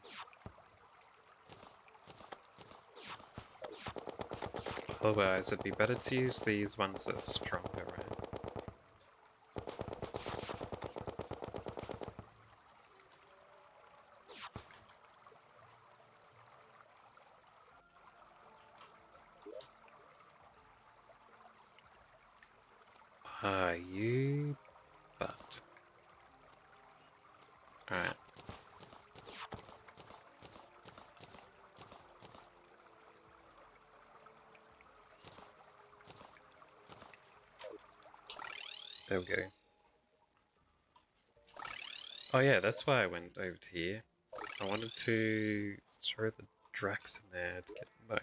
Otherwise, it'd be better to use these ones that are stronger, right? Ah, you butt. Alright. There we go. Oh yeah, that's why I went over to here. I wanted to throw the Drax in there to get my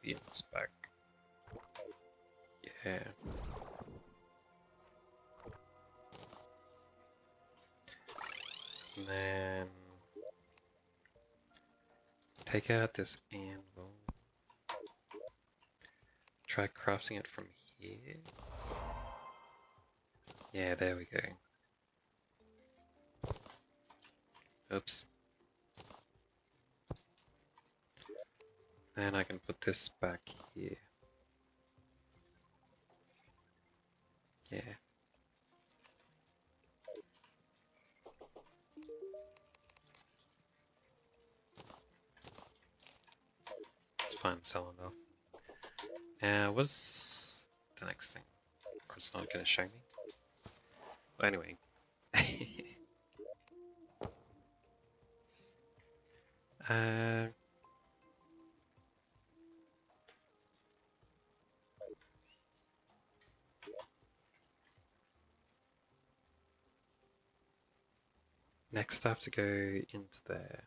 ingredients back. Yeah. And then take out this anvil. Try crafting it from here. Yeah, there we go. Oops. Then I can put this back here. Yeah. It's fine selling off. What's the next thing? Or it's not going to show me? Well, anyway. uh, next I have to go into there.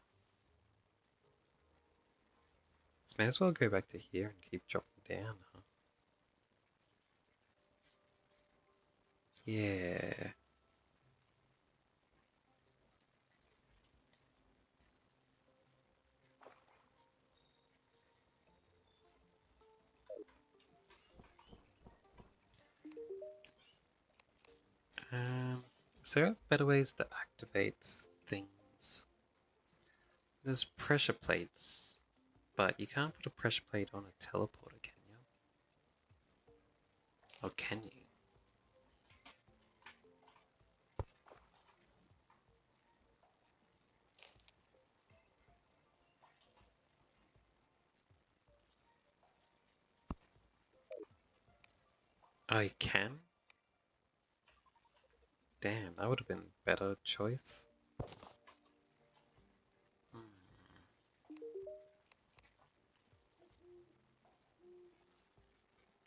So may as well go back to here and keep chopping down, huh? Yeah. Is there better ways to activate things? There's pressure plates, but you can't put a pressure plate on a teleporter, can you? Or can you? Oh, you can? Damn, that would have been a better choice. Hmm.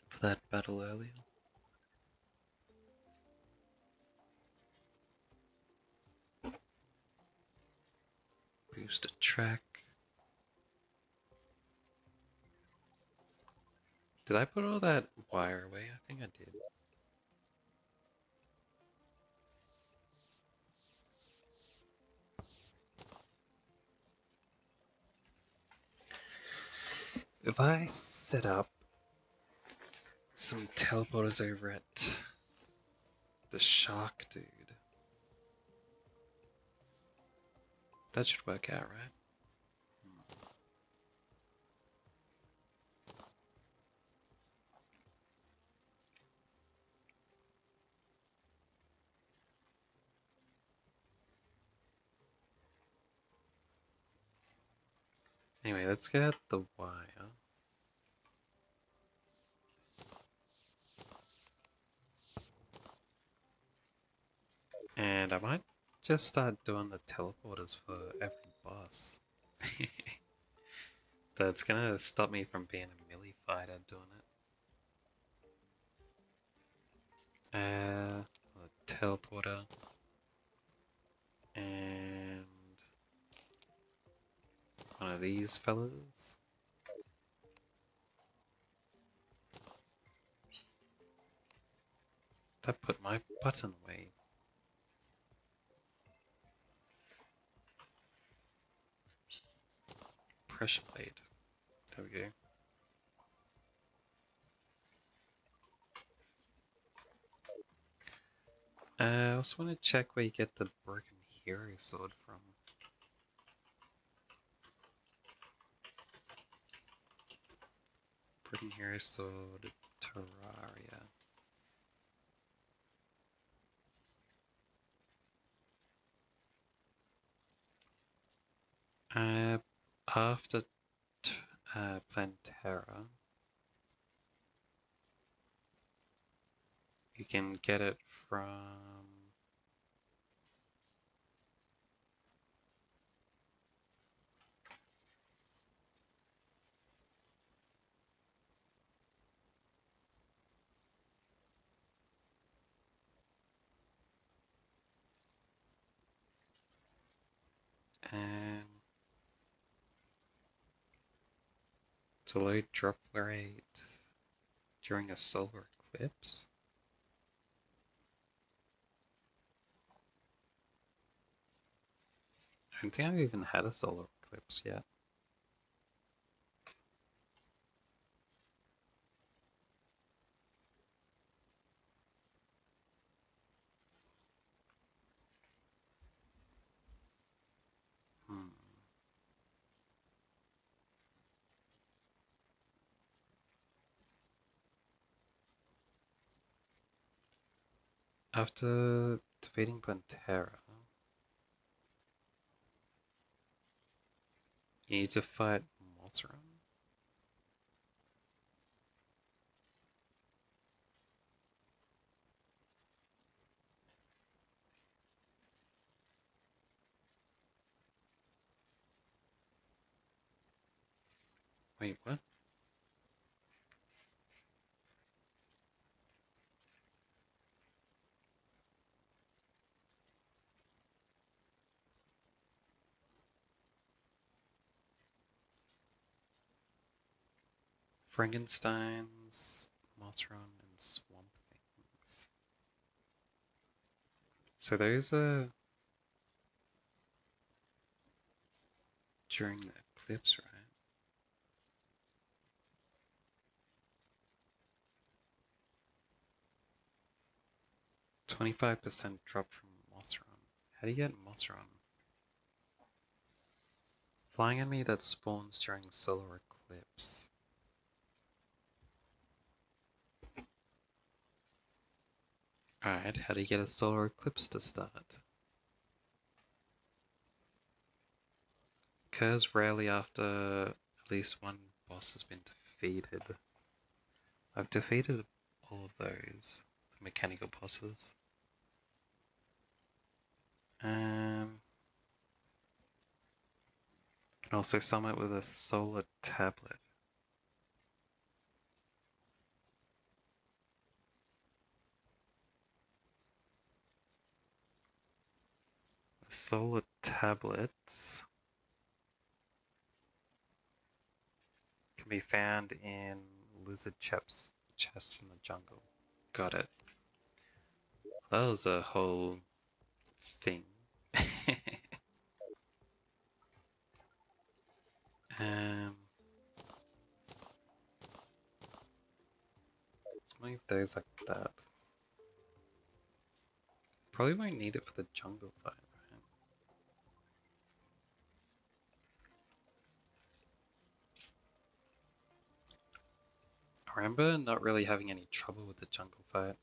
For that battle earlier. Boost a track. Did I put all that wire away? I think I did. If I set up some teleporters over at the shark dude, that should work out, right? Anyway, let's get out the wire. And I might just start doing the teleporters for every boss. That's gonna stop me from being a melee fighter doing it. A teleporter. And one of these fellas. That put my button away. Pressure plate. There we go. I also want to check where you get the broken hero sword from. Broken hero sword, Terraria. Uh, after Plantera, you can get it from. Um, Delayed drop rate during a solar eclipse. I don't think I've even had a solar eclipse yet. Hmm. After defeating Plantera, you need to fight Mothra. Wait, what? Frankensteins, Mothron, and Swamp Things. So those are during the eclipse, right? 25% drop from Mothron. How do you get Mothron? Flying enemy that spawns during solar eclipse. Alright, how do you get a solar eclipse to start? Occurs rarely after at least one boss has been defeated. I've defeated all of those, the mechanical bosses. Can also summon it with a solar tablet. The solar tablets can be found in lizard chests in the jungle. Got it. That was a whole thing. um, let's move those like that. Probably won't need it for the jungle fight, right? I remember not really having any trouble with the jungle fight.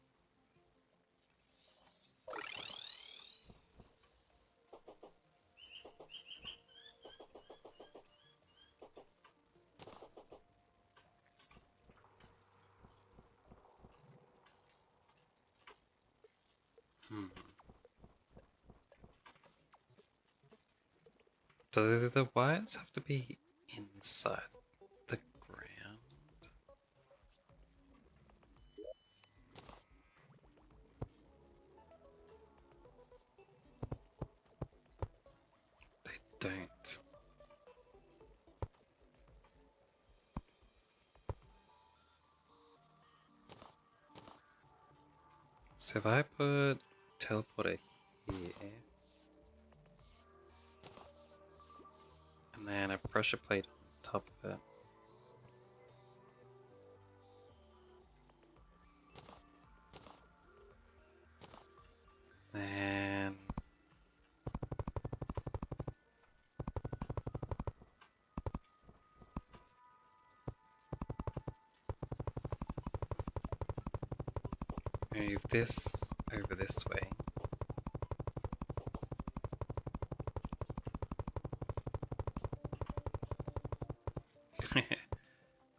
Hmm. Do the wires have to be inside the ground? They don't. So if I put teleporter here, and then a pressure plate on top of it, then move this over this way.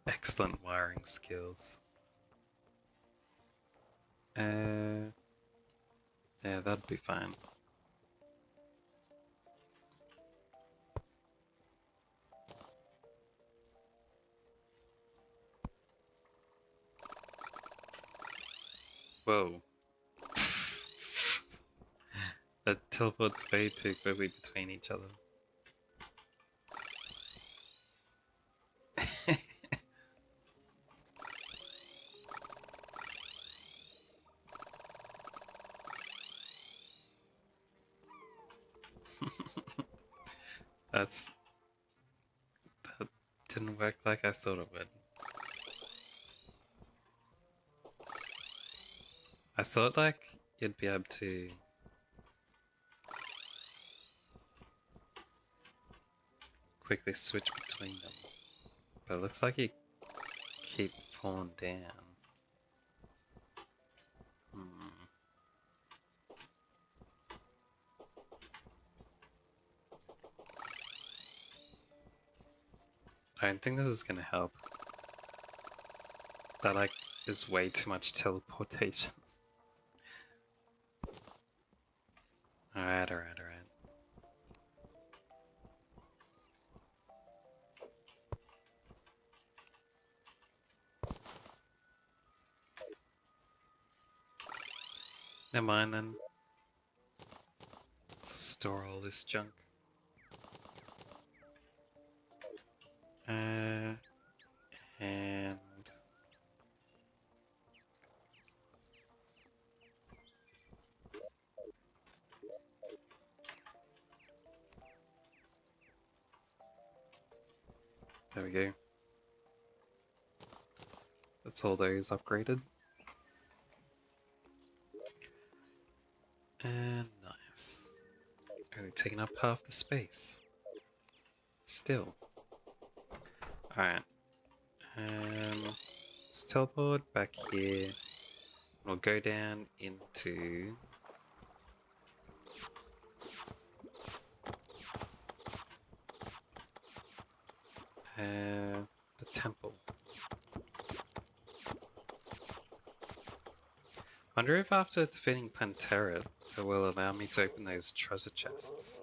Excellent wiring skills. Yeah, that'd be fine. Whoa. That teleports way too quickly between each other. That didn't work like I thought it would. I thought like you'd be able to quickly switch between them, but it looks like you keep falling down. Hmm. I don't think this is gonna help. That like is way too much teleportation. Alright. Never mind then. Store all this junk. And There we go. That's all those upgraded. And nice. Only taking up half the space. Still. Alright. Let's teleport back here. We'll go down into the temple. I wonder if after defeating Terraria, it will allow me to open those treasure chests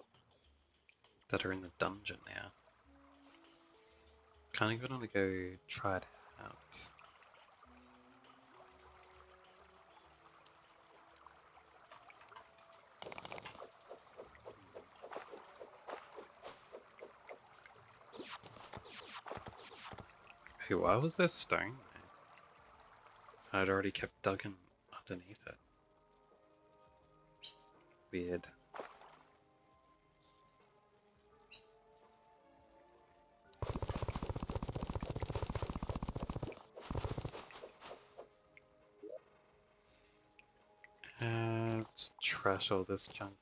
that are in the dungeon now. Can't even want to go try it out. Hey, why was there stone there? I'd already kept digging underneath it. Weird. Let's trash all this junk.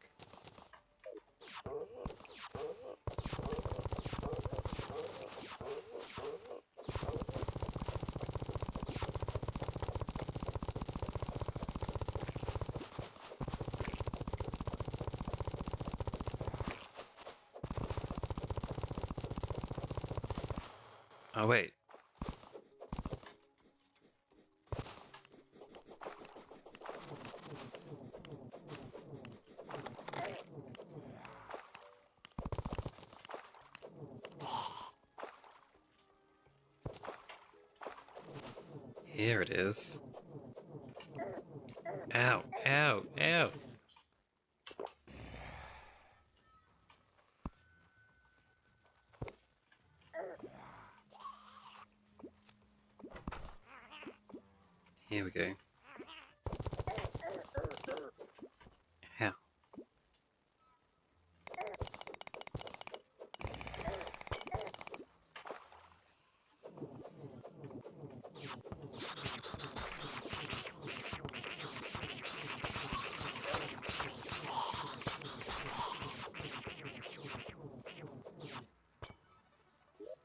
Oh wait. Here it is. Ow, ow, ow. Here we go. Ow.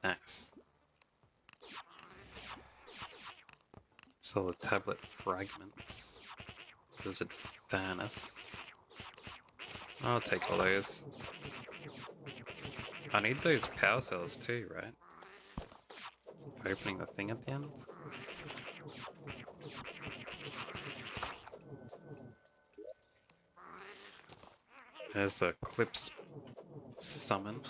Nice. Solid tablet fragments. Lizard furnace. I'll take all those. I need those power cells too, right? For opening the thing at the end. There's the Eclipse summon.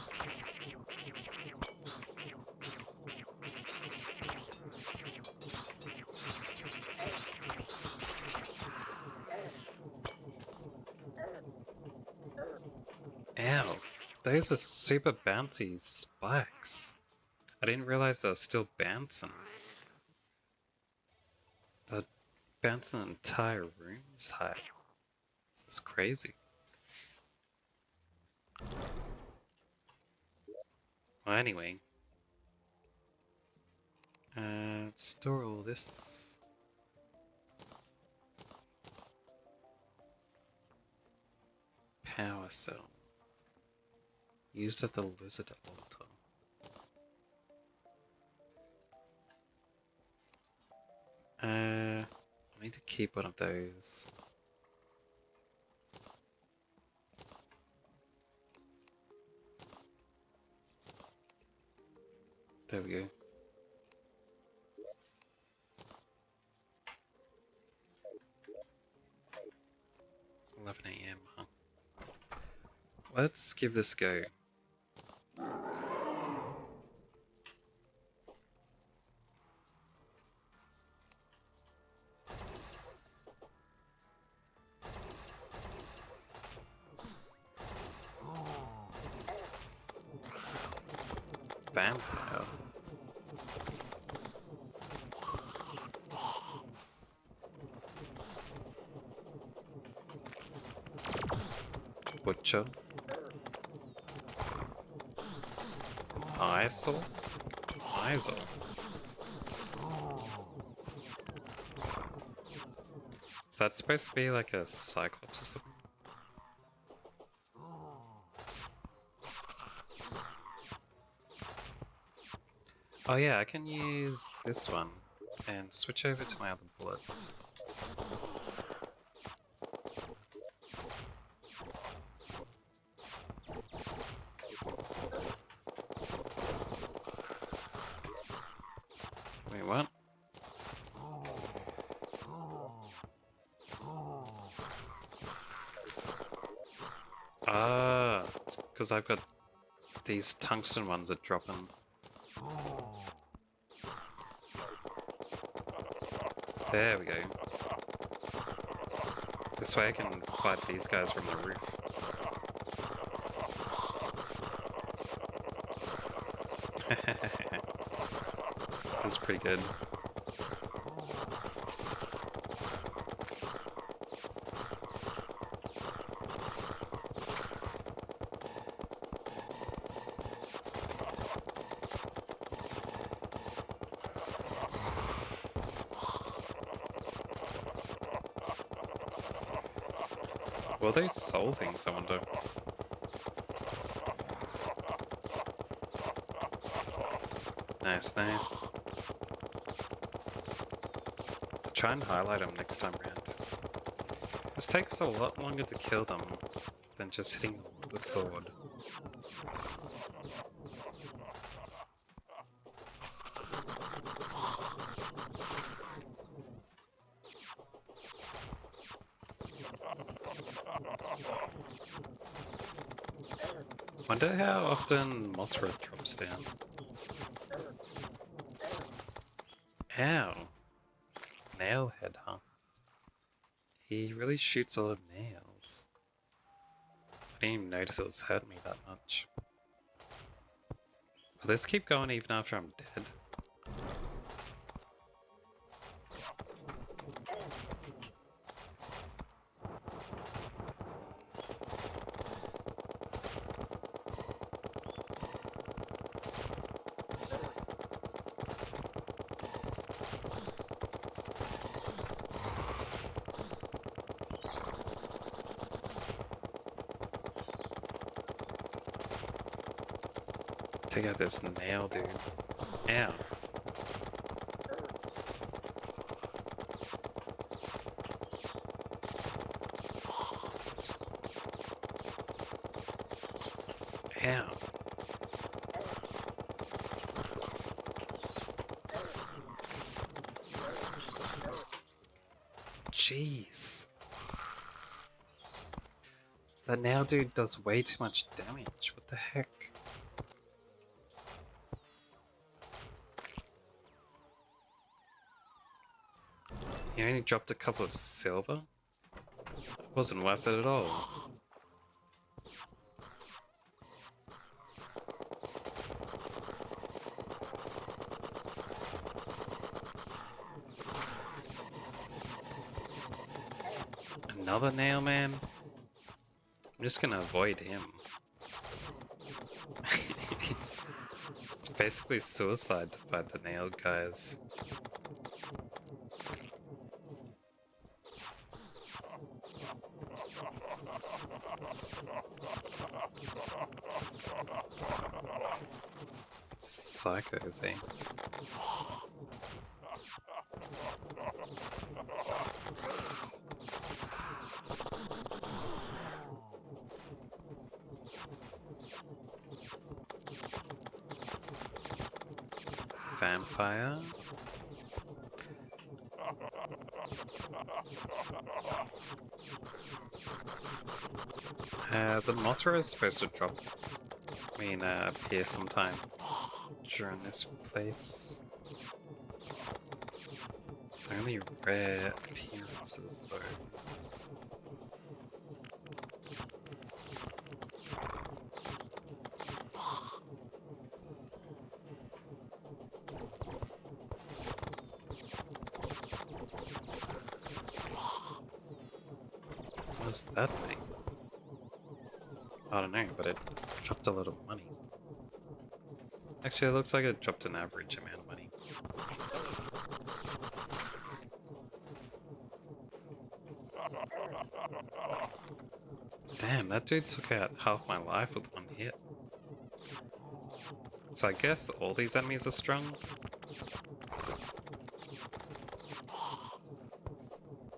Ow, those are super bouncy spikes. I didn't realize they were still bouncing. They're bouncing an entire room's height. It's crazy. Well, anyway. Store all this. Power cell. Used at the lizard altar. I need to keep one of those. There we go. 11 AM, huh? Let's give this a go. Vampire. Butcher. Eyesore. eyes on. Is that supposed to be like a cyclops or something? Oh yeah, I can use this one and switch over to my other bullets. Wait, what? Ah, it's because I've got these tungsten ones that drop in. There we go. This way I can fight these guys from the roof. This is pretty good. What are those soul things, I wonder? Nice, nice. Try and highlight them next time round. This takes a lot longer to kill them than just hitting them with the sword. Wonder how often Mothra drops down. Ow. Nailhead, huh? He really shoots a lot of nails. I didn't even notice it was hurting me that much. Will this keep going even after I'm dead? Take out this nail, dude. Ow. Ow. Jeez. That nail dude does way too much damage. What the heck? He only dropped a couple of silver? It wasn't worth it at all. Another nail man? I'm just gonna avoid him. It's basically suicide to fight the nail guys. Psychos, eh? Vampire? The Mothra is supposed to drop, appear sometime during this place. Only rare appearances, though. What was that thing? I don't know, but it dropped a lot of money. Actually, it looks like it dropped an average amount of money. Damn, that dude took out half my life with one hit. So I guess all these enemies are strong.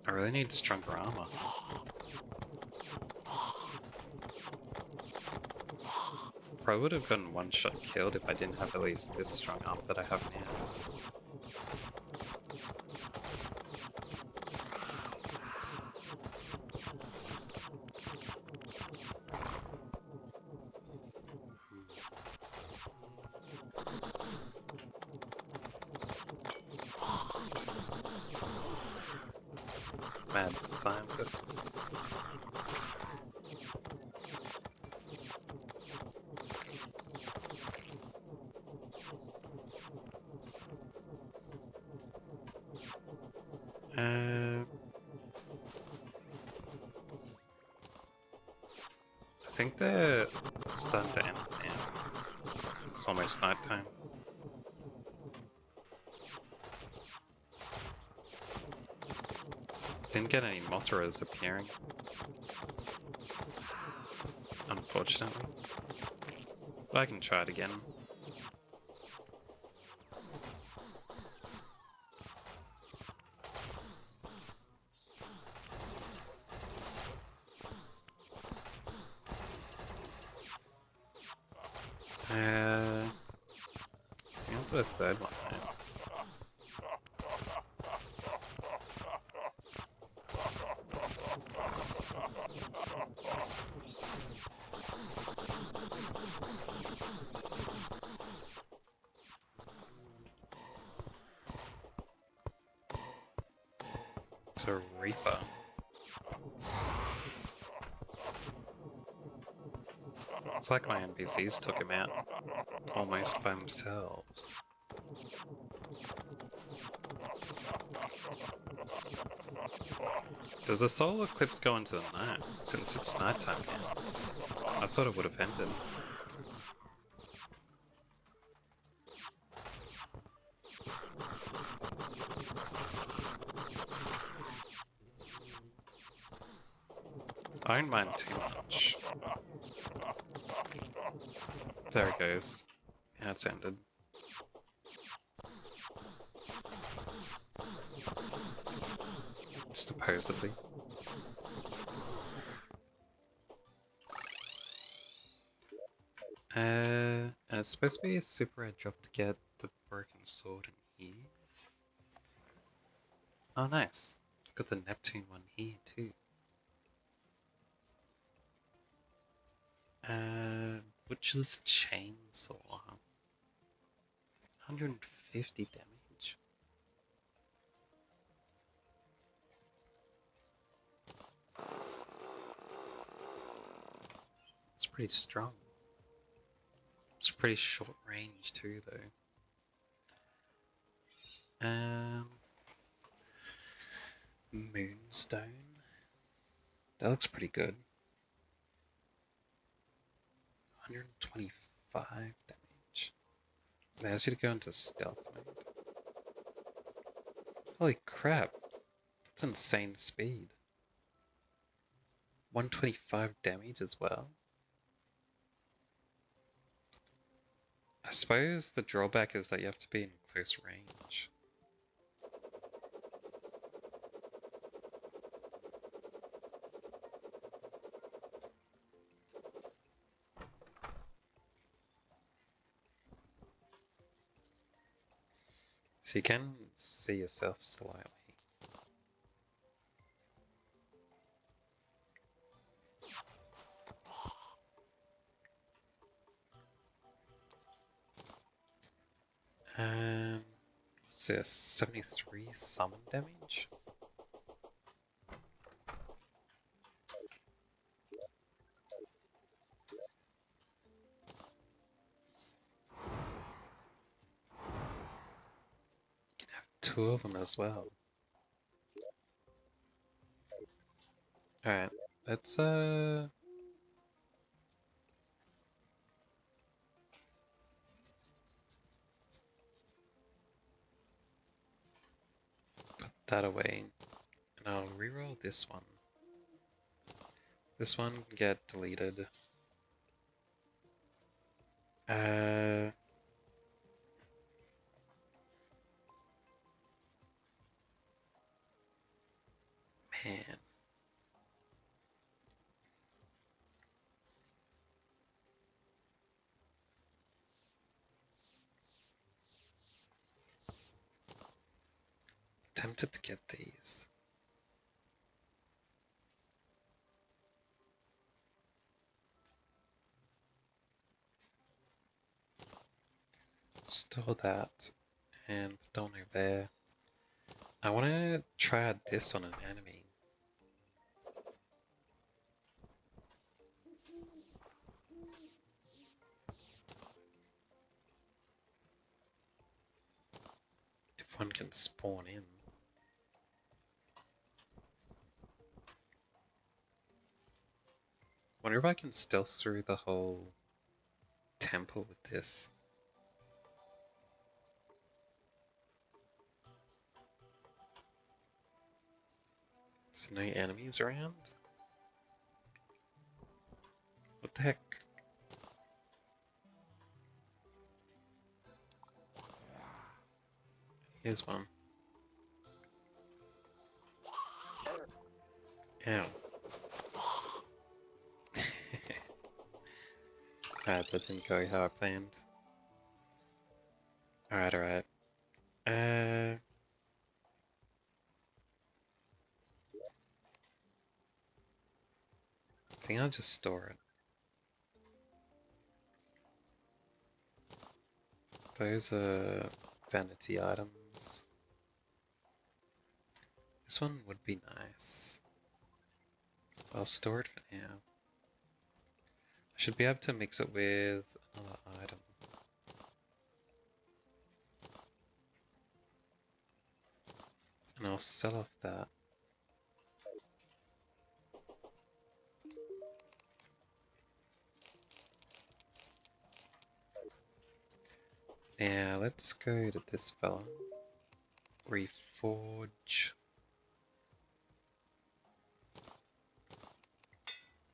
I really need stronger armor. Probably would have gotten one shot killed if I didn't have at least this strong armor that I have now. Mad scientists. I think they're starting to end now. It's almost night time. Didn't get any Mothras appearing, unfortunately. But I can try it again. I'll put a third one there. It's a Reaper. It's like my NPCs took him out almost by themselves. Does the solar eclipse go into the night since it's nighttime now? I thought it would have ended. I don't mind too much. There it goes. Yeah, it's ended. Supposedly. And it's supposed to be a super red drop to get the broken sword in here. Oh, nice. Got the Neptune one here too. Which is chainsaw. 150 damage. It's pretty strong. It's pretty short range too, though. Moonstone. That looks pretty good. 125 damage. They asked you to go into stealth mode. Holy crap. That's insane speed. 125 damage as well. I suppose the drawback is that you have to be in close range. So you can see yourself slightly. What's this? 73 summon damage? You can have two of them as well. Alright, let's put that away. And I'll reroll this one. This one can get deleted. Man. Tempted to get these. Store that and put that one over there. I want to try out this on an enemy. If one can spawn in. Wonder if I can stealth through the whole temple with this. So no enemies around? What the heck? Here's one. Ow. Alright, that didn't go how I planned. Alright. I think I'll just store it. Those are vanity items. This one would be nice. I'll store it for now. I should be able to mix it with another item. And I'll sell off that. Now let's go to this fella. Reforge.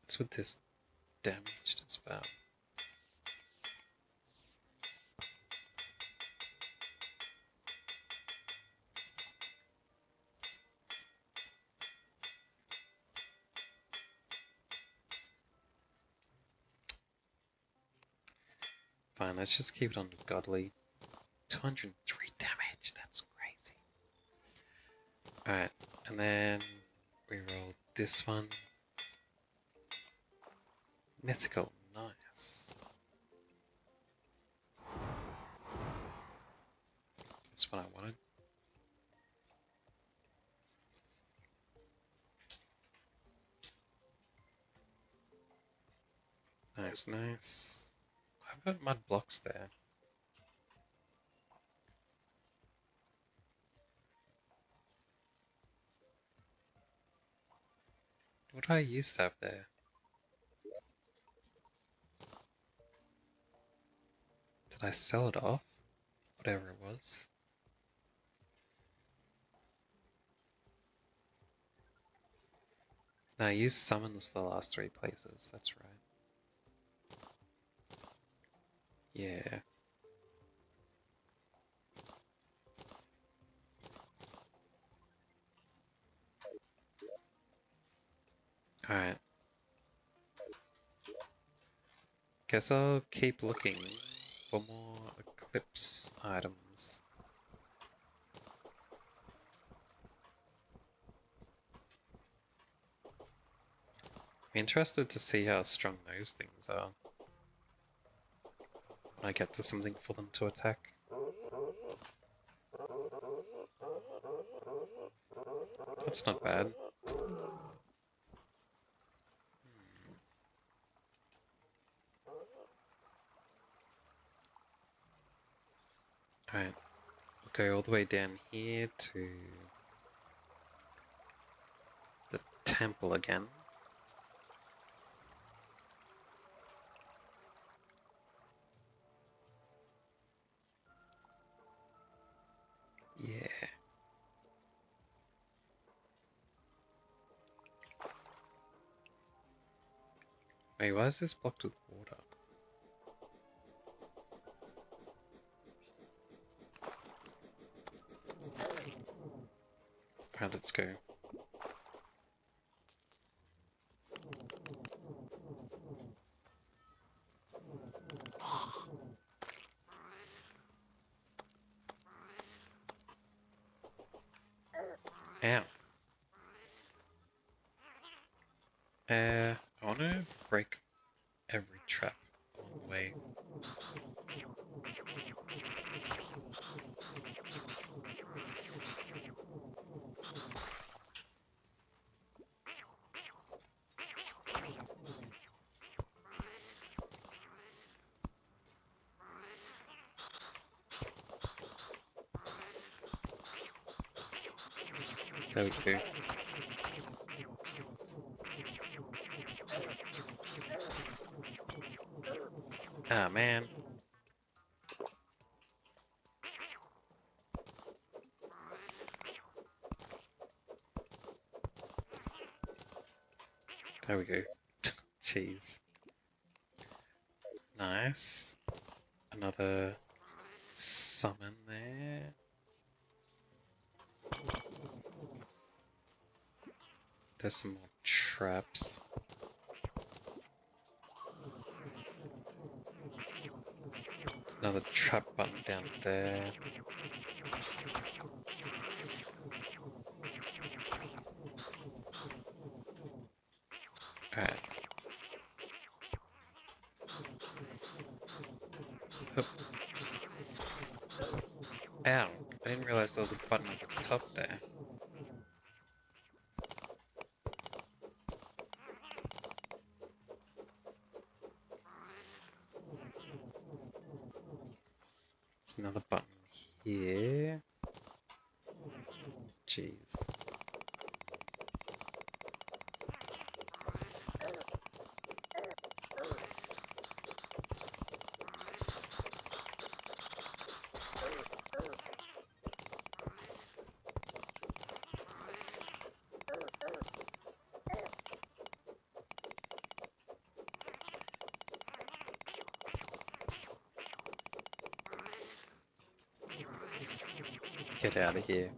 What's with this damaged as well? Fine, let's just keep it on godly. 203 damage, that's crazy. Alright, and then we roll this one. Mythical, nice. That's what I wanted. Nice, nice. I've got mud blocks there. What did I used to have there? Did I sell it off? Whatever it was. No, I used summons for the last 3 places, that's right. Yeah. Alright. Guess I'll keep looking for more Eclipse items. I'm interested to see how strong those things are when I get to something for them to attack. That's not bad. Alright, we'll go all the way down here to the temple again. Yeah. Wait, why is this blocked with water? Alright, let's go. Ow. I want to break every trap along the way. There we go. Ah, man. There we go. Jeez. Nice. Another summon there. There's some more traps. There's another trap button down there. Alright. Ow, I didn't realize there was a button at the top there. There's another button here. Jeez. Get out of here.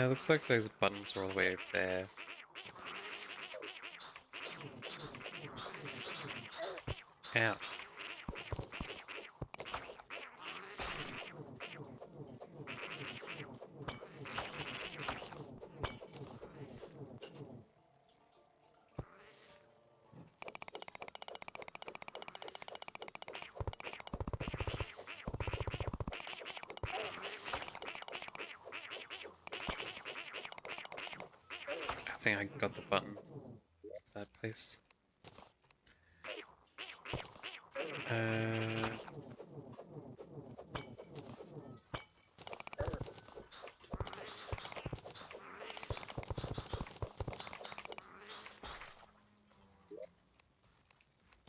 Looks like those buttons are all the way over there. Ow. I think I got the button for that place.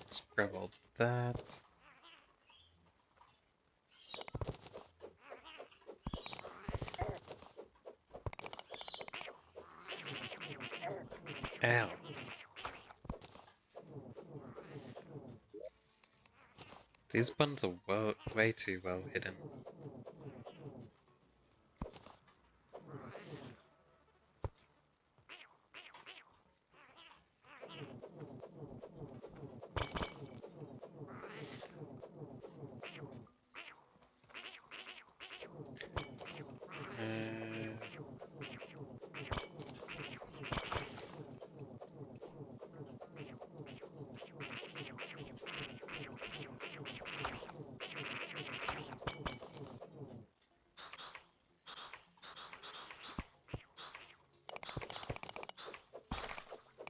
Let's grab all that. Ow. These buttons are way too well hidden.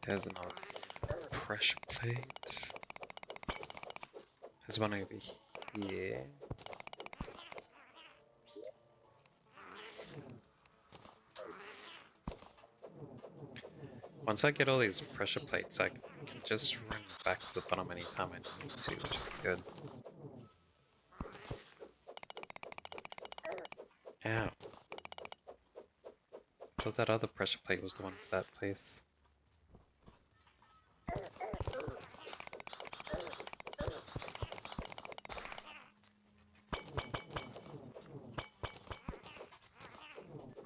There's another pressure plate. There's one over here. Once I get all these pressure plates, I can just run back to the bottom anytime I need to, which is good. Ow. I thought that other pressure plate was the one for that place.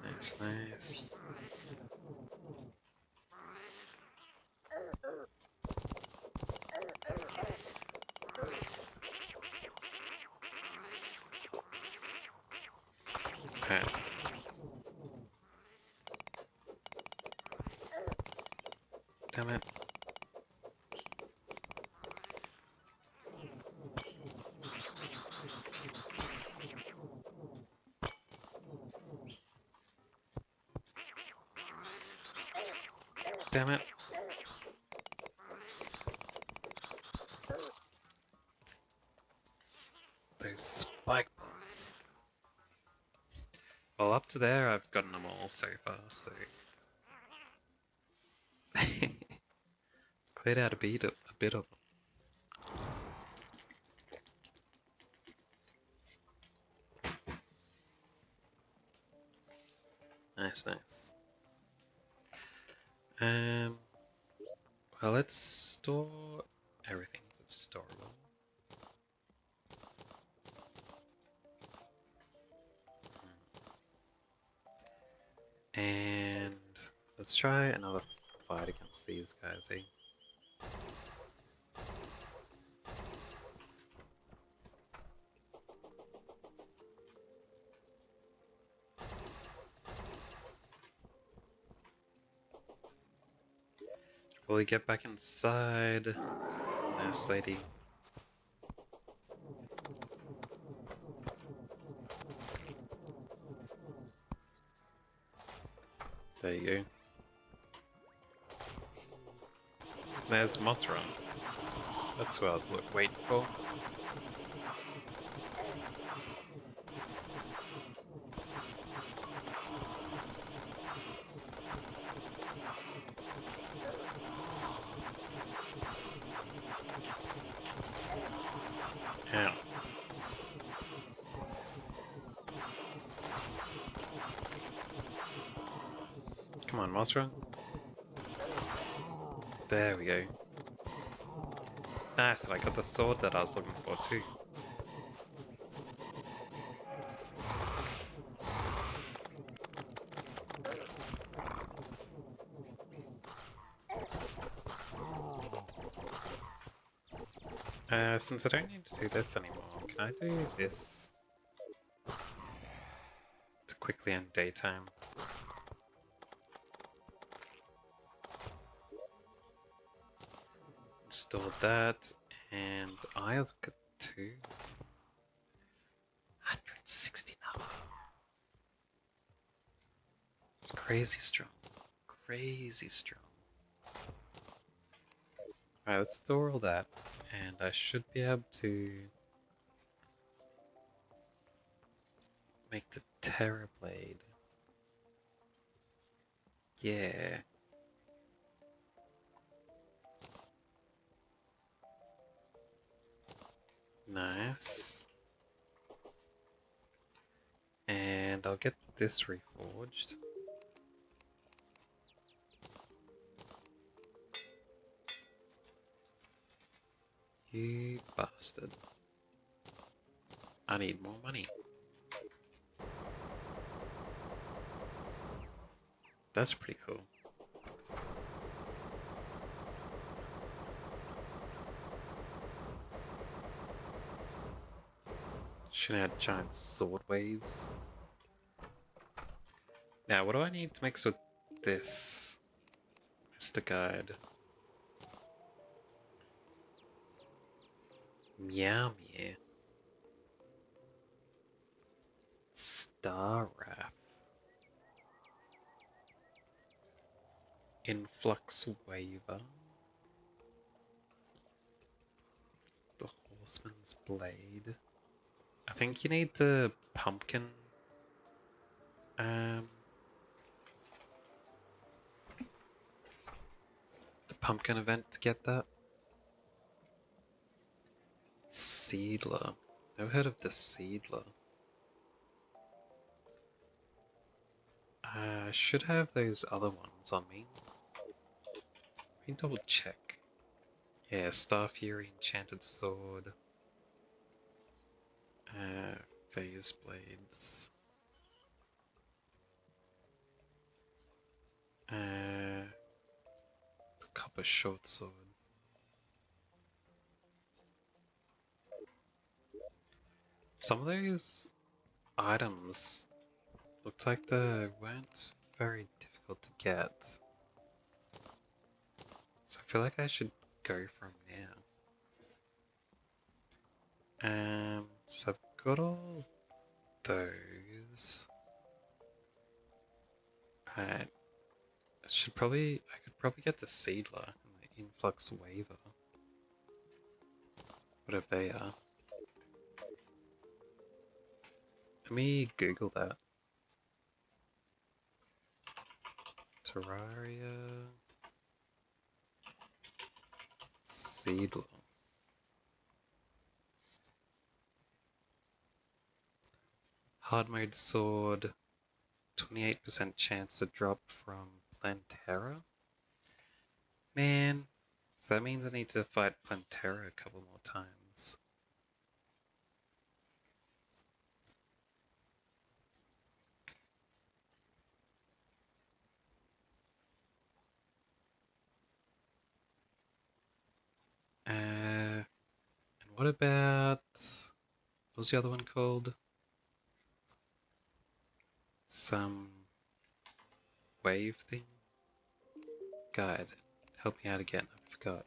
Nice, nice. Okay. Damn it. Damn it. Those spike balls. Well, up to there, I've gotten them all so far, so. Cleared out a bit of them. Nice, nice. Well, let's store everything that's storable. And let's try another fight against these guys, eh? Will we get back inside? Nice lady. There you go. There's Mothra. That's who I was waiting for. Ow. Come on, Mothra. There we go. Nice, and I got the sword that I was looking for too. Since I don't need to do this anymore, can I do this to quickly end daytime? Installed that, and I've got 160 now. It's crazy strong. Crazy strong. Alright, let's store all that, and I should be able to make the Terra Blade. Yeah. Nice. And I'll get this reforged. You bastard. I need more money. That's pretty cool. Should add giant sword waves. Now, what do I need to mix with this? Mr. Guide. Meow Meow. Star Wrath. Influx Waver. The Horseman's Blade. I think you need the pumpkin. The pumpkin event to get that. Seedler. Never heard of the Seedler. I should have those other ones on me. Let me double check. Yeah, Star Fury, Enchanted Sword, uh, Phase Blades, the Copper Short Sword. Some of those items looked like they weren't very difficult to get. So I feel like I should go from now. So I've got all those. Alright. I could probably get the Seedler and the Influx Waver. Whatever they are. Let me Google that. Terraria Seedler. Hard mode sword, 28% chance to drop from Plantera. Man, so that means I need to fight Plantera a couple more times. And what about... what was the other one called? Some wave thing? Guide. Help me out again, I forgot.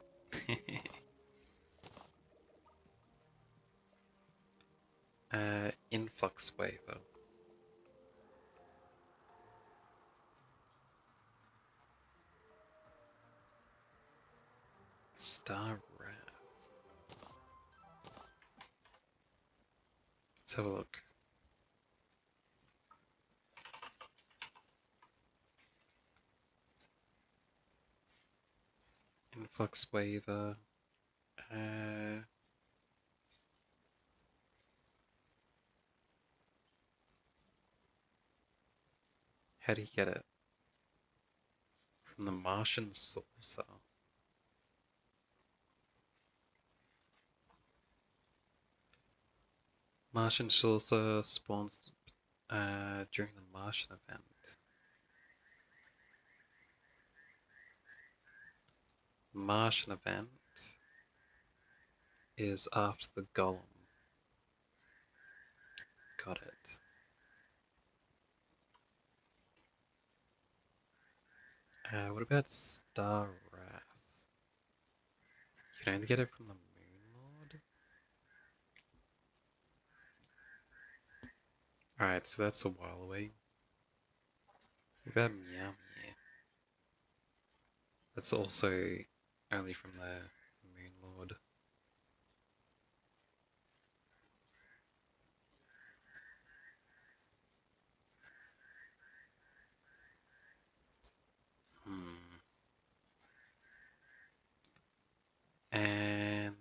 Influx Waver. Star Wrath. Let's have a look. Influx Waver. How do you get it? From the Martian Saucer. Martian Saucer spawns during the Martian event. Martian event is after the Golem. Got it. What about Star Wrath? You can only get it from the Moon Lord? Alright, so that's a while away. What about Meow Meow? That's also only from the Moon Lord. And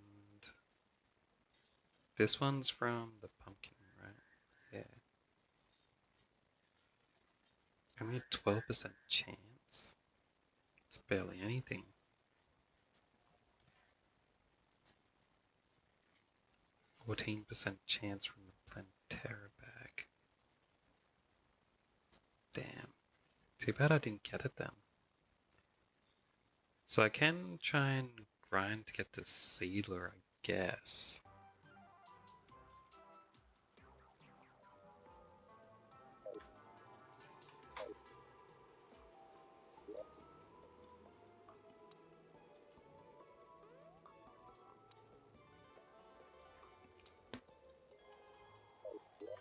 this one's from the pumpkin, right? Yeah. Only a 12% chance. It's barely anything. 14% chance from the Plantera bag. Damn. Too bad I didn't get it then. So I can try and grind to get the Seedler, I guess.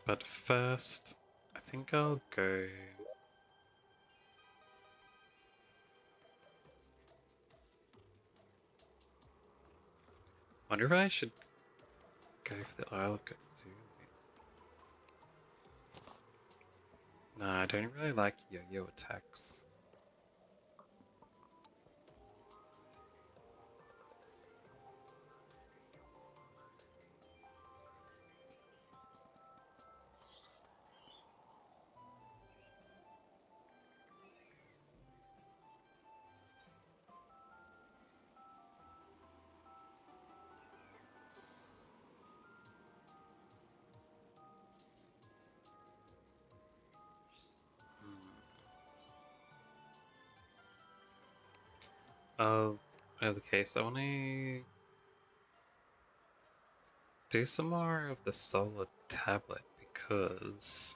But first, I think I'll go... wonder if I should go for the Isle of Cthulhu. No, I don't really like yo-yo attacks. Whatever the case, I want to do some more of the solar tablet because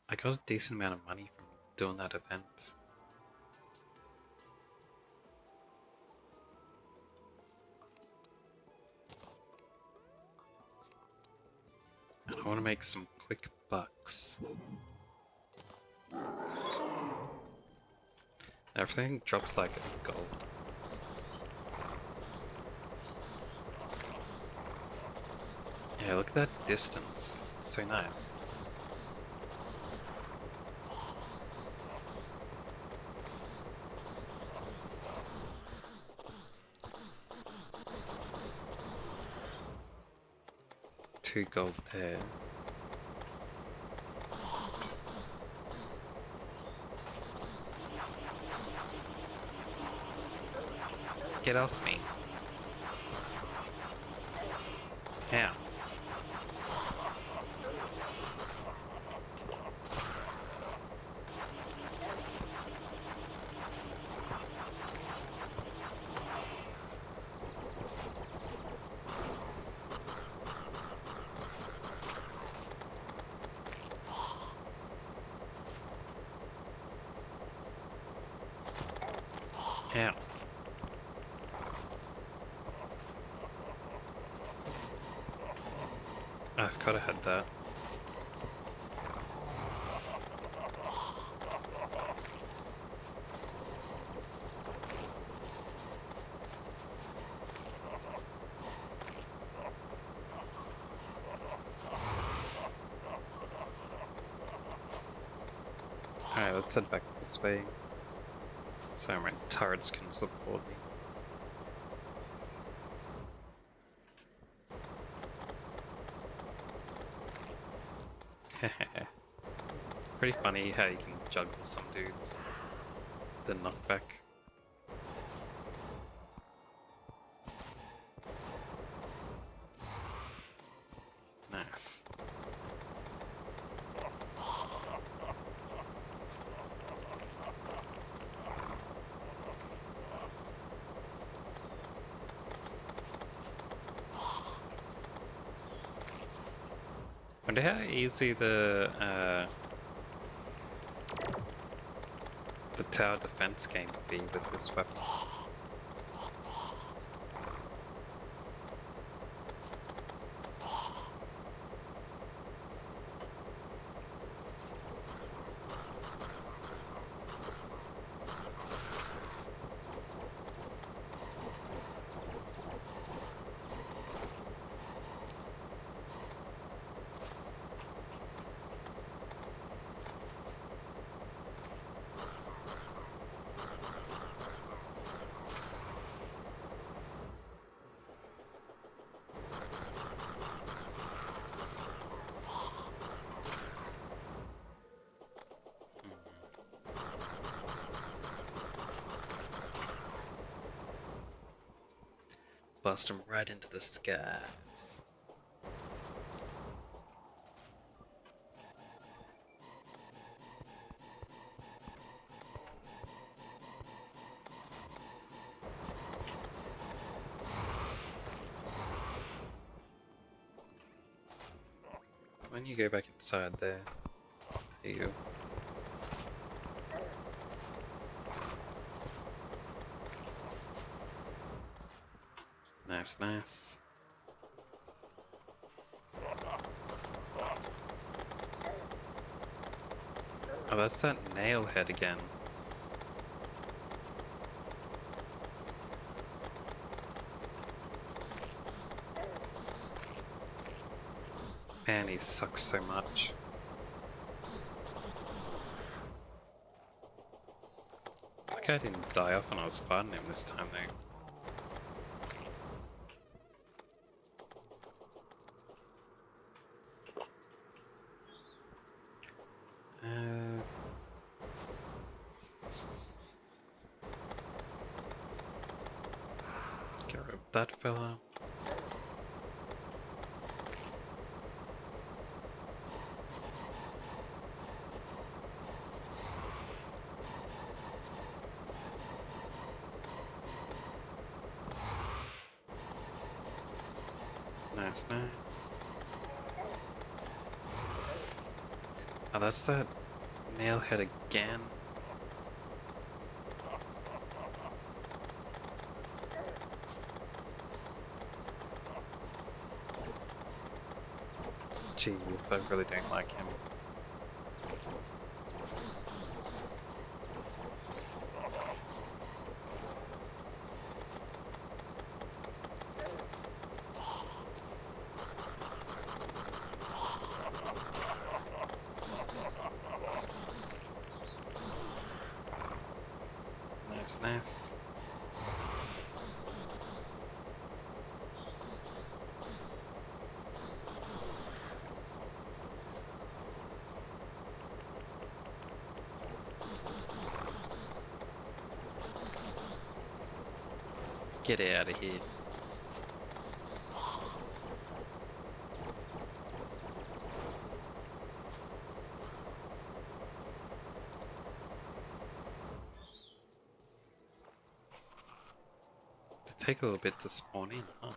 I got a decent amount of money from doing that event. And I want to make some quick bucks. Everything drops like gold. Yeah, look at that distance. It's so nice. Two gold there. Get off me. How? How? I've gotta had that. Alright, let's head back this way. So my turrets can support me. Pretty funny how you can juggle some dudes. The knockback. Nice. Wonder how easy the tower defense game would be with this weapon. Blast them right into the skies. When you go back inside there, there you go. Nice, nice. Oh, that's that nail head again. Man, he sucks so much. Like I didn't die off when I was fighting him this time though. Get rid of that fella. Nice, nice. Oh, that's that nailhead again. Jeez, I really don't like him. Nice, nice. Get out of here. They take a little bit to spawn in, huh?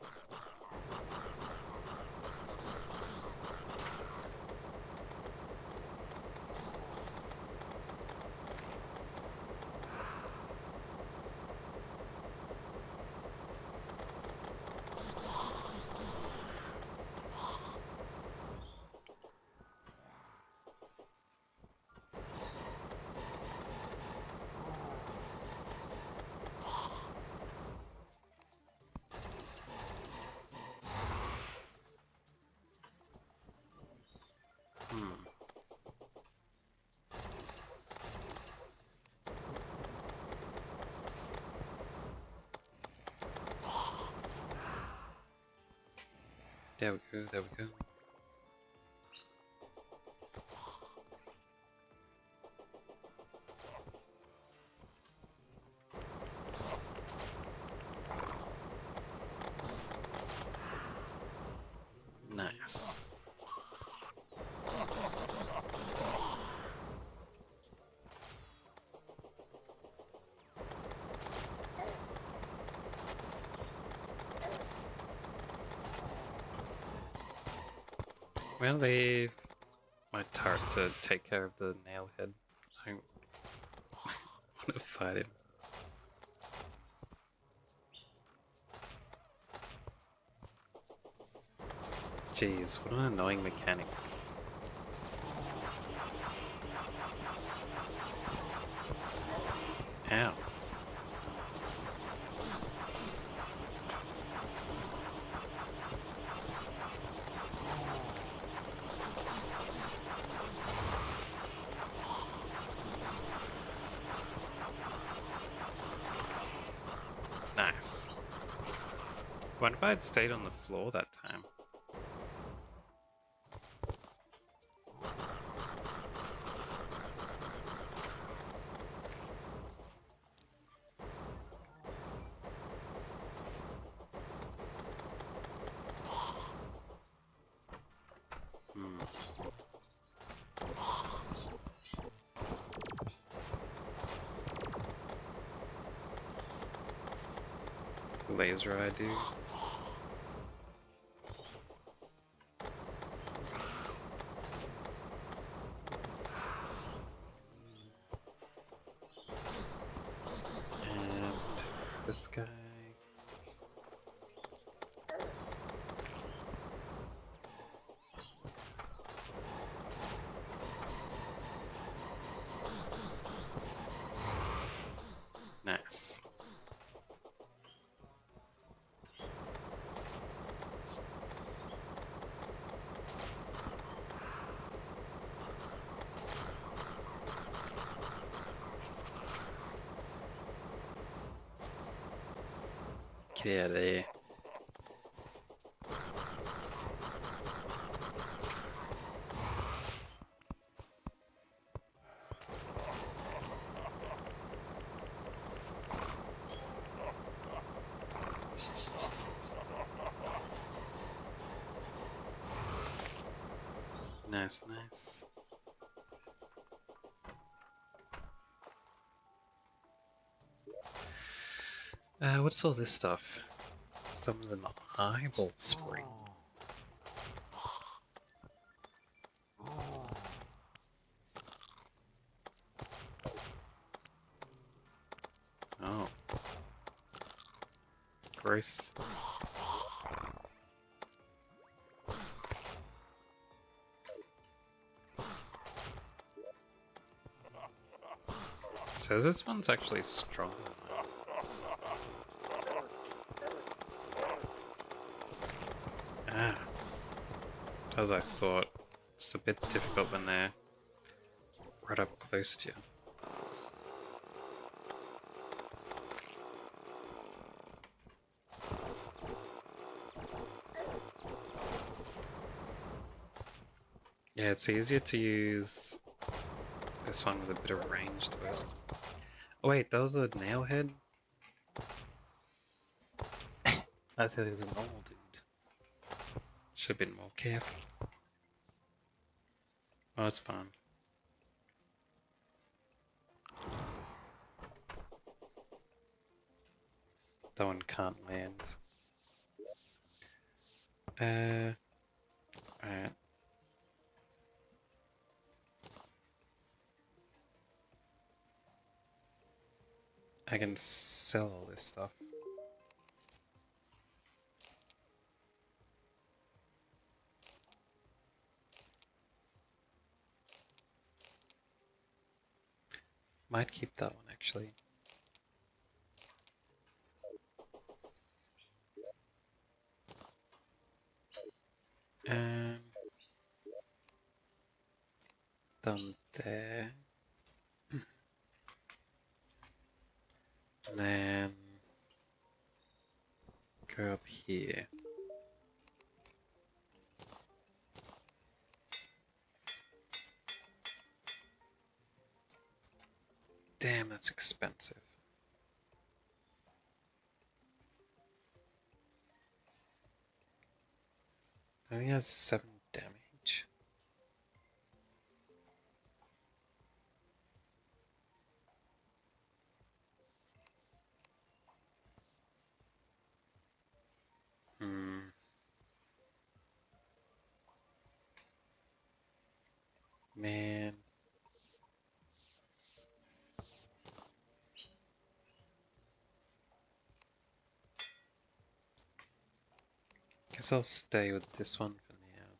Hmm. There we go, there we go. Nice. We'll leave my tart to take care of the nailhead. I don't want to fight him. Jeez, what an annoying mechanic. Ow. Nice. What if I had stayed on the floor that time? Hmm. Laser eye, dude. And this guy. Nice. Get out of there. Nice, nice. What's all this stuff? Someone's in the eyeball spring. gross. So this one's actually stronger than that. Ah. As I thought. It's a bit difficult when they're right up close to you. Yeah, it's easier to use this one with a bit of range to it. Oh wait, that was a nail head? I thought it was a normal dude. Should have been more careful. Oh, it's fine. That one can't land. Alright. I can sell all this stuff. Might keep that one actually. Done there. And then go up here. Damn, that's expensive. Only has 7 damage. Man. Guess I'll stay with this one for now.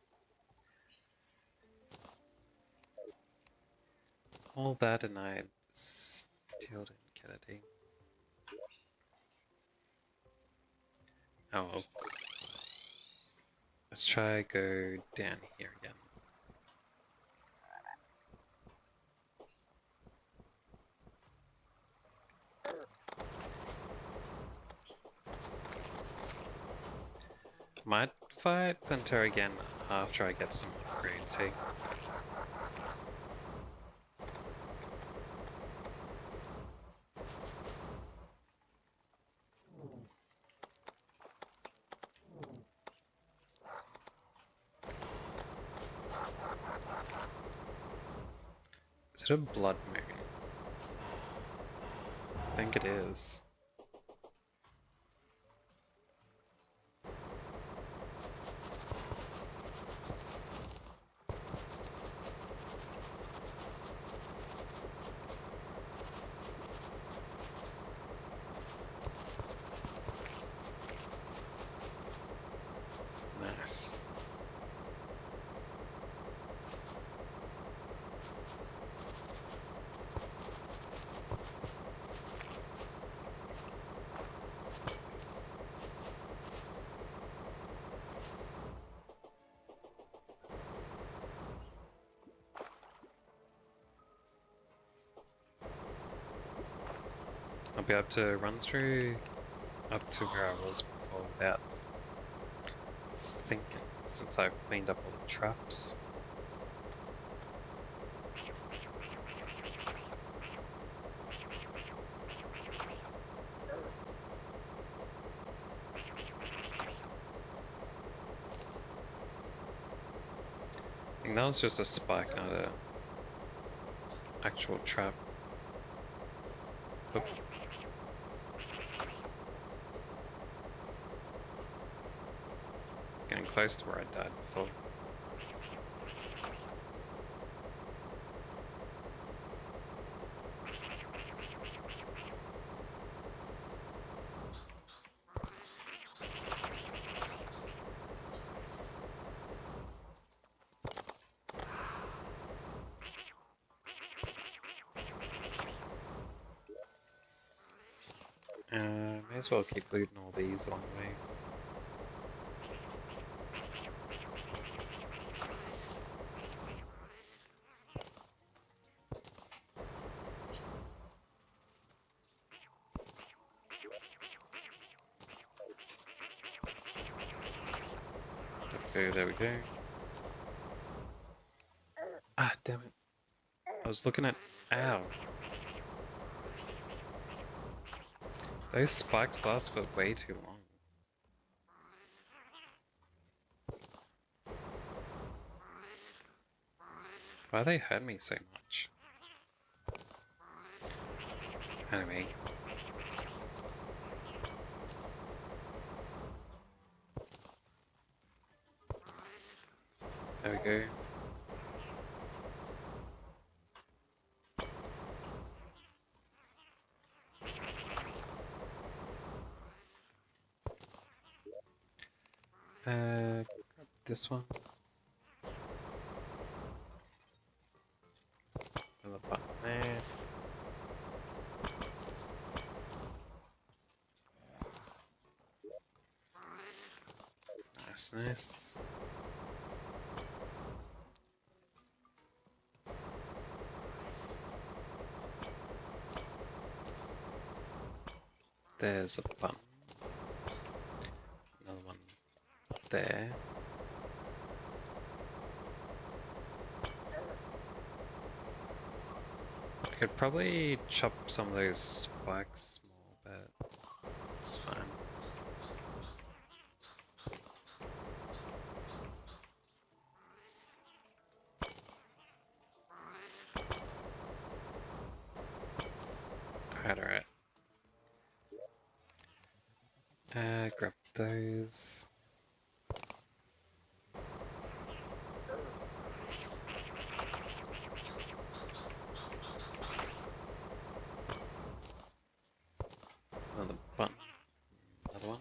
All that and I still didn't get it, eh? Oh well. Let's try go down here again. Might fight Hunter again after I get some upgrades, hey? Is it a blood moon? I think it is. Nice. I'll be able to run through up to where I was before without thinking, since I've cleaned up all the traps. I think that was just a spike, not a actual trap. Oop. Getting close to where I died before. May as well keep looting all these along the way. Okay, there we go. Ah, damn it. I was looking at... Ow. Those spikes last for way too long. Why they hurt me so much? Anyway. There we go. Grab this one. Another button there. Nice, nice. There's a button. Another one there. I could probably chop some of those spikes more, but it's fine. Alright. Grab those. Another button. Another one.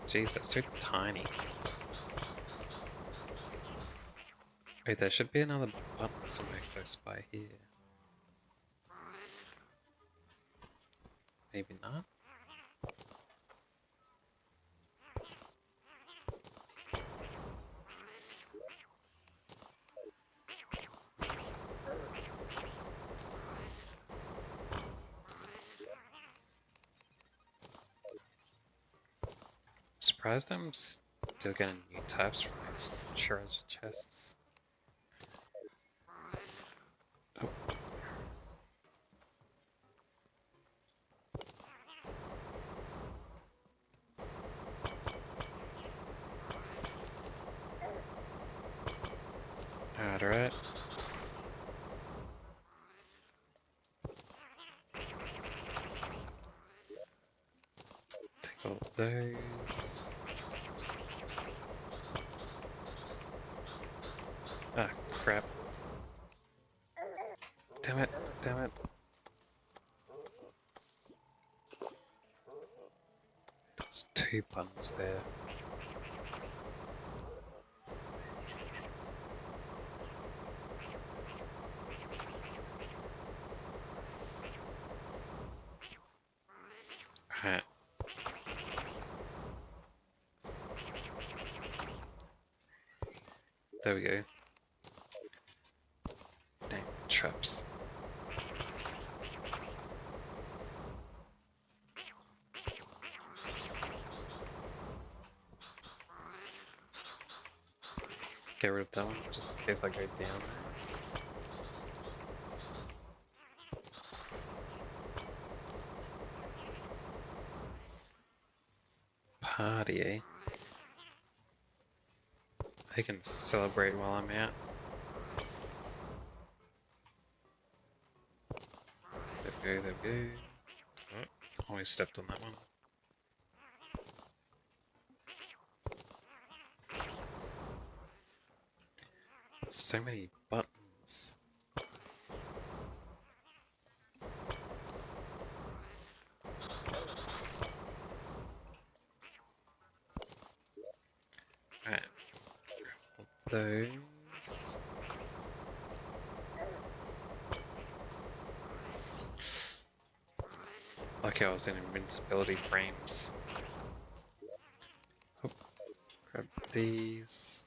Jeez, that's so tiny. Wait, there should be another button somewhere close by here. Maybe not? Surprised I'm still getting new types from these treasure chests. Oh. Alright. Take all of those. Ah, crap. Damn it, damn it. There's two buttons there. Alright. There we go. Dang, traps. Get rid of that one, just in case I go down. Party, eh? I can celebrate while I'm out. There we go, there we go. Oh, almost stepped on that one. So many buttons. Alright. Those. Like I was in invincibility frames. Oh, grab these.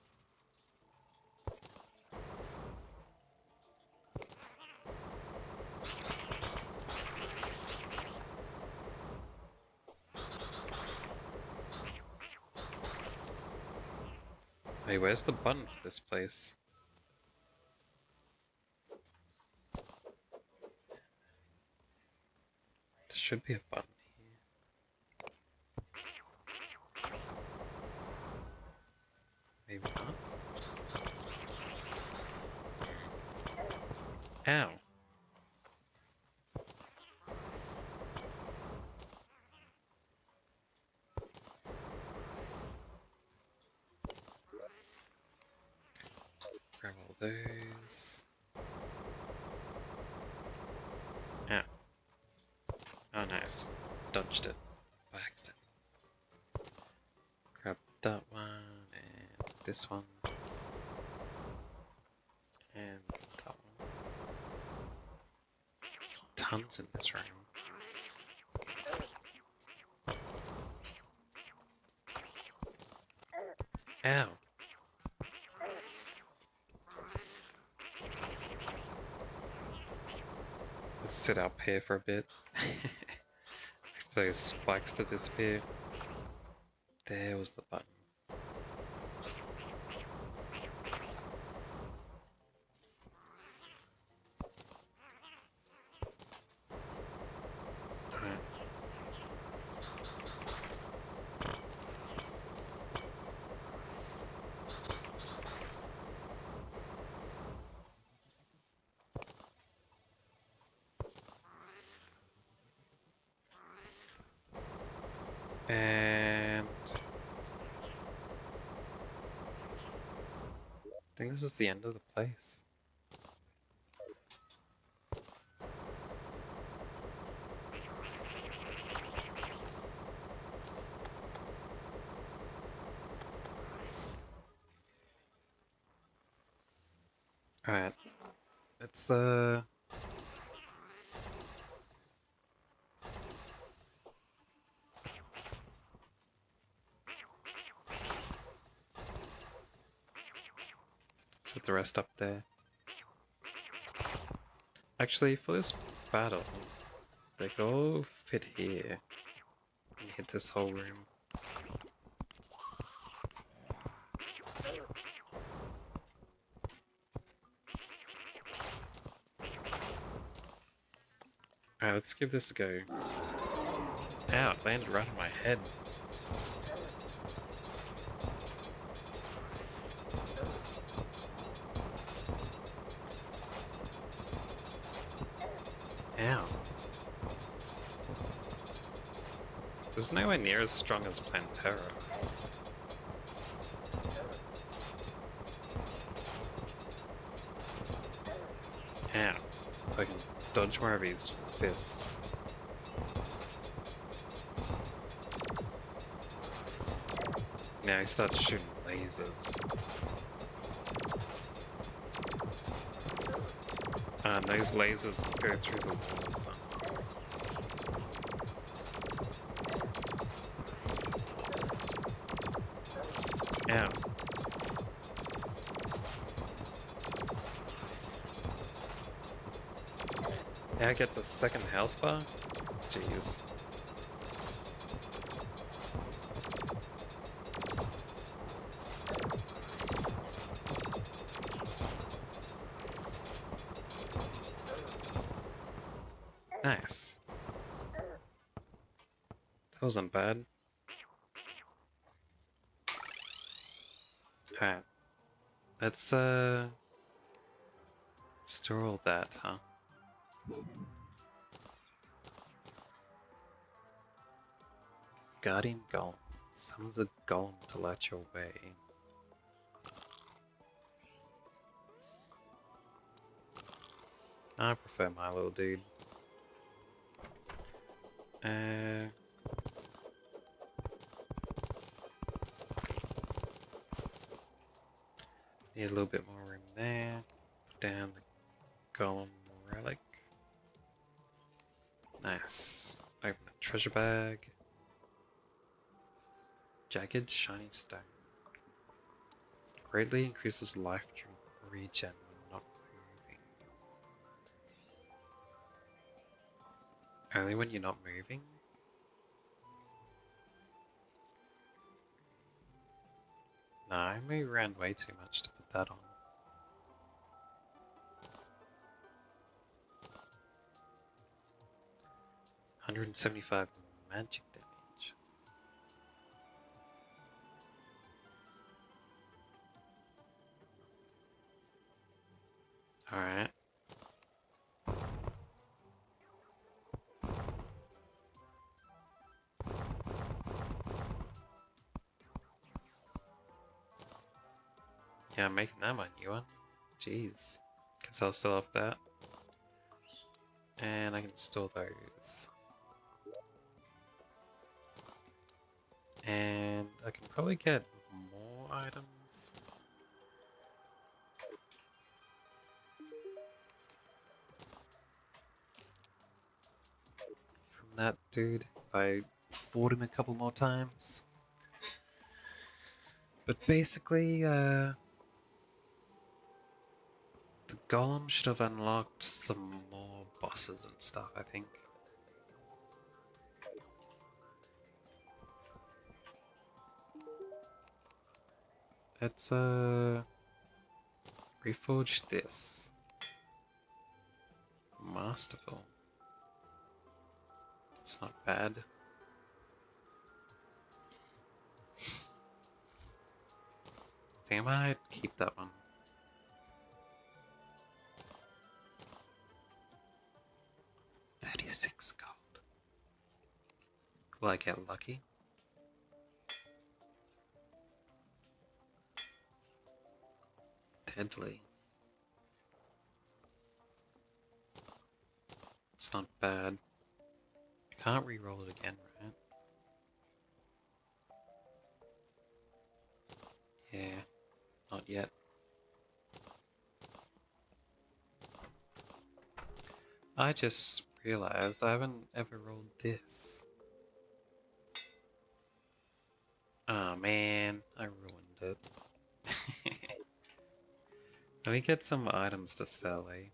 Hey, where's the button for this place? There should be a button here. Maybe not. Ow. Grab all those. Ow. Oh, nice. Dodged it by accident. Grab that one, and this one. And that one. There's tons in this room. Ow. Let's sit up here for a bit. Wait for those spikes to disappear. There was the button. Alright. And I think this is the end of the place. Alright. Let's So the rest up there. Actually, for this battle, they could all fit here. And hit this whole room. Alright, let's give this a go. Ow, it landed right on my head. Ow. This is nowhere near as strong as Terraria. Ow. If I can dodge more of his fists. Now he starts shooting lasers. And those lasers go through the walls. Ow. Now it gets a second health bar? Jeez. Nice. That wasn't bad. Alright. Let's store all that, huh? Guardian Golem. Summons a golem to light your way. I prefer my little dude. Need a little bit more room there. Put down the golem relic. Nice. Open the treasure bag. Jagged shiny stone. Greatly increases life regen when not moving. Only when you're not moving? No, I move around way too much to put that on. $175 magic damage. Alright. Yeah, I'm making that my new one. Jeez. Guess I'll sell off that. And I can store those. And I can probably get more items. From that dude, if I fought him a couple more times. But basically, the golem should have unlocked some more bosses and stuff, I think. Let's reforge this. Masterful. It's not bad. I think I might keep that one. $36 gold. Will I get lucky? Deadly. It's not bad. I can't re-roll it again, right? Yeah, not yet. I just realized I haven't ever rolled this. Oh man, I ruined it. Let me get some items to sell, eh?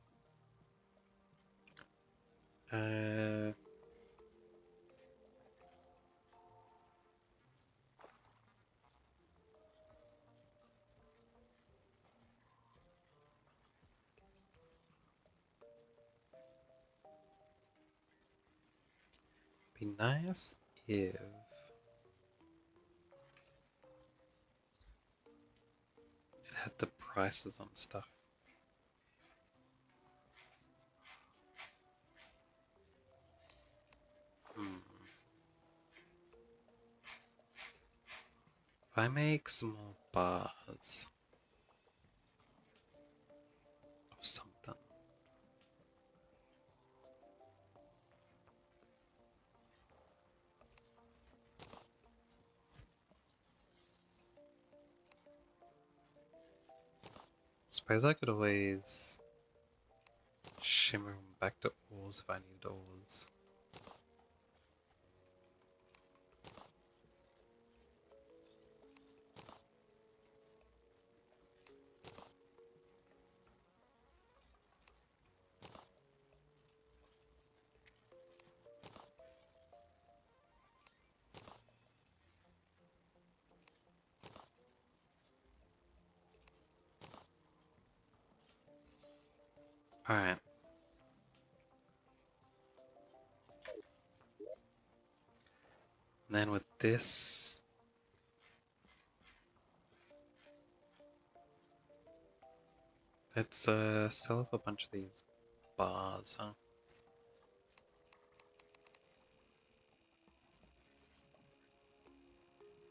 Be nice if it had the prices on stuff. If I make some more bars of something. Suppose I could always shimmer them back to ores if I need ores. Alright. Then with this, let's sell off a bunch of these bars, huh?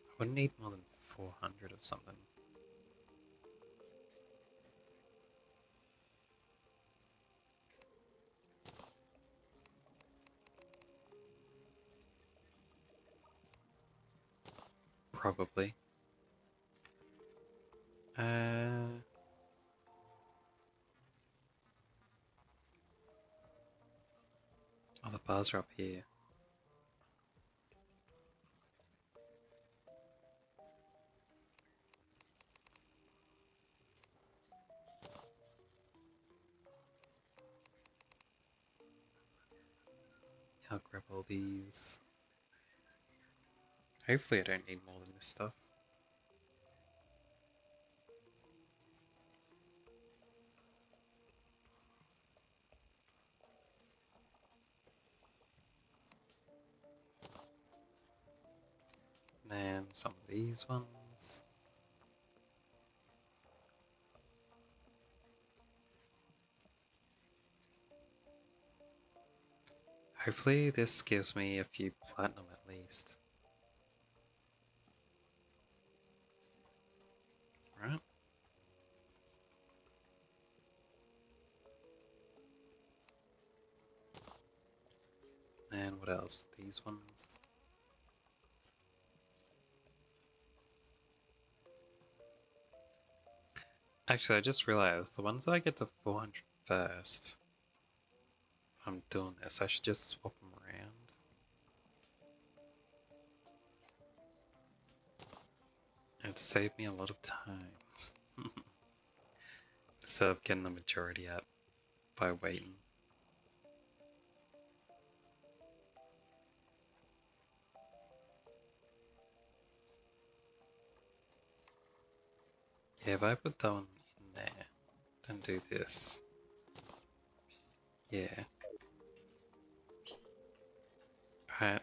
I wouldn't need more than 400 of something. Probably. Oh, the bars are up here. all these. Hopefully I don't need more than this stuff. And then some of these ones. Hopefully this gives me a few platinum at least. Right. And what else? These ones. Actually, I just realized the ones that I get to 400 first, I'm doing this. I should just swap them around. It'd save me a lot of time. Instead of getting the majority out by waiting. Yeah, if I put that one in there, then do this. Yeah. Alright.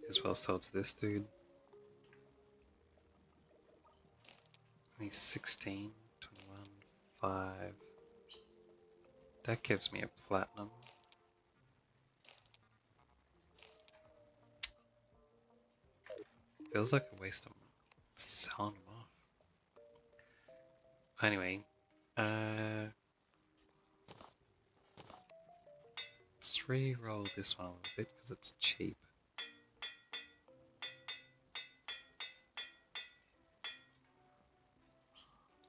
As well sell to this dude. He's 16, 21, 5. That gives me a platinum. Feels like a waste of selling them off. Anyway, let's re-roll this one a little bit because it's cheap.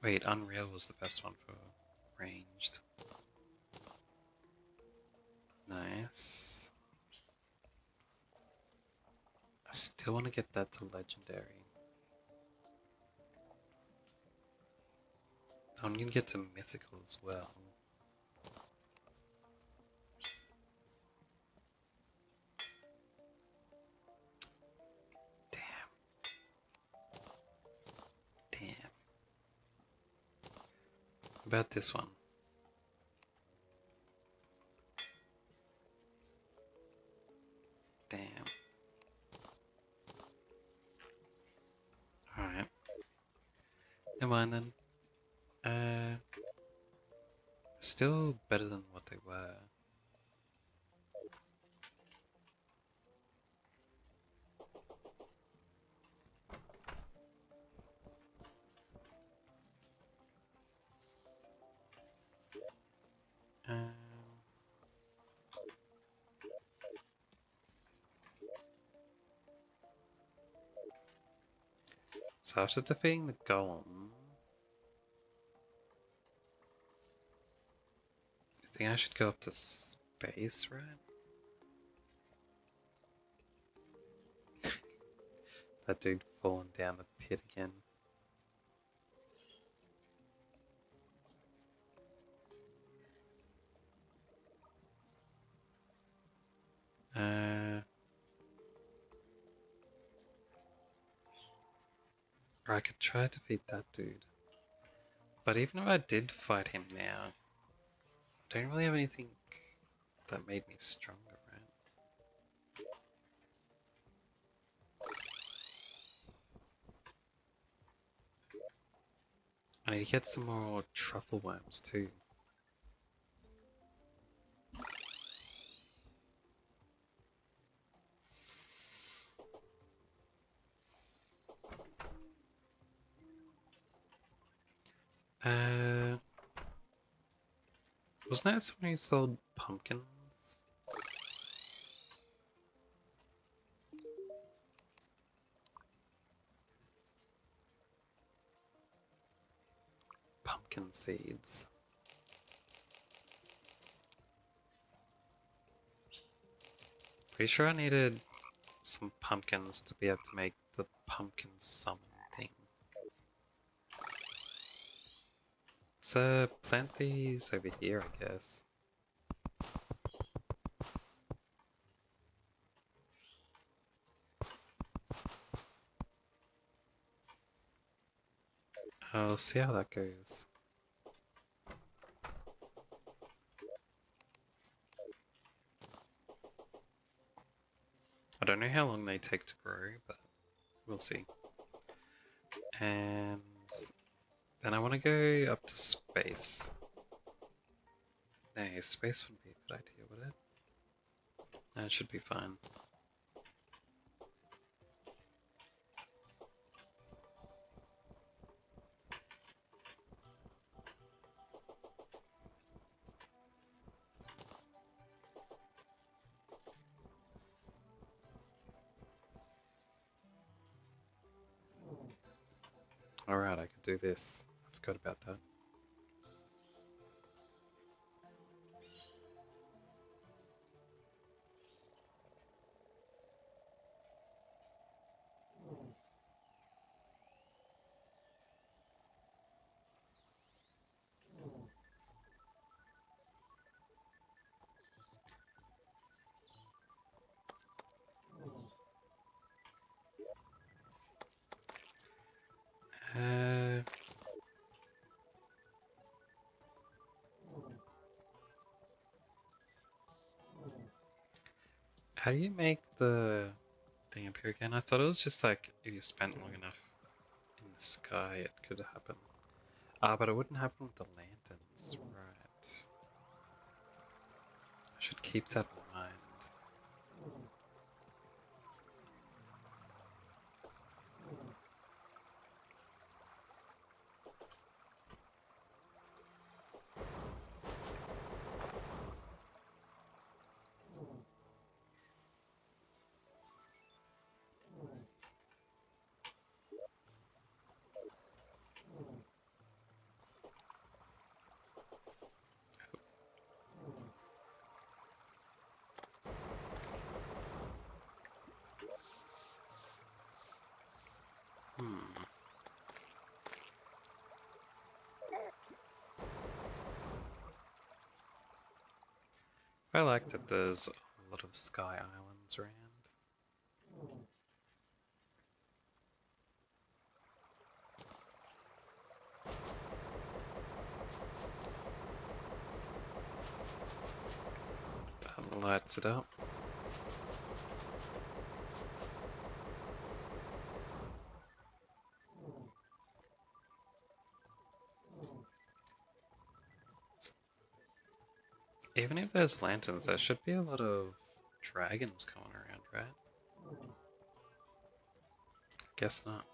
Wait, Unreal was the best one for ranged. Nice. I still want to get that to legendary. I'm gonna get to mythical as well. Damn. Damn. What about this one? Damn. Alright. Never mind then. Still better than what they were. So after defeating the golem, I think I should go up to space, right? That dude falling down the pit again. Or I could try to defeat that dude. But even if I did fight him now, I don't really have anything that made me stronger, right? I need to get some more truffle worms too. Wasn't that someone who sold pumpkins? Pumpkin seeds. Pretty sure I needed some pumpkins to be able to make the pumpkin summon thing. So plant these over here, I guess. I'll see how that goes. I don't know how long they take to grow, but we'll see. And then I want to go up to space. No, space wouldn't be a good idea, would it? No, it should be fine. Alright, I could do this. I forgot about that. Uh, how do you make the thing appear again? I thought it was just like if you spent long enough in the sky, it could happen. Ah, but it wouldn't happen with the lanterns, right? I should keep that in mind. Hmm. I like that there's a lot of sky islands around. That lights it up. Even if there's lanterns, there should be a lot of dragons coming around, right? Guess not.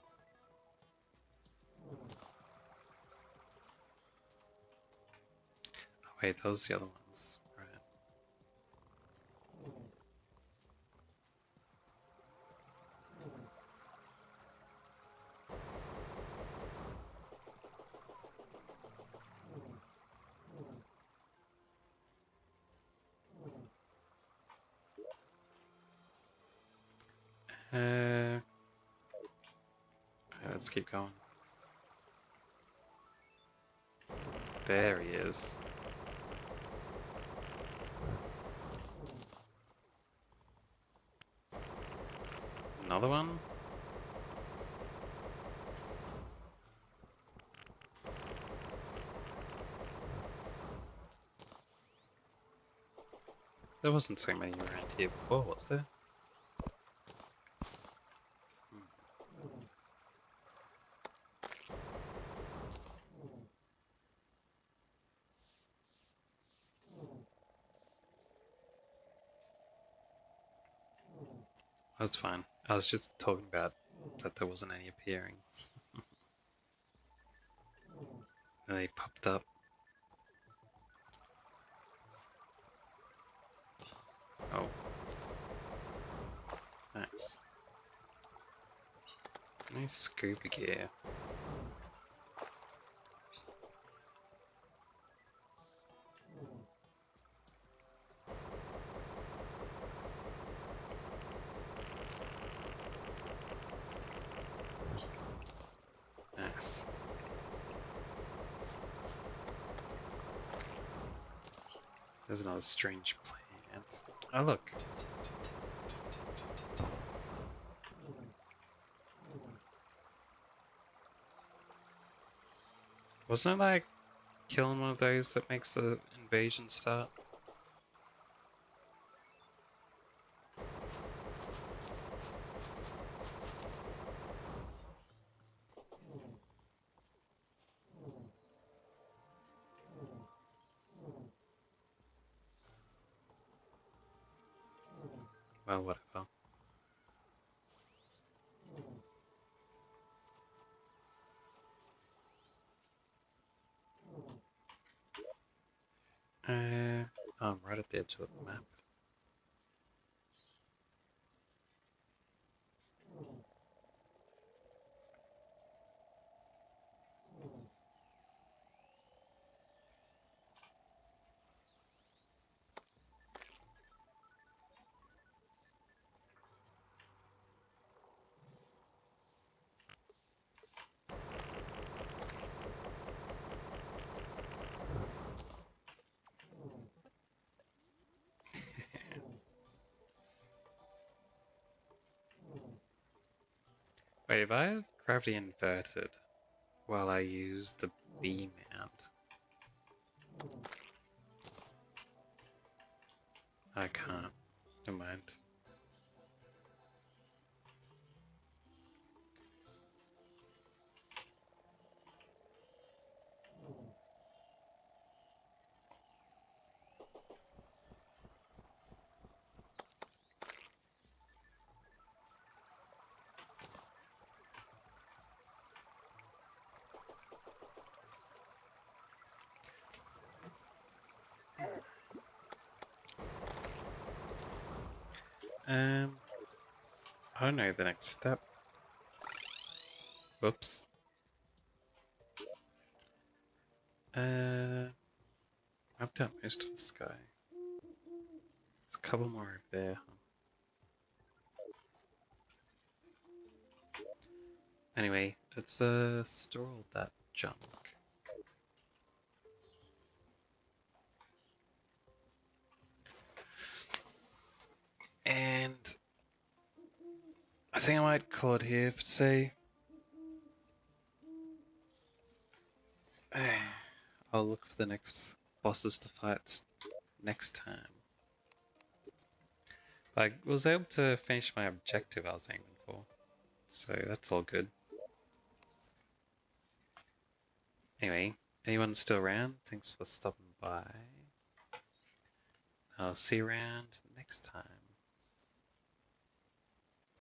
Oh, wait, those are the other ones. Right. Alright, let's keep going. There he is. Another one? There wasn't so many around here before, was there? That's fine. I was just talking about that there wasn't any appearing. And they popped up. Oh. Nice. Nice scuba gear. Nice. There's another strange plant. Oh, look. Wasn't it like killing one of those that makes the invasion start? Well, whatever. Oh, I'm right at the edge of the map. Wait, if I have gravity inverted while I use the B mount, I can't. Never mind. I don't know the next step. Whoops. I've done most of the sky. There's a couple more over there. Anyway, let's store all that junk. And I think I might call it here for today. I'll look for the next bosses to fight next time. I was able to finish my objective I was aiming for, so that's all good. Anyway, anyone still around? Thanks for stopping by. I'll see you around next time.